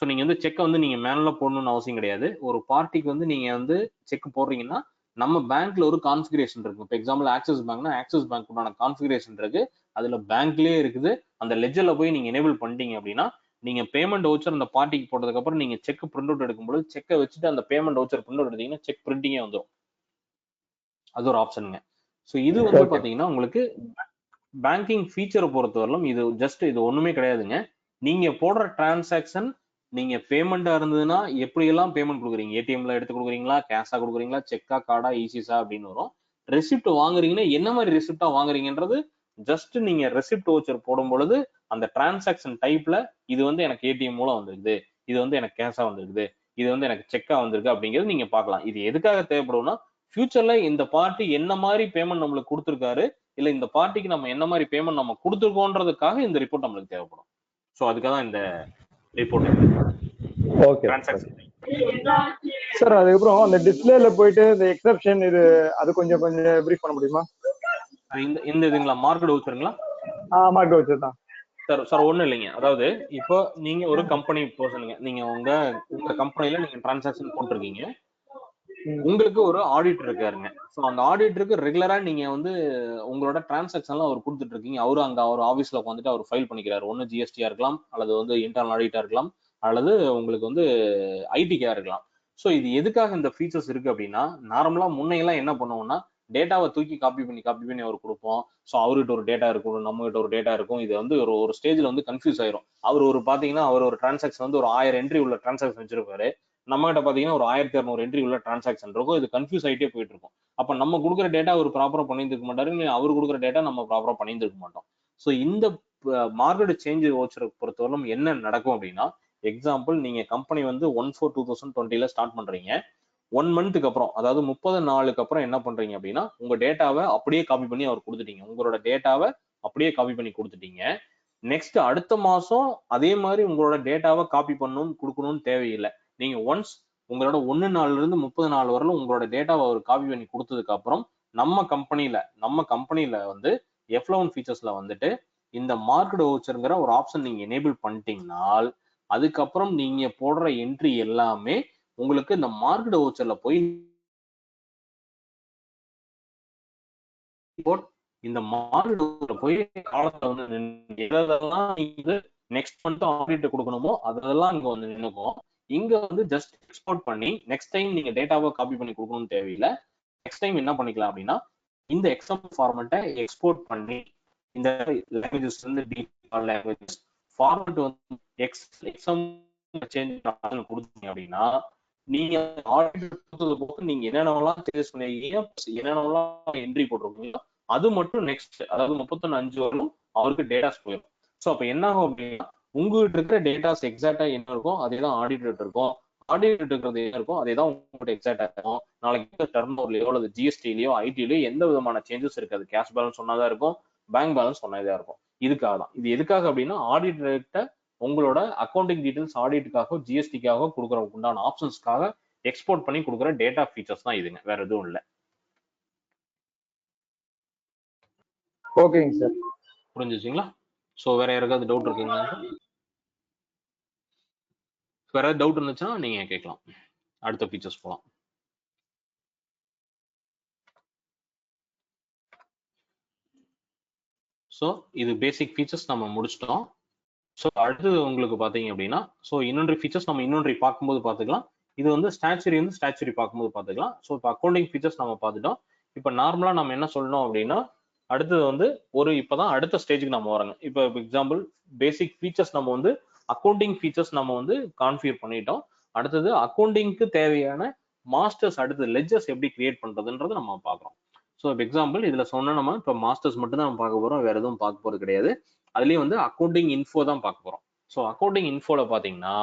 ஸோ நீங்க வந்து செக்கை வந்து நீங்க மேனுவலா போடணும்னு அவசியம் கிடையாது ஒரு பார்ட்டிக்கு வந்து நீங்க வந்து செக் போடுறீங்கன்னா நம்ம பேங்க்ல ஒரு கான்ஃபிகரேஷன் இருக்கு இப்போ எக்ஸாம்பிள் ஆக்சிஸ் பேங்க்னா ஆக்சிஸ் பேங்க் உண்டான கான்ஃபிகரேஷன் இருக்கு அதுல பேங்க்லயே இருக்குது அந்த லெஜர்ல போய் நீங்க எனேபிள் பண்ணிட்டீங்க அப்படின்னா நீங்க பேமெண்ட் வவுச்சர் அந்த பார்ட்டிக்கு போட்டதுக்கு அப்புறம் நீங்க செக் பிரிண்ட் அவுட் எடுக்கும்போது செக்கை வச்சுட்டு அந்த பேமெண்ட் வவுச்சர் பிரிண்ட் அவுட் எடுத்தீங்கன்னா செக் பிரிண்டிங்கே வந்துடும் அது ஒரு ஆப்ஷனுங்க ஸோ இது வந்து பாத்தீங்கன்னா உங்களுக்கு பேங்கிங் ஃபீச்சரை பொறுத்தவரையிலும் இது ஜஸ்ட் இது ஒண்ணுமே கிடையாதுங்க நீங்க போடுற டிரான்சாக்ஷன் நீங்க பேமெண்டா இருந்ததுன்னா எப்படி எல்லாம் பேமெண்ட் கொடுக்குறீங்க ஏடிஎம்ல எடுத்து கொடுக்குறீங்களா கேஷா கொடுக்குறீங்களா செக்கா கார்டா ஈசிஸா அப்படின்னு வரும் ரெசிப்ட் வாங்குறீங்கன்னா என்ன மாதிரி ரெசிப்டா வாங்குறீங்கன்றது ஜஸ்ட் நீங்க ரெசிப்ட் வவுச்சர் போடும் பொழுது அந்த டிரான்சாக்ஷன் டைப்ல இது வந்து எனக்கு ஏடிஎம் மூலம் வந்திருக்குது இது வந்து எனக்கு கேஷா வந்திருக்குது இது வந்து எனக்கு செக்கா வந்திருக்கு அப்படிங்கிறது நீங்க பார்க்கலாம் இது எதுக்காக தேவைப்படும்னா ஃபியூச்சர்ல இந்த பார்ட்டி என்ன மாதிரி பேமெண்ட் நம்மளுக்கு கொடுத்துருக்காரு இல்ல இந்த பார்ட்டிக்கு நம்ம என்ன மாதிரி பேமெண்ட் நம்ம கொடுத்துருக்கோன்றதுக்காக இந்த ரிப்போர்ட் நம்மளுக்கு தேவைப்படும் ஸோ அதுக்காக தான் இந்த ரிப்போர்ட் ஓகே சார் அதுக்கப்புறம் அந்த டிஸ்பிளேல போயிட்டு இந்த எக்ஸெப்ஷன் இது அது கொஞ்சம் பிரீஃப் பண்ண முடியுமா? இந்த இதுங்களா மார்க்கெட் வவுச்சருங்களா? மார்க்கெட் வவுச்சர் தான் சார் ஒண்ணும் இல்லைங்க அதாவது இப்போ நீங்க ஒரு கம்பெனி பர்சனுங்க நீங்க உங்க கம்பெனில நீங்க டிரான்சாக்ஷன் போட்டிருக்கீங்க உங்களுக்கு ஒரு ஆடிட்டர் இருக்காருங்க ஸோ அந்த ஆடிட்டருக்கு ரெகுலரா நீங்க வந்து உங்களோட டிரான்சாக்ஷன்லாம் அவர் கொடுத்துட்டு இருக்கீங்க அவரு அங்க அவர் ஆஃபீஸ்ல உட்காந்துட்டு அவர் ஃபைல் பண்ணிக்கிறாரு ஒன்னு ஜிஎஸ்டியா இருக்கலாம் அல்லது வந்து இன்டர்னல் ஆடிட்டா இருக்கலாம் அல்லது உங்களுக்கு வந்து ஐடிக்கா இருக்கலாம் ஸோ இது எதுக்காக இந்த ஃபீச்சர்ஸ் இருக்கு அப்படின்னா நார்மலா முன்னையெல்லாம் என்ன பண்ணுவோம்னா டேட்டாவை தூக்கி காப்பி பண்ணி அவர் கொடுப்போம் ஸோ அவர்கிட்ட ஒரு டேட்டா இருக்கும் நம்ம கிட்ட ஒரு டேட்டா இருக்கும் இது வந்து ஒரு ஸ்டேஜ்ல வந்து கன்ஃபியூஸ் ஆயிரும் அவர் பாத்தீங்கன்னா அவர் ஒரு டிரான்சாக்ஷன் வந்து ஒரு 1000 என்ட்ரி உள்ள டிரான்சாக்ஷன் வச்சிருப்பாரு நம்ம கிட்ட பாத்தீங்கன்னா ஒரு 1200 என்ட்ரி உள்ள டிரான்சாக்ஷன் இருக்கும் இது கன்ஃபியூஸ் ஆகிட்டே போயிட்டு இருக்கும் அப்ப நம்ம கொடுக்குற டேட்டா அவர் ப்ராப்பரா பண்ணியிருக்க மாட்டாரு அவர் கொடுக்குற டேட்டா நம்ம ப்ராப்பரா பண்ணியிருக்க மாட்டோம் ஸோ இந்த மார்க்கெட் சேஞ்ச் வவுச்சரை பொறுத்தவரைக்கும் என்ன நடக்கும் அப்படின்னா எக்ஸாம்பிள் நீங்க கம்பெனி வந்து 1/4/2020 ஸ்டார்ட் பண்றீங்க 1 மந்த்துக்கு அப்புறம் அதாவது 30 நாளுக்கு அப்புறம் என்ன பண்றீங்க அப்படின்னா உங்க டேட்டாவை அப்படியே காப்பி பண்ணி அவர் கொடுத்துட்டீங்க உங்களோட டேட்டாவை அப்படியே காப்பி பண்ணி கொடுத்துட்டீங்க நெக்ஸ்ட் அடுத்த மாசம் அதே மாதிரி உங்களோட டேட்டாவை காப்பி கொடுக்கணும்னு தேவையில்லை நீங்க ஒன்ஸ் உங்களோட 1 நாள்ல இருந்து 30 நாள் வரலும் உங்களோட டேட்டாவை அவர் காப்பி பண்ணி கொடுத்ததுக்கு அப்புறம் நம்ம கம்பெனில வந்து F11 ஃபீச்சர்ஸ்ல வந்துட்டு இந்த மார்க்கெட் வவுச்சர்ங்கிற ஒரு ஆப்ஷன் நீங்க எனேபிள் பண்ணிட்டீங்கனால் அதுக்கப்புறம் நீங்க போடுற என்ட்ரி எல்லாமே உங்களுக்கு இந்த மார்க்கெட் வவுச்சர்ல போய் இந்த மார்க்கெட் போய் காலத்துல வந்து எதெல்லாம் நீங்க நெக்ஸ்ட் மந்த் ஆடிட் கொடுக்கணுமோ அதெல்லாம் இங்க வந்து நின்னுக்கும் இங்க வந்து ஜஸ்ட் எக்ஸ்போர்ட் பண்ணி நெக்ஸ்ட் டைம் நீங்க டேட்டாவை காப்பி பண்ணி கொடுக்கணும்னு தேவையில்லை நெக்ஸ்ட் டைம் என்ன பண்ணிக்கலாம் அப்படின்னா இந்த எக்ஸ்எம் ஃபார்மேட்டை எக்ஸ்போர்ட் பண்ணி இந்த லாங்குவேஜஸ் வந்து டீபால் லாங்குவேஜஸ் ஃபார்மேட் வந்து எக்ஸ்எம் சேஞ்ச் கொடுத்தீங்க அப்படின்னா நீங்க ஆடிட் கொடுத்தது போக நீங்க என்னென்னலாம் சேஞ்ச் பண்ணிருக்கீங்க என்னென்னலாம் என்ட்ரி போட்டிருக்கீங்களோ அது மட்டும் நெக்ஸ்ட் அதாவது 31/5 வரலும் அவருக்கு டேட்டாஸ் போயிடும் ஸோ அப்ப என்ன ஆகும் அப்படின்னா உங்ககிட்ட இருக்கிற டேட்டாஸ் எக்ஸாக்டா என்ன இருக்கும் அதே தான் ஆடிட்டர் இருக்கும் ஆடிட்டர் இருக்கிறது என்ன இருக்கும் அதே தான் உங்கள்கிட்ட எக்ஸாக்டா இருக்கும் நாளைக்கு டர்ன் ஓவர்லயோ அல்லது ஜிஎஸ்டிலயோ ஐடிலயோ எந்த விதமான சேஞ்சஸ் இருக்காது கேஷ் பேலன்ஸ் சொன்னதா இருக்கும் பேங்க் பேலன்ஸ் சொன்னதா இருக்கும் இதுக்காக தான் இது எதுக்காக அப்படின்னா ஆடிட்டர்கிட்ட உங்களோட அக்கௌண்டிங் டீடைல்ஸ் ஆடிட்டுக்காக ஜிஎஸ்டிக்காக கொடுக்குற உண்டான ஆப்ஷன்ஸ்க்காக எக்ஸ்போர்ட் பண்ணி கொடுக்குற டேட்டா ஃபீச்சர்ஸ் தான் இதுங்க வேற எதுவும் இல்லை ஓகேங்க சார் புரிஞ்சுச்சுங்களா ஸோ வேற யாருக்காவது டவுட் இருக்குங்களா வேற ஏதாவது டவுட் இருந்துச்சுன்னா நீங்க கேட்கலாம் அடுத்த ஃபீச்சர்ஸ் போகலாம் ஸோ இது பேசிக் ஃபீச்சர்ஸ் நம்ம முடிச்சிட்டோம் ஸோ அடுத்தது உங்களுக்கு பார்த்தீங்க அப்படின்னா ஸோ இன்னொன்று ஃபீச்சர்ஸ் நம்ம இன்னொன்று பார்க்கும்போது பார்த்துக்கலாம் இது வந்து ஸ்டாச்சுரி பார்க்கும்போது பார்த்துக்கலாம். ஸோ இப்போ அக்கௌண்டிங் ஃபீச்சர்ஸ் நம்ம பார்த்துட்டோம். இப்போ நார்மலா நம்ம என்ன சொல்லணும் அப்படின்னா, அடுத்தது வந்து இப்பதான் அடுத்த ஸ்டேஜுக்கு நம்ம வரோங்க. இப்போ எக்ஸாம்பிள் பேசிக் ஃபீச்சர்ஸ் நம்ம வந்து அக்கௌண்டிங் ஃபீச்சர்ஸ் நம்ம வந்து கான்ஃபிகர் பண்ணிட்டோம். அடுத்தது அக்கௌண்டிங்க்கு தேவையான மாஸ்டர்ஸ், அடுத்து லெட்ஜர்ஸ் எப்படி கிரியேட் பண்றதுன்றது நம்ம பார்க்குறோம். ஸோ இப்போ எக்ஸாம்பிள் இதுல சொன்னா நம்ம இப்போ மாஸ்டர்ஸ் மட்டும் தான் நம்ம பார்க்க போறோம், வேற எதுவும் பார்க்க போறது கிடையாது. அதுலயும் வந்து அக்கௌண்டிங் இன்ஃபோ தான் பார்க்க போறோம். ஸோ அக்கௌண்டிங் இன்ஃபோல பாத்தீங்கன்னா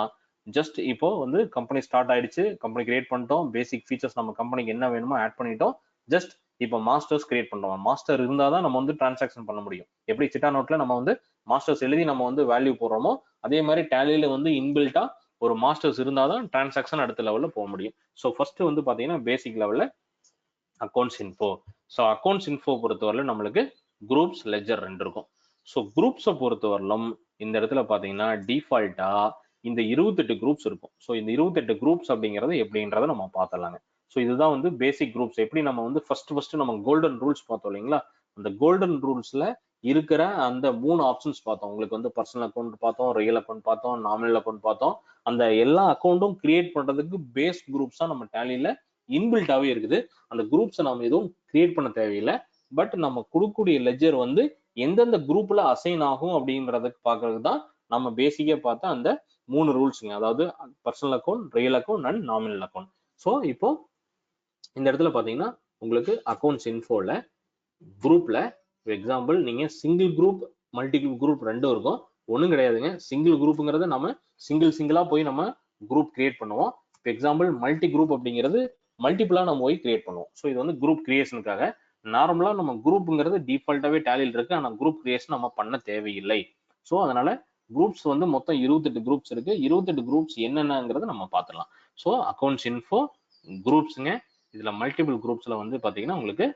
ஜஸ்ட் இப்போ வந்து கம்பெனி ஸ்டார்ட் ஆயிடுச்சு, கம்பெனி கிரியேட் பண்ணிட்டோம், பேசிக் ஃபீச்சர்ஸ் நம்ம கம்பெனிக்கு என்ன வேணுமோ ஆட் பண்ணிட்டோம். ஜஸ்ட் இப்போ மாஸ்டர்ஸ் கிரியேட் பண்றோம். மாஸ்டர் இருந்தாதான் நம்ம வந்து டிரான்சாக்ஷன் பண்ண முடியும். எப்படி சிட்டா நோட்ல நம்ம வந்து மாஸ்டர்ஸ் எழுதி நம்ம வந்து வேல்யூ போடுறோமோ, அதே மாதிரி டேலியில வந்து இன்பில்ட்டா ஒரு மாஸ்டர்ஸ் இருந்தாதான் டிரான்சாக்ஷன் அடுத்த லெவல்ல போக முடியும். ஸோ ஃபர்ஸ்ட் வந்து பாத்தீங்கன்னா பேசிக் லெவல்ல accounts info. So accounts info பொறுத்தவரையிலும் நம்மளுக்கு குரூப்ஸ், லெஜர் ரெண்டு இருக்கும். ஸோ குரூப்ஸை பொறுத்தவரையிலும் இந்த இடத்துல பாத்தீங்கன்னா டிஃபால்ட்டா இந்த 28 குரூப்ஸ் இருக்கும். ஸோ இந்த 28 குரூப்ஸ் அப்படிங்கிறது எப்படின்றத நம்ம பார்த்துடலாங்க. ஸோ இதுதான் வந்து பேசிக் குரூப்ஸ். எப்படி நம்ம வந்து ஃபர்ஸ்ட் நம்ம கோல்டன் ரூல்ஸ் பார்த்தோம் இல்லைங்களா, அந்த கோல்டன் ரூல்ஸ்ல இருக்கிற அந்த 3 ஆப்ஷன்ஸ் பார்த்தோம். உங்களுக்கு வந்து பர்சனல் அக்கௌண்ட் பார்த்தோம், ரியல் அக்கௌண்ட் பார்த்தோம், நாமினல் அக்கௌண்ட் பார்த்தோம். அந்த எல்லா அக்கௌண்ட்டும் கிரியேட் பண்றதுக்கு பேஸ் குரூப்ஸா நம்ம டேலியில இன்பில்ட்டாவே இருக்குது. அந்த குரூப்ஸை நம்ம எதுவும் கிரியேட் பண்ண தேவையில்லை. பட் நம்ம கொடுக்கக்கூடிய லெஜர் வந்து எந்தெந்த குரூப்ல அசைன் ஆகும் அப்படின்றதுக்கு பாக்குறதுக்கு தான் நம்ம பேசிக்கா பார்த்தா அந்த 3 ரூல்ஸுங்க. அதாவது personal account, real account and nominal account. So இப்போ இந்த இடத்துல பாத்தீங்கன்னா உங்களுக்கு அக்கௌண்ட்ஸ் இன்ஃபோல குரூப்ல எக்ஸாம்பிள் நீங்க சிங்கிள் குரூப், மல்டி குரூப் ரெண்டும் இருக்கும். ஒன்றும் கிடையாதுங்க. சிங்கிள் குரூப்புங்கிறது நம்ம சிங்கிளா போய் நம்ம குரூப் கிரியேட் பண்ணுவோம். இப்போ எக்ஸாம்பிள் மல்டி குரூப் அப்படிங்கிறது மல்டிபிளா நம்ம போய் கிரியேட் பண்ணுவோம். ஸோ இது வந்து குரூப் கிரியேஷனுக்காக. நார்மலா நம்ம குரூப்புங்கிறது டிஃபால்ட்டாவே டேலியில் இருக்கு, ஆனா குரூப் கிரியேஷன் நம்ம பண்ண தேவையில்லை. ஸோ அதனால குரூப்ஸ் வந்து மொத்தம் 28 குரூப்ஸ் இருக்கு. 28 குரூப்ஸ் என்னென்னங்கிறத நம்ம பார்த்துடலாம். ஸோ அக்கௌண்ட்ஸ் இன்ஃபோ குரூப்ஸுங்க. இதுல மல்டிபிள் குரூப்ஸ்ல வந்து பாத்தீங்கன்னா உங்களுக்கு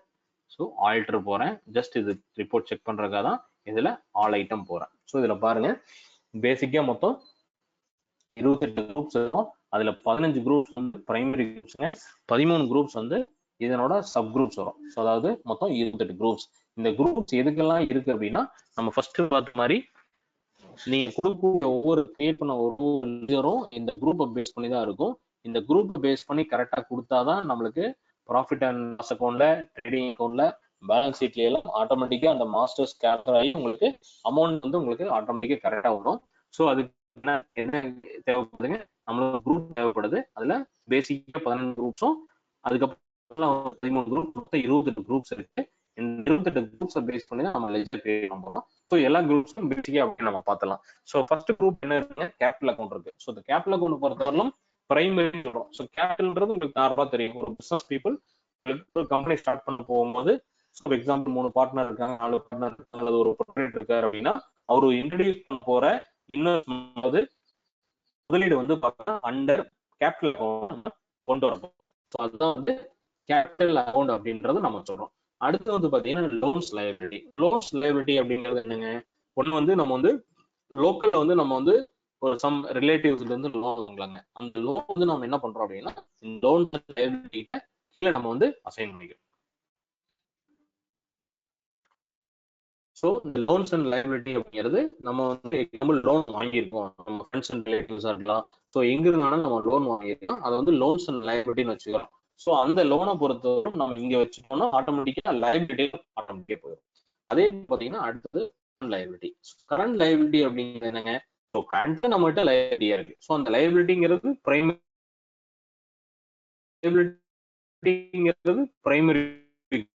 ஸோ ஆல்டர் போறேன். ஜஸ்ட் இது ரிப்போர்ட் செக் பண்றதுக்காக தான் இதுல ஆல் ஐட்டம் போறேன். ஸோ இதுல பாருங்க பேசிக்கா மொத்தம் 28 குரூப்ஸ் இருக்கும். அதுல 15 குரூப்ஸ் வந்து பிரைமரி குரூப்ஸ்ங்க, 13 குரூப்ஸ் வந்து இதனோட சப் குரூப்ஸ் வரும். ஸோ அதாவது மொத்தம் 28 குரூப்ஸ். இந்த குரூப்ஸ் எதுக்கெல்லாம் இருக்கு அப்படின்னா, நம்ம ஃபர்ஸ்ட் பார்த்த மாதிரி நீங்க கொடுக்கக்கூடிய ஒவ்வொரு கிரியேட் பண்ண ஒவ்வொரு லெஜரும் இந்த குரூப்பை பேஸ் பண்ணி தான் இருக்கும். இந்த குரூப் பேஸ் பண்ணி கரெக்டா கொடுத்தாதான் நம்மளுக்கு ப்ராஃபிட் அண்ட் லாஸ் அக்கௌண்ட்ல, ட்ரேடிங் அக்கௌண்ட்ல, பேலன்ஸ் ஷீட்ல எல்லாம் ஆட்டோமேட்டிக்கா அந்த மாஸ்டர்ஸ் கேப்சர் ஆகி உங்களுக்கு அமௌண்ட் வந்து உங்களுக்கு ஆட்டோமேட்டிக்கா கரெக்டா வரும். ஸோ அதுக்கு என்ன தேவைப்படுதுங்க, நம்மளுக்கு குரூப் தேவைப்படுது. அதுல பேசிக்கா 15 குரூப்ஸும் அதுக்கப்புறம் 13 குரூப், மொத்தம் 28 குரூப்ஸ் இருக்கு. இந்த 28 குரூப்ஸை பேஸ் பண்ணி தான் நம்ம லெஜர் கிரியேட் பண்ணுறோம். ஸோ எல்லா குரூப்ஸும் பேசிக்கா அப்படி நம்ம பார்த்துலாம். ஸோ ஃபர்ஸ்ட் குரூப் என்ன இருக்குங்க, கேபிட்டல் அக்கௌண்ட் இருக்கு. ஸோ இந்த கேபிட்டல் அக்கௌண்ட் பொறுத்தவரையிலும் பிரைமரி சொல்றோம். ஸோ கேபிட்டல்ன்றது உங்களுக்கு நார்மலா தெரியும். ஒரு பிசினஸ் பீப்புள் ஒரு கம்பெனி ஸ்டார்ட் பண்ண போகும்போது, ஃபார் எக்ஸாம்பிள் 3 பார்ட்னர் இருக்காங்க, 4 பார்ட்னர் இருக்காங்க, அல்லது ஒரு ப்ரொப்ரைட்டர் இருக்காரு அப்படின்னா அவரு இன்ட்ரடியூஸ் பண்ண போற இன்வெஸ்ட்மெண்ட் முதலீடு வந்து பார்த்தா அண்டர் கேபிட்டல் அக்கௌண்ட் கொண்டு வரணும். ஸோ அதுதான் வந்து கேபிட்டல் அக்கௌண்ட் அப்படின்றது நம்ம சொல்றோம். அடுத்து வந்து பாத்தீங்கன்னா லோன்ஸ் லைபிலிட்டி. லோன்ஸ் லைபிலிட்டி அப்படிங்கிறது என்னங்க, ஒண்ணு வந்து நம்ம வந்து லோக்கல்ல வந்து நம்ம வந்து ஒரு சம் ரிலேட்டிவ்ஸ்ல இருந்து லோன் வாங்கலாங்க. அந்த லோன் வந்து நம்ம என்ன பண்றோம் அப்படின்னா இந்த லோன் லைபிலிட்டியை கீழே நம்ம வந்து அசைன் பண்ணிக்கிறோம். ஸோ இந்த லோன்ஸ் அண்ட் லைபிலிட்டி அப்படிங்கிறது நம்ம வந்து எக்ஸாம்பிள் லோன் வாங்கியிருக்கோம், நம்ம ஃப்ரெண்ட்ஸ் அண்ட் ரிலேட்டிவ்ஸா இருக்கலாம். ஸோ எங்க இருந்தாலும் நம்ம லோன் வாங்கியிருக்கோம், அதை வந்து லோன்ஸ் அண்ட் லைபிலிட்டின்னு வச்சுக்கிறோம். ஸோ அந்த லோனை பொறுத்தவரை நம்ம இங்க வச்சுட்டோம்னா ஆட்டோமேட்டிக்கா லைபிலிட்டி ஆட்டோமேட்டிக்கா போயிடும். அதே பாத்தீங்கன்னா அடுத்தது லைபிலிட்டி. கரண்ட் லைபிலிட்டி அப்படிங்கிறது என்னங்க, ஸோ கரண்ட் நம்மகிட்ட லைபிலிட்டியா இருக்கு. ஸோ அந்த லைபிலிட்டிங்கிறது பிரைமரி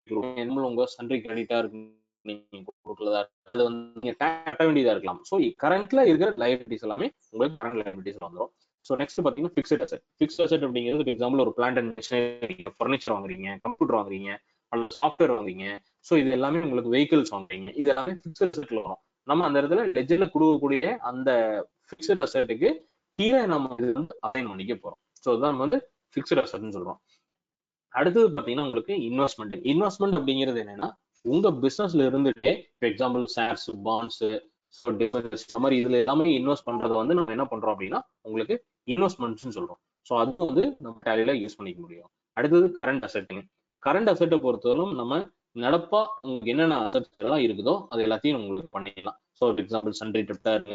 குரூப். உங்க சன்ட்ரி கிரெடிட்டா இருக்கு, நீங்க கொடுக்கலதா அது வந்து நீங்க கட்ட வேண்டியதா இருக்கலாம். ஸோ கரண்ட்ல இருக்கிற லைபிலிட்டிஸ் எல்லாமே உங்களுக்கு கரண்ட் லைபிலிட்டிஸ் வந்துடும். ஸோ நெக்ஸ்ட் பாத்தீங்கன்னா பிக்ஸட் அசெட். பிக்ஸ்ட் அசெட் அப்படிங்கிறது ஃபார் எக்ஸாம்பிள் ஒரு பிளான்ட் அண்ட் மிஷினரி, ஃபர்னிச்சர் வாங்குறீங்க, கம்ப்யூட்டர் வாங்குறீங்க, அல்லது சாஃப்ட்வேர் வாங்குறீங்க. ஸோ இது எல்லாமே உங்களுக்கு வெஹிக்கிள்ஸ் வாங்குறீங்க, இது எல்லாமே பிக்ஸட் அசெட்ல வரும். நம்ம அந்த இடத்துல லெட்ஜர்ல கொடுக்கக்கூடிய அந்த பிக்ஸட் அசெட்டுக்கு கீழே நம்ம இது வந்து அசைன் பண்ணிக்க போறோம். ஸோ இதுதான் நம்ம வந்து பிக்ஸட் அசெட்னு சொல்றோம். அடுத்தது பாத்தீங்கன்னா உங்களுக்கு இன்வெஸ்ட்மெண்ட். இன்வெஸ்ட்மெண்ட் அப்படிங்கிறது என்னன்னா, உங்க பிசினஸ்ல இருந்துட்டே எக்ஸாம்பிள் ஷேர்ஸ், பாண்ட்ஸ், இந்த மாதிரி இதுல எல்லாமே இன்வெஸ்ட் பண்றதை வந்து நம்ம என்ன பண்றோம் அப்படின்னா உங்களுக்கு இன்வெஸ்ட்மெண்ட்ஸ் சொல்றோம். ஸோ அது வந்து நம்ம டேலியில யூஸ் பண்ணிக்க முடியும். அடுத்தது கரண்ட் அசெட்டுங்க. கரண்ட் அசெட்டை பொறுத்தவரைக்கும் நம்ம நடப்பா உங்களுக்கு என்னென்ன அசெட்ஸ் எல்லாம் இருக்குதோ அது எல்லாத்தையும் உங்களுக்கு பண்ணிக்கலாம். ஸோ எக்ஸாம்பிள் சன்ட்ரி டெப்டர்,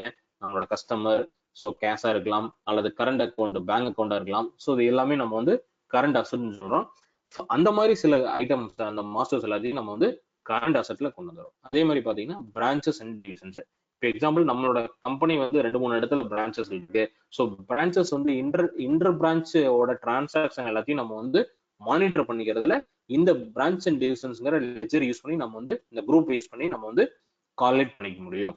நம்மளோட கஸ்டமர், ஸோ கேஷா இருக்கலாம் அல்லது கரண்ட் அக்கௌண்ட் பேங்க் அக்கௌண்டா இருக்கலாம். ஸோ இது எல்லாமே நம்ம வந்து கரண்ட் அசட்னு சொல்றோம். அந்த மாதிரி சில ஐட்டம்ஸ் அந்த மாஸ்டர்ஸ் எல்லாத்தையும் நம்ம வந்து கரண்ட் அசெட்ல கொண்டு வந்துடும். அதே மாதிரி பாத்தீங்கன்னா பிரான்ச்சஸ் அண்ட் டிவிஷன்ஸ். இப்போ எக்ஸாம்பிள் நம்மளோட கம்பெனி வந்து 2-3 இடத்துல பிரான்ச்சஸ் இருக்கு. ஸோ பிரான்ச்சஸ் வந்து இன்டர் பிரான்ச்சோட டிரான்சாக்ஷன் எல்லாத்தையும் நம்ம வந்து மானிட்டர் பண்ணிக்கிறதுல இந்த பிரான்ச் அண்ட் டிவிஷன்ஸ்ங்கிற லெட்ஜர் யூஸ் பண்ணி நம்ம வந்து இந்த குரூப் யூஸ் பண்ணி நம்ம வந்து கால்குலேட் பண்ணிக்க முடியும்.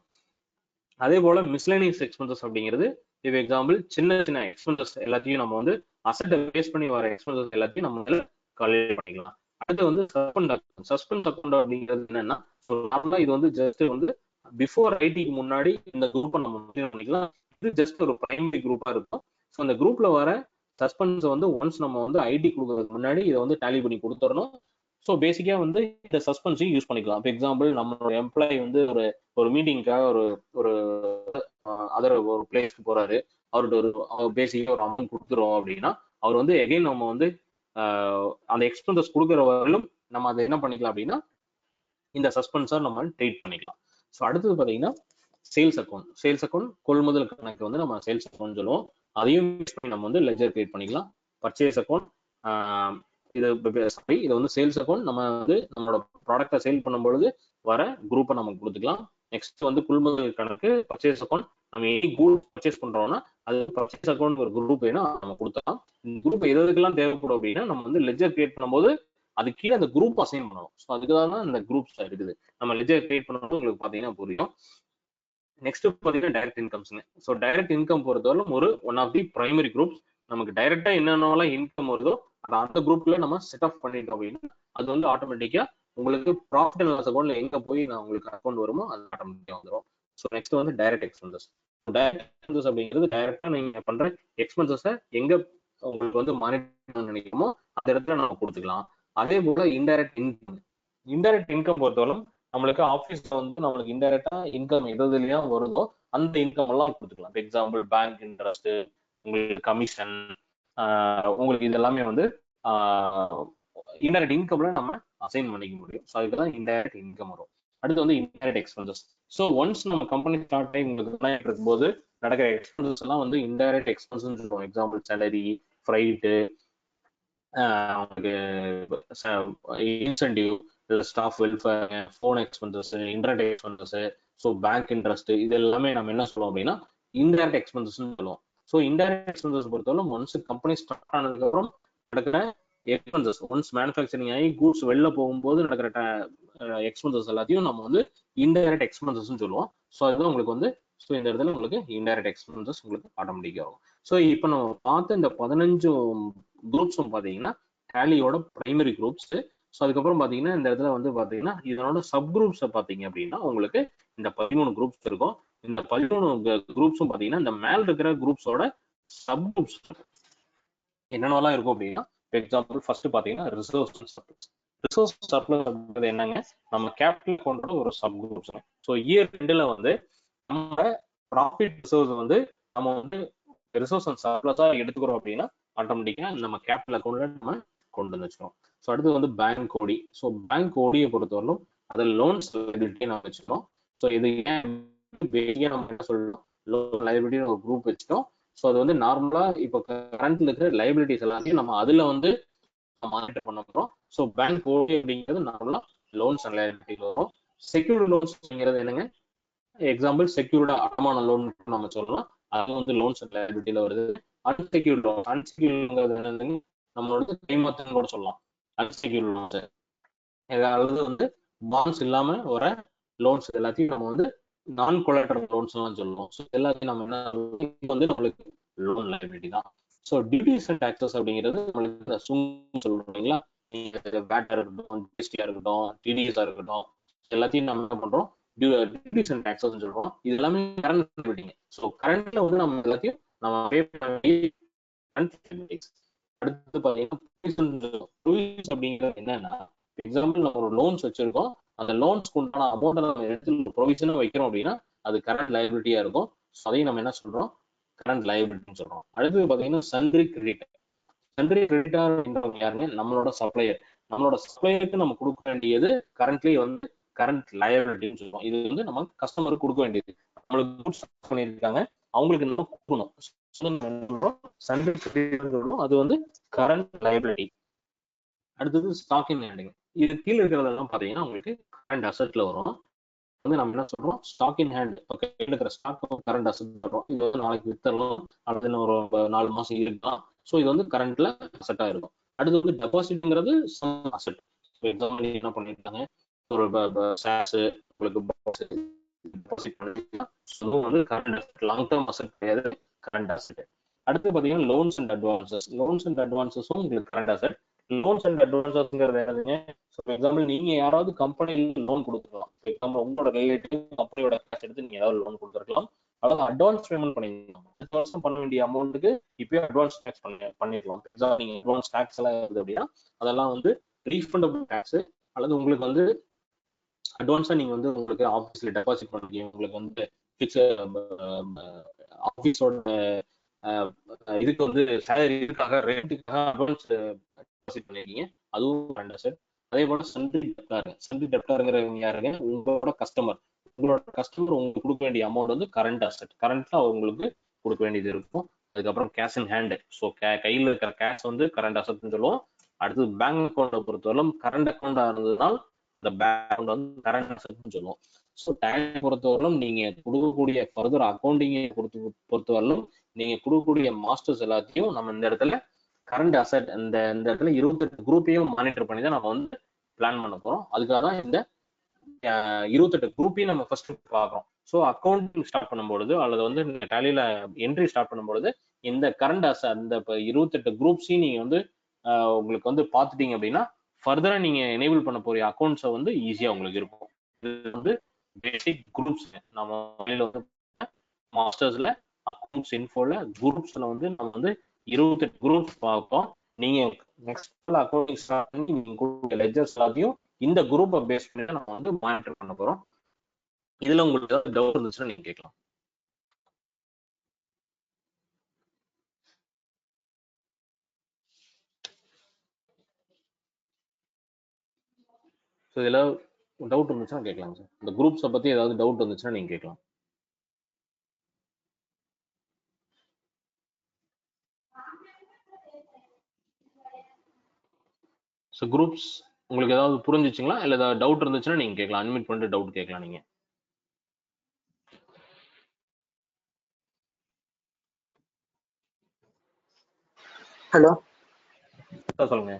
அதே போல மிஸ்லேனியஸ் எக்ஸ்பென்சஸ் அப்படிங்கிறது இப்போ எக்ஸாம்பிள் சின்ன சின்ன எக்ஸ்பென்சஸ் எல்லாத்தையும் நம்ம வந்து அசெட்டை பேஸ் பண்ணி வர எக்ஸ்பென்சஸ் எல்லாத்தையும் நம்ம வந்து கால்குலேட் பண்ணிக்கலாம். அடுத்து வந்து சஸ்பெண்ட் அக்கௌண்ட் அப்படிங்கிறது என்னன்னா, இது வந்து ஜஸ்ட் வந்து பிஃபோர் ஐடிக்கு முன்னாடி இந்த குரூப்பை நம்ம பண்ணிக்கலாம். இது ஜஸ்ட் ஒரு பிரைமரி குரூப்பா இருக்கும். ஸோ அந்த குரூப்ல வர சஸ்பென்ஸ் வந்து ஒன்ஸ் நம்ம வந்து ஐடி கொடுக்கறதுக்கு முன்னாடி இதை வந்து டேலி பண்ணி கொடுத்துடணும். ஸோ பேசிக்கா வந்து இந்த சஸ்பென்ஸையும் யூஸ் பண்ணிக்கலாம். இப்போ எக்ஸாம்பிள் நம்மளோட எம்ப்ளாயி வந்து ஒரு மீட்டிங்காக ஒரு அதர் ஒரு பிளேஸ்க்கு போறாரு, அவர்கிட்ட ஒரு பேசிக்கா ஒரு அமௌண்ட் கொடுத்துரும் அப்படின்னா அவர் வந்து எகைன் நம்ம வந்து அந்த எக்ஸ்பென்சஸ் கொடுக்குற வரையிலும் நம்ம அதை என்ன பண்ணிக்கலாம் அப்படின்னா இந்த சஸ்பென்ஸா நம்ம ட்ரீட் பண்ணிக்கலாம். ஸோ அடுத்தது பார்த்தீங்கன்னா சேல்ஸ் அக்கௌண்ட் கொள்முதல் கணக்கு வந்து நம்ம சேல்ஸ் அக்கௌண்ட் சொல்லுவோம். அதையும் யூஸ் பண்ணி நம்ம வந்து லெஜர் கிரியேட் பண்ணிக்கலாம். பர்ச்சேஸ் அக்கௌண்ட் இது வந்து சேல்ஸ் அக்கௌண்ட் நம்ம வந்து நம்மளோட ப்ராடக்டை சேல் பண்ணும்பொழுது வர குரூப்பை நம்ம கொடுத்துக்கலாம். நெக்ஸ்ட் வந்து கொள்முதல் கணக்கு பர்ச்சேஸ் அக்கௌண்ட் நம்ம எனி கூட் பர்ச்சேஸ் பண்றோம்னா அது பர்ச்சேஸ் அக்கௌண்ட் ஒரு குரூப் வேணா நம்ம கொடுத்துக்கலாம். இந்த குரூப் எதுக்கெல்லாம் தேவைப்படும் அப்படின்னா நம்ம வந்து லெஜர் கிரியேட் பண்ணும்போது அது கீழே அந்த குரூப் அசைன் பண்ணணும். ஸோ அதுக்காக தான் இந்த குரூப்ஸ் இருக்குது. நம்ம லெஜர் கிரியேட் பண்ணும்போது உங்களுக்கு பார்த்தீங்கன்னா புரியும். நெக்ஸ்ட் பார்த்தீங்கன்னா டைரக்ட் இன்கம்ஸ்ங்க. ஸோ டைரக்ட் இன்கம் பொறுத்தவரைக்கும் ஒரு one of the primary groups. நமக்கு டைரக்டா என்னென்னலாம் இன்கம் வருதோ அந்த குரூப்ல நம்ம செட் ஆஃப் பண்ணிட்டோம் அப்படின்னா அது வந்து ஆட்டோமேட்டிக்கா உங்களுக்கு ப்ராஃபிட் அண்ட் லாஸ் அக்கௌண்ட்ல எங்க போய் நான் உங்களுக்கு அக்கௌண்ட் வருமோ அது ஆட்டோமேட்டிக்கா வந்துடும். ஸோ நெக்ஸ்ட் வந்து டைரக்ட் எக்ஸ்பென்சஸ். டைரக்ட் எக்ஸ்பென்சஸ் அப்படிங்கிறது டைரக்டா நீங்க பண்ற எக்ஸ்பென்சஸை எங்க உங்களுக்கு வந்து மானிட்டர் நினைக்கிறோமோ அந்த இடத்துல நம்ம கொடுத்துக்கலாம். அதே போல இன்டைரக்ட் இன்கம் பொறுத்தவரை நம்மளுக்கு ஆஃபீஸ்ல வந்து நம்மளுக்கு இன்டைரக்டா இன்கம் எதுலயா வருதோ அந்த இன்கம் எல்லாம் கொடுத்துக்கலாம். இப்போ எக்ஸாம்பிள் பேங்க் இன்ட்ரெஸ்ட், உங்களுக்கு கமிஷன், உங்களுக்கு இது எல்லாமே வந்து இன்டைரக்ட் இன்கம்ல நம்ம அசைன் பண்ணிக்க முடியும். ஸோ அதுக்கு தான் இன்டைரக்ட் இன்கம் வரும். அடுத்து வந்து இன்டைரக்ட் எக்ஸ்பென்சஸ். ஸோ ஒன்ஸ் நம்ம கம்பெனி ஸ்டார்ட் ஆகி உங்களுக்கு இருக்கும்போது நடக்கிற எக்ஸ்பென்சஸ் எல்லாம் வந்து இன்டைரக்ட் எக்ஸ்பென்சஸ் சொல்லுவோம். Example salary, freight, incentive, staff welfare, phone expenses, internet expenses, so bank interest, இது எல்லாமே நம்ம என்ன சொல்லுவோம் அப்படின்னா இன்டைரக்ட் எக்ஸ்பென்சஸ் சொல்லுவோம். ஸோ இன்டைரக்ட் எக்ஸ்பென்சஸ் பொறுத்தவரை ஒன்ஸ் கம்பெனி ஸ்டார்ட் ஆனதுக்கு அப்புறம் நடக்கிற எக்ஸ்பென்சஸ், ஒன்ஸ் மேனுஃபேக்சரிங் ஆகி கூட்ஸ் வெளில போகும்போது நடக்கிற எக்ஸ்பென்சஸ் எல்லாத்தையும் நம்ம வந்து இன்டைரக்ட் எக்ஸ்பென்சஸ் சொல்லுவோம். ஸோ அதுதான் உங்களுக்கு வந்து ஸோ இந்த இடத்துல உங்களுக்கு இன்டைரக்ட் எக்ஸ்பென்சஸ் உங்களுக்கு ஆட்டோமேட்டிக்காக ஆகும். ஸோ இப்போ நம்ம பார்த்த இந்த 15 குரூப்ஸும் பார்த்தீங்கன்னா டேலியோட பிரைமரி குரூப்ஸ். ஸோ அதுக்கப்புறம் பார்த்தீங்கன்னா இந்த இடத்துல வந்து பார்த்தீங்கன்னா இதனோட சப் குரூப்ஸை பார்த்தீங்க அப்படின்னா உங்களுக்கு இந்த 13 குரூப்ஸ் இருக்கும். இந்த 13 குரூப்ஸும் பார்த்தீங்கன்னா இந்த மேல இருக்கிற குரூப்ஸோட சப் குரூப்ஸ் என்னென்னலாம் இருக்கும் அப்படின்னா எக்ஸாம்பிள் ஃபர்ஸ்ட் பார்த்தீங்கன்னா ரிசோர்ஸ் சர்ப்ளஸ் என்னங்க நம்ம கேபிட்டல் கொண்ட ஒரு சப் குரூப்ஸ். ஸோ இயர் ரெண்டுல வந்து நம்ம ப்ராஃபிட் ரிசோர்ஸ் வந்து நம்ம வந்து ரிசோர்ஸ் அண்ட் சர்ப்ளஸா எடுத்துக்கிறோம் அப்படின்னா ஆட்டோமேட்டிக்கா நம்ம கேபிட்டல் அக்கௌண்ட்ல நம்ம கொண்டு வந்து வச்சுக்கோம். ஸோ அடுத்து வந்து பேங்க் ஓடி. ஸோ பேங்க் ஓடியை பொறுத்தவரைக்கும் அதில் லோன்ஸ் லைபிலிட்டியை நம்ம வச்சுக்கோம். ஸோ இது ஏன் நம்ம என்ன சொல்லணும், லோன் லைபிலிட்டின்னு ஒரு குரூப் வச்சுட்டோம். ஸோ அது வந்து நார்மலா இப்போ கரண்ட்ல இருக்கிற லைபிலிட்டிஸ் எல்லாத்தையும் நம்ம அதுல வந்து மானிட்டர் பண்ண போறோம். ஸோ பேங்க் ஓடி அப்படிங்கிறது நார்மலா லோன்ஸ் அண்ட் லைபிலிட்டி வரும். செக்யூர்டு லோன்ஸ் அப்படிங்கிறது என்னங்க, எக்ஸாம்பிள் செக்யூர்டா அடமான லோன் நம்ம சொல்லலாம், அது வந்து லோன்ஸ் அண்ட் லைபிலிட்டியில வருது. அன்செக்யூர்ட் லோன், அன்செக்யூர்டுங்கிறது என்னதுங்க நம்மளோட கைமாத்தன்னு கூட சொல்லலாம். அன்செக்யூர்ட் லோன்ஸ் அதாவது வந்து பாண்ட்ஸ் இல்லாம வர லோன்ஸ் எல்லாத்தையும் நம்ம வந்து நான் கொலாட்டரல் லோன்ஸ் எல்லாம் சொல்லுவோம். ஸோ எல்லாத்தையும் நம்ம என்ன வந்து நம்மளுக்கு லோன் லைபிலிட்டி தான். ஸோ டியூட்டிஸ் அண்ட் டாக்ஸஸ் அப்படிங்கிறது நம்மளுக்கு சொல்றோம் இல்லைங்களா, வேட்டா இருக்கட்டும், ஜிஎஸ்டியா இருக்கட்டும், டிடிஎஸ்ஆ இருக்கட்டும், எல்லாத்தையும் நம்ம என்ன பண்றோம் டியூட்டிஸ் அண்ட் டாக்ஸஸ் சொல்றோம். இது எல்லாமே கரண்ட் லைபிலிட்டிங்க. ஸோ கரண்ட்ல வந்து நம்ம எல்லாத்தையும் நம்ம பே பண்ணி அடுத்து பாத்தீங்கன்னா அப்படிங்கிறது என்னன்னா, எக்ஸாம்பிள் நம்ம ஒரு லோன்ஸ் வச்சிருக்கோம், அந்த லோன்ஸ்க்கு உண்டான அமௌண்ட் நம்ம எடுத்து ப்ரொவிஷனா வைக்கிறோம் அப்படின்னா அது கரண்ட் லைபிலிட்டியா இருக்கும். அதையும் நம்ம என்ன சொல்றோம் கரண்ட் லைபிலிட்டின்னு சொல்றோம். அடுத்தது பாத்தீங்கன்னா சன்ட்ரி கிரெடிட்டர். சன்ட்ரி கிரெடிட்டர் அப்படின்றவங்க யாருங்க, நம்மளோட சப்ளையர். நம்மளோட சப்ளையருக்கு நம்ம கொடுக்க வேண்டியது கரண்ட்லி வந்து கரண்ட் லைபிலிட்டின்னு சொல்லுவோம். இது வந்து நம்ம கஸ்டமருக்கு கொடுக்க வேண்டியது. நம்மளுக்கு குட்ஸ் பண்ணியிருக்காங்க, அவங்களுக்கு நம்ம கொடுக்கணும். அது வந்து கரண்ட் லைபிலிட்டி. அடுத்தது ஸ்டாக் இன் ஹேண்டுங்க. இது கீழே இருக்கிறதெல்லாம் பாத்தீங்கன்னா உங்களுக்கு கரண்ட் அசெட்ல வரும். வந்து நம்ம என்ன சொல்றோம், ஸ்டாக் இன் ஹேண்ட். ஓகே, இருக்கிற ஸ்டாக் கரண்ட் அசெட் பண்றோம். இது வந்து நாளைக்கு வித்தரலாம், அடுத்து ஒரு 4 மாசம் இருக்கலாம். ஸோ இது வந்து கரண்ட்ல அசெட்டா இருக்கும். அடுத்து வந்து டெபாசிட்ங்கிறது சம் அசெட். எக்ஸாம்பிள் என்ன பண்ணிருக்காங்க, ஒரு ஷேர்ஸ் உங்களுக்கு டெபாசிட் பண்ணிருக்காங்க, வந்து current asset, long term asset கிடையாது, கரண்ட் அசெட். அடுத்து பாத்தீங்கன்னா loans and advances. Loans and அட்வான்சஸும் உங்களுக்கு கரண்ட் அசெட். லோன்ஸ் அண்ட் அட்வான்சஸ்ங்கிறது என்னதுங்க, எக்ஸாம்பிள் நீங்க யாராவது கம்பெனில லோன் கொடுத்துக்கலாம். எக்ஸாம்பிள் உங்களோட ரிலேட்டிவ் கம்பெனியோட கேஷ் எடுத்து நீங்க ஏதாவது லோன் கொடுத்துருக்கலாம். அதாவது அட்வான்ஸ் பேமெண்ட் பண்ணிக்கலாம். அடுத்த வருஷம் பண்ண வேண்டிய அமௌண்ட்டுக்கு இப்பயே அட்வான்ஸ் டேக்ஸ் பண்ணிடலாம். நீங்க அட்வான்ஸ் டேக்ஸ் எல்லாம் இருக்குது அப்படின்னா அதெல்லாம் வந்து ரீஃபண்டபிள் டேக்ஸ், அல்லது உங்களுக்கு வந்து அட்வான்ஸா நீங்க வந்து உங்களுக்கு ஆஃபீஸ்ல டெபாசிட் பண்ணிருக்கீங்க, உங்களுக்கு வந்து ஆஃபீஸோட இதுக்கு வந்து சேலரி இதுக்காக ரேட்டுக்காக அட்வான்ஸ் டெபாசிட் பண்ணிருக்கீங்க, அதுவும் கரண்ட் அசெட். அதே போல சன்ட்ரி டெப்டார். சன்ட்ரி டெப்டாருங்கிறவங்க யாருங்க, உங்களோட கஸ்டமர். உங்களோட கஸ்டமர் உங்களுக்கு கொடுக்க வேண்டிய அமௌண்ட் வந்து கரண்ட் அசெட், கரண்ட்ல உங்களுக்கு கொடுக்க வேண்டியது இருக்கும். அதுக்கப்புறம் கேஷ் இன் ஹேண்ட். ஸோ கையில் இருக்கிற கேஷ் வந்து கரண்ட் அசெட்னு சொல்லுவோம். அடுத்தது பேங்க் அக்கௌண்ட்டை பொறுத்தவரைக்கும் கரண்ட் அக்கௌண்டா இருந்ததுனால் இந்த பேங்க் அக்கௌண்ட் வந்து கரண்ட் அசெட்னு சொல்லுவோம். ஸோ டேக்ஸ் பொறுத்தவரைக்கும் நீங்க கொடுக்கக்கூடிய ஃபர்தர் அக்கௌண்டிங்கை பொறுத்தவரைக்கும் நீங்க கொடுக்கக்கூடிய மாஸ்டர்ஸ் எல்லாத்தையும் நம்ம இந்த இடத்துல கரண்ட் அசெட், இந்த இடத்துல 28 குரூப்பையும் மானிட்டர் பண்ணி தான் நம்ம வந்து பிளான் பண்ண போறோம். அதுக்காக தான் இந்த 28 குரூப்பையும் நம்ம ஃபர்ஸ்ட் பார்க்குறோம். ஸோ அக்கௌண்டிங் ஸ்டார்ட் பண்ணும்பொழுது அல்லது வந்து டேலியில என்ட்ரி ஸ்டார்ட் பண்ணும்பொழுது இந்த கரண்ட் அசெட், அந்த 28 குரூப்ஸையும் நீங்க வந்து உங்களுக்கு வந்து பார்த்துட்டீங்க அப்படின்னா ஃபர்தரா நீங்க எனேபிள் பண்ண போற அக்கௌண்ட்ஸை வந்து ஈஸியா உங்களுக்கு இருக்கும். இது வந்து பேசிக் குரூப்ஸ். நம்ம வந்து மாஸ்டர்ஸ்ல அக்கௌண்ட்ஸ் இன்ஃபோல குரூப்ஸ்ல வந்து நம்ம வந்து 28 குரூப்ஸ் பார்ப்போம். நீங்க நெக்ஸ்ட் அக்கௌண்டிங் ஸ்டார்ட் பண்ணி நீங்க லெட்ஜர்ஸ் எல்லாத்தையும் இந்த குரூப்பை பேஸ் பண்ணி நம்ம வந்து மானிட்டர் பண்ண போறோம். இதுல உங்களுக்கு ஏதாவது டவுட் இருந்துச்சுன்னா நீங்க கேட்கலாம். ஸோ இதுல டவுட் இருந்துச்சுன்னா கேட்கலாம் சார். இந்த குரூப்ஸை பத்தி ஏதாவது டவுட் இருந்துச்சுன்னா நீங்க கேட்கலாம். ஸோ குரூப்ஸ் உங்களுக்கு ஏதாவது புரிஞ்சிச்சுங்களா, இல்லை ஏதாவது டவுட் இருந்துச்சுன்னா நீங்க கேட்கலாம். அன்மியூட் பண்ணிட்டு டவுட் கேட்கலாம் நீங்க. ஹலோ சொல்லுங்க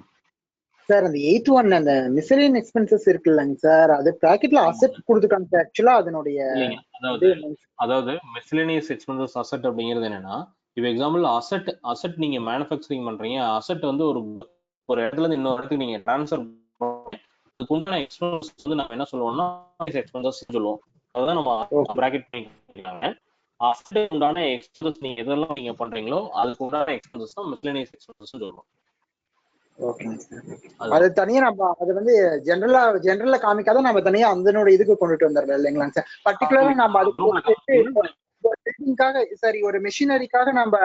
சார். அந்த 8.1 அந்த மிஸ்செலேனியஸ் எக்ஸ்பென்சஸ் இருக்குல்லங்க சார், அது பிராக்கெட்ல அசெட் கொடுத்துருக்காங்க சார். ஆக்சுவலா அதனுடைய அதாவது மிஸ்செலேனியஸ் எக்ஸ்பென்சஸ் அசெட் அப்படிங்கிறது என்னன்னா, இப்போ எக்ஸாம்பிள் அசெட் நீங்க மேனுஃபேக்சரிங் பண்றீங்க, அசெட் வந்து ஒரு இடத்துல இருந்து இன்னொரு இடத்துக்கு நீங்க டிரான்ஸ்ஃபர் அதுக்கு உண்டான எக்ஸ்பென்சஸ் வந்து நம்ம என்ன சொல்லுவோம்னா எக்ஸ்பென்சஸ் சொல்லுவோம். அதுதான் நம்ம பிராக்கெட் பண்ணிருக்காங்க. அசெட் உண்டான எக்ஸ்பென்சஸ் நீங்க எதெல்லாம் நீங்க பண்றீங்களோ அதுக்கு உண்டான எக்ஸ்பென்சஸ் தான் மிஸ்செலேனியஸ் எக்ஸ்பென்சஸ் சொல்லுவோம். ஓகேங்க சார். அது தனியா நம்ம அது வந்து ஜெனரலா காமிக்காத நம்ம தனியா அதனோட இதுக்கு கொண்டுட்டு வந்துடுறோம் இல்லைங்களா சார். பர்டிகுலரா நம்ம அதுக்காக சரி ஒரு மிஷினரிக்காக நம்ம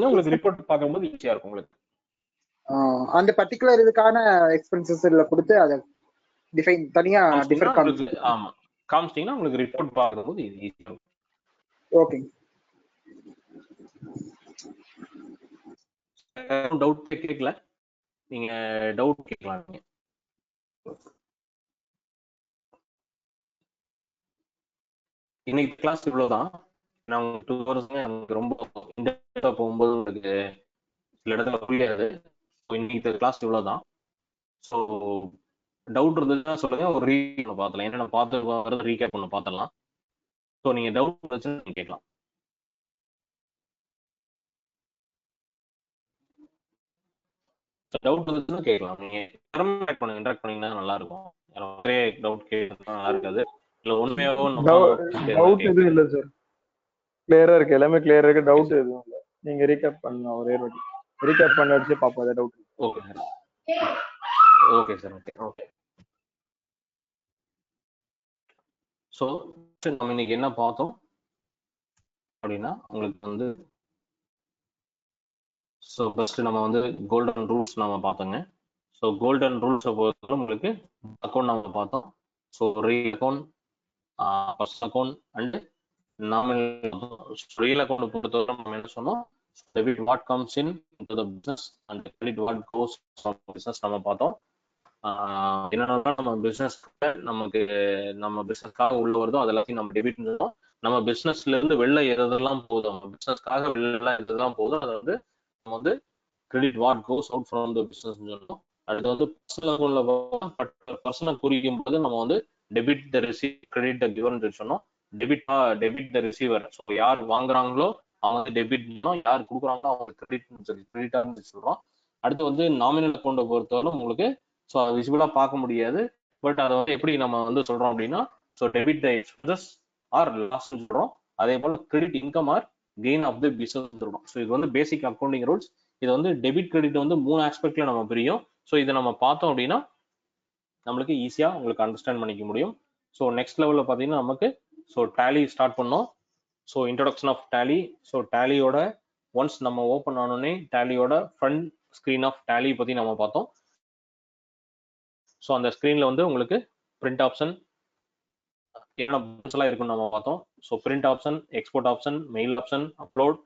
உங்களுக்கு ரிப்போர்ட் பார்க்கும்போது ஈஸியா இருக்கும் உங்களுக்கு. அந்த பர்டிகுலர் இதுக்கான எக்ஸ்பென்சஸ்ல கொடுத்து அதை டிஃபைன் தனியா டிஃபர் ஆமா காமிச்சிட்டீங்கன்னா உங்களுக்கு ரிப்போர்ட் பார்க்கும்போது இது ஈஸியா இருக்கும். ஓகேங்க. டவுட் கேட்கல, நீங்க டவுட் கேட்கலாம். நீங்க இன்னைக்கு கிளாஸ் இவ்வளவுதான். நான் 2 hours எனக்கு ரொம்ப இன்டெப்தா போகும்போது உங்களுக்கு சில இடத்துல புரியாது. இன்னைக்கு கிளாஸ் இவ்வளவுதான். ஸோ டவுட் இருந்துச்சுன்னா சொல்லுங்க, ஒரு ரீகேப் பார்த்தலாம். என்னென்ன பார்த்து ரீகேப் பண்ண பார்த்துடலாம். ஸோ நீங்க டவுட் இருந்துச்சுன்னா நீங்க கேட்கலாம். டவுட் இருந்துச்சுன்னா கேட்கலாம். நீங்க இன்டராக்ட் பண்ணீங்கன்னா நல்லா இருக்கும். நிறைய டவுட் கேட்கறதுனா நல்லா இருக்காது. இல்ல உண்மையாவோ டவுட் எதுவும் இல்ல சார், கிளியரா இருக்கு, எல்லாமே கிளியரா இருக்கு. டவுட் எதுவும் இல்ல. நீங்க ரீகேப் பண்ணலாம், ஒரே வாட்டி ரீகேப் பண்ண வச்சு பாப்போம். அத doubt. Okay sir. Okay sir. Okay okay. So நம்ம இன்னைக்கு என்ன பார்த்தோம் அப்படின்னா உங்களுக்கு வந்து ஸோ ஃபர்ஸ்ட் நம்ம வந்து கோல்டன் ரூல்ஸ் நம்ம பார்த்தோங்க. ஸோ கோல்டன் ரூல்ஸை பொறுத்தவரை உங்களுக்கு அக்கௌண்ட் நம்ம பார்த்தோம். So re account, first account and nominal reel account பொறுத்தவரை நம்ம என்ன சொன்னோம், debit what comes in to the business and credit what goes from business நம்ம பார்த்தோம். என்னன்னா நம்ம பிசினஸ் நமக்கு நம்ம பிசினஸ்க்காக உள்ள வருதோ அது எல்லாத்தையும் நம்ம டெபிட் பண்ணோம். நம்ம பிசினஸ்ல இருந்து வெளில எதெல்லாம் போதும், நம்ம பிசினஸ்க்காக வெளில எதெல்லாம் போதும் அதை வந்து நம்ம வந்து credit what goes out from the business சொல்லணும். அடுத்து வந்து பர்சனல் அக்கௌண்ட்ல பர்சனை குறிக்கும் போது நம்ம வந்து debit the receive credit the given சொன்னோம். டெபிட் த ரிசீவர், ஸோ யார் வாங்குறாங்களோ அவங்க டெபிட் பண்ணோம், யார் கொடுக்குறாங்களோ அவங்க கிரெடிட்டாக சொல்றோம். அடுத்து வந்து நாமினல் அக்கௌண்ட்டை பொறுத்தவரை உங்களுக்கு ஸோ அதை விசிபிளா பார்க்க முடியாது, பட் அதை வந்து எப்படி நம்ம வந்து சொல்றோம் அப்படின்னா, so debit the expenses or loss சொல்றோம். அதே போல credit income or gain of the business சொல்றோம். ஸோ இது வந்து பேசிக் அக்கௌண்டிங் ரூல்ஸ். இது வந்து டெபிட் கிரெடிட் வந்து 3 ஆஸ்பெக்ட்ல நம்ம பிரியும். ஸோ இதை நம்ம பார்த்தோம் அப்படின்னா நம்மளுக்கு ஈஸியா உங்களுக்கு அண்டர்ஸ்டாண்ட் பண்ணிக்க முடியும். ஸோ நெக்ஸ்ட் லெவல்ல பார்த்தீங்கன்னா நமக்கு ஸோ டேலி ஸ்டார்ட் பண்ணோம். So introduction of Tally. So டேலியோட ஒன்ஸ் நம்ம ஓப்பன் ஆனோடனே டேலியோட ஃப்ரண்ட் ஸ்க்ரீன் ஆஃப் டேலி பத்தி நம்ம பார்த்தோம். ஸோ அந்த ஸ்க்ரீன்ல வந்து உங்களுக்கு பிரிண்ட் ஆப்ஷன் எல்லாம் இருக்குன்னு நம்ம பார்த்தோம். So print option, export option, mail option, upload,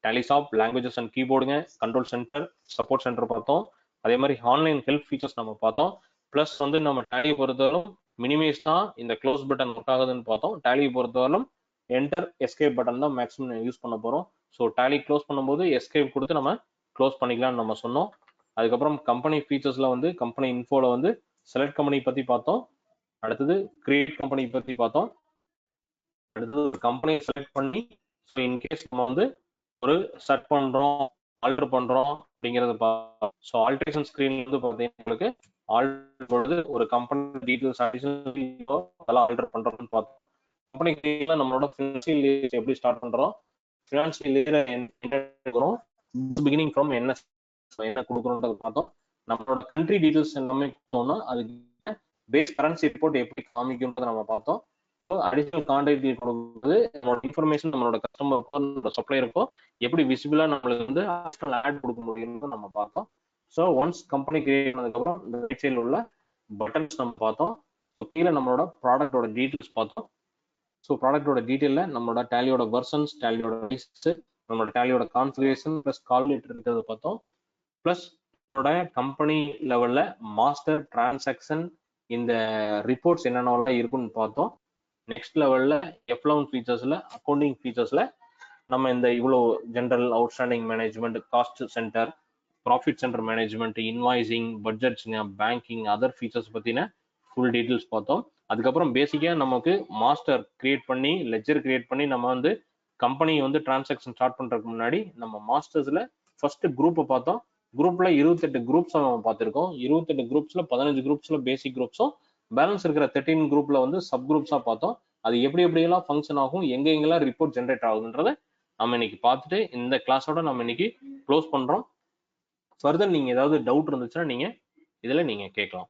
டேலிசாப், லாங்குவேஜஸ் அண்ட் கீபோர்டுங்க, கண்ட்ரோல் சென்டர், சப்போர்ட் சென்டர் பார்த்தோம். அதே மாதிரி ஆன்லைன் ஹெல்ப் ஃபீச்சர்ஸ் நம்ம பார்த்தோம். பிளஸ் வந்து நம்ம டேலியை பொறுத்தவரைக்கும் மினிமைஸ் தான் இந்த க்ளோஸ் பட்டன் ஒர்க் ஆகுதுன்னு பார்த்தோம். டேலியை பொறுத்தவரைக்கும் என்டர் எஸ்கேப் பட்டன் தான் மேக்ஸிமம் யூஸ் பண்ண போறோம். ஸோ டேலி க்ளோஸ் பண்ணும்போது எஸ்கேப் கொடுத்து நம்ம க்ளோஸ் பண்ணிக்கலாம்னு நம்ம சொன்னோம். அதுக்கப்புறம் கம்பெனி ஃபீச்சர்ஸ்ல வந்து கம்பெனி இன்ஃபோல வந்து செலக்ட் கம்பெனி பத்தி பார்த்தோம். அடுத்தது கிரியேட் கம்பெனி பத்தி பார்த்தோம். அடுத்தது கம்பெனியை செலக்ட் பண்ணி ஸோ இன்கேஸ் நம்ம வந்து ஒரு செட் பண்றோம், ஆல்டர் பண்றோம் அப்படிங்கிறது பார்த்தோம். ஸோ ஆல்ட்ரேஷன் ஸ்கிரீன் வந்து பார்த்தீங்கன்னா உங்களுக்கு ஆல்டர் பொழுது ஒரு கம்பெனி டீடைல்ஸ் அடிஷனல் அதெல்லாம் ஆல்டர் பண்றோம்னு பார்த்தோம். கம்பெனி கிரியேட்ல நம்மளோட ஃபினான்ஷியல் இயர் எப்படி ஸ்டார்ட் பண்றோம், ஃபினான்ஷியல் இயர் என்ன பிகினிங் ஃப்ரம் என்ன கொடுக்குறோம்ன்றத பார்த்தோம். நம்மளோட கண்ட்ரி டீடைல்ஸ் எல்லாமே கொடுத்தோம்னா அதுக்கு பேஸ் கரன்சி ரிப்போர்ட் எப்படி காமிக்கும்ன்றதை நம்ம பார்த்தோம். அடிஷனல் கான்டாக்ட் கொடுக்குறது நம்மளோட இன்ஃபர்மேஷன் நம்மளோட கஸ்டமருக்கோ சப்ளையருக்கோ எப்படி விசிபிளா நம்மளுக்கு வந்து ஆட் கொடுக்க முடியும்னு நம்ம பார்த்தோம். ஸோ ஒன்ஸ் கம்பெனி கிரியேட் பண்ணதுக்கப்புறம் இந்த ரைட் சைடில் உள்ள பட்டன்ஸ் நம்ம பார்த்தோம். கீழே நம்மளோட ப்ராடக்டோட டீடைல்ஸ் பார்த்தோம். ஸோ ப்ராடக்டோட டீடைல்ல நம்மளோட டேலியோட வெர்ஷன்ஸ், டேலியோட லிஸ்ட், நம்மளோட டேலியோட கான்ஃபிகரேஷன் பிளஸ் கால்குலேட்டர் இருக்கிறத பார்த்தோம். பிளஸ் கம்பெனி லெவல்ல மாஸ்டர் டிரான்சாக்ஷன் இந்த ரிப்போர்ட்ஸ் என்னென்ன இருக்குன்னு பார்த்தோம். நெக்ஸ்ட் லெவல்ல F11 ஃபீச்சர்ஸ்ல அக்கௌண்டிங் ஃபீச்சர்ஸ்ல நம்ம இந்த இவ்வளோ general outstanding management, cost centre, profit centre management, invoicing, பட்ஜெட்ஸ்ங்க, பேங்கிங், அதர் ஃபீச்சர்ஸ் பத்தின ஃபுல் டீடைல்ஸ் பார்த்தோம். அதுக்கப்புறம் பேசிக்கா நமக்கு மாஸ்டர் கிரியேட் பண்ணி லெஜர் கிரியேட் பண்ணி நம்ம வந்து கம்பெனி வந்து டிரான்சாக்ஷன் ஸ்டார்ட் பண்றதுக்கு முன்னாடி நம்ம மாஸ்டர்ஸ்ல ஃபர்ஸ்ட் குரூப்பை பார்த்தோம். குரூப்ல 28 குரூப்ஸ் நம்ம பார்த்திருக்கோம். 28 குரூப்ஸ்ல 15 குரூப்ஸ்ல பேசிக் குரூப்ஸும் பேலன்ஸ் இருக்கிற 13 குரூப்ல வந்து சப் குரூப்ஸா பார்த்தோம். அது எப்படி எப்படியெல்லாம் ஃபங்க்ஷன் ஆகும், எங்கெங்கெல்லாம் ரிப்போர்ட் ஜென்ரேட் ஆகுதுன்றதை நம்ம இன்னைக்கு பார்த்துட்டு இந்த கிளாஸோட நம்ம இன்னைக்கு க்ளோஸ் பண்றோம். ஃபர்தர் நீங்க ஏதாவது டவுட் இருந்துச்சுன்னா நீங்க இதுல நீங்க கேட்கலாம்.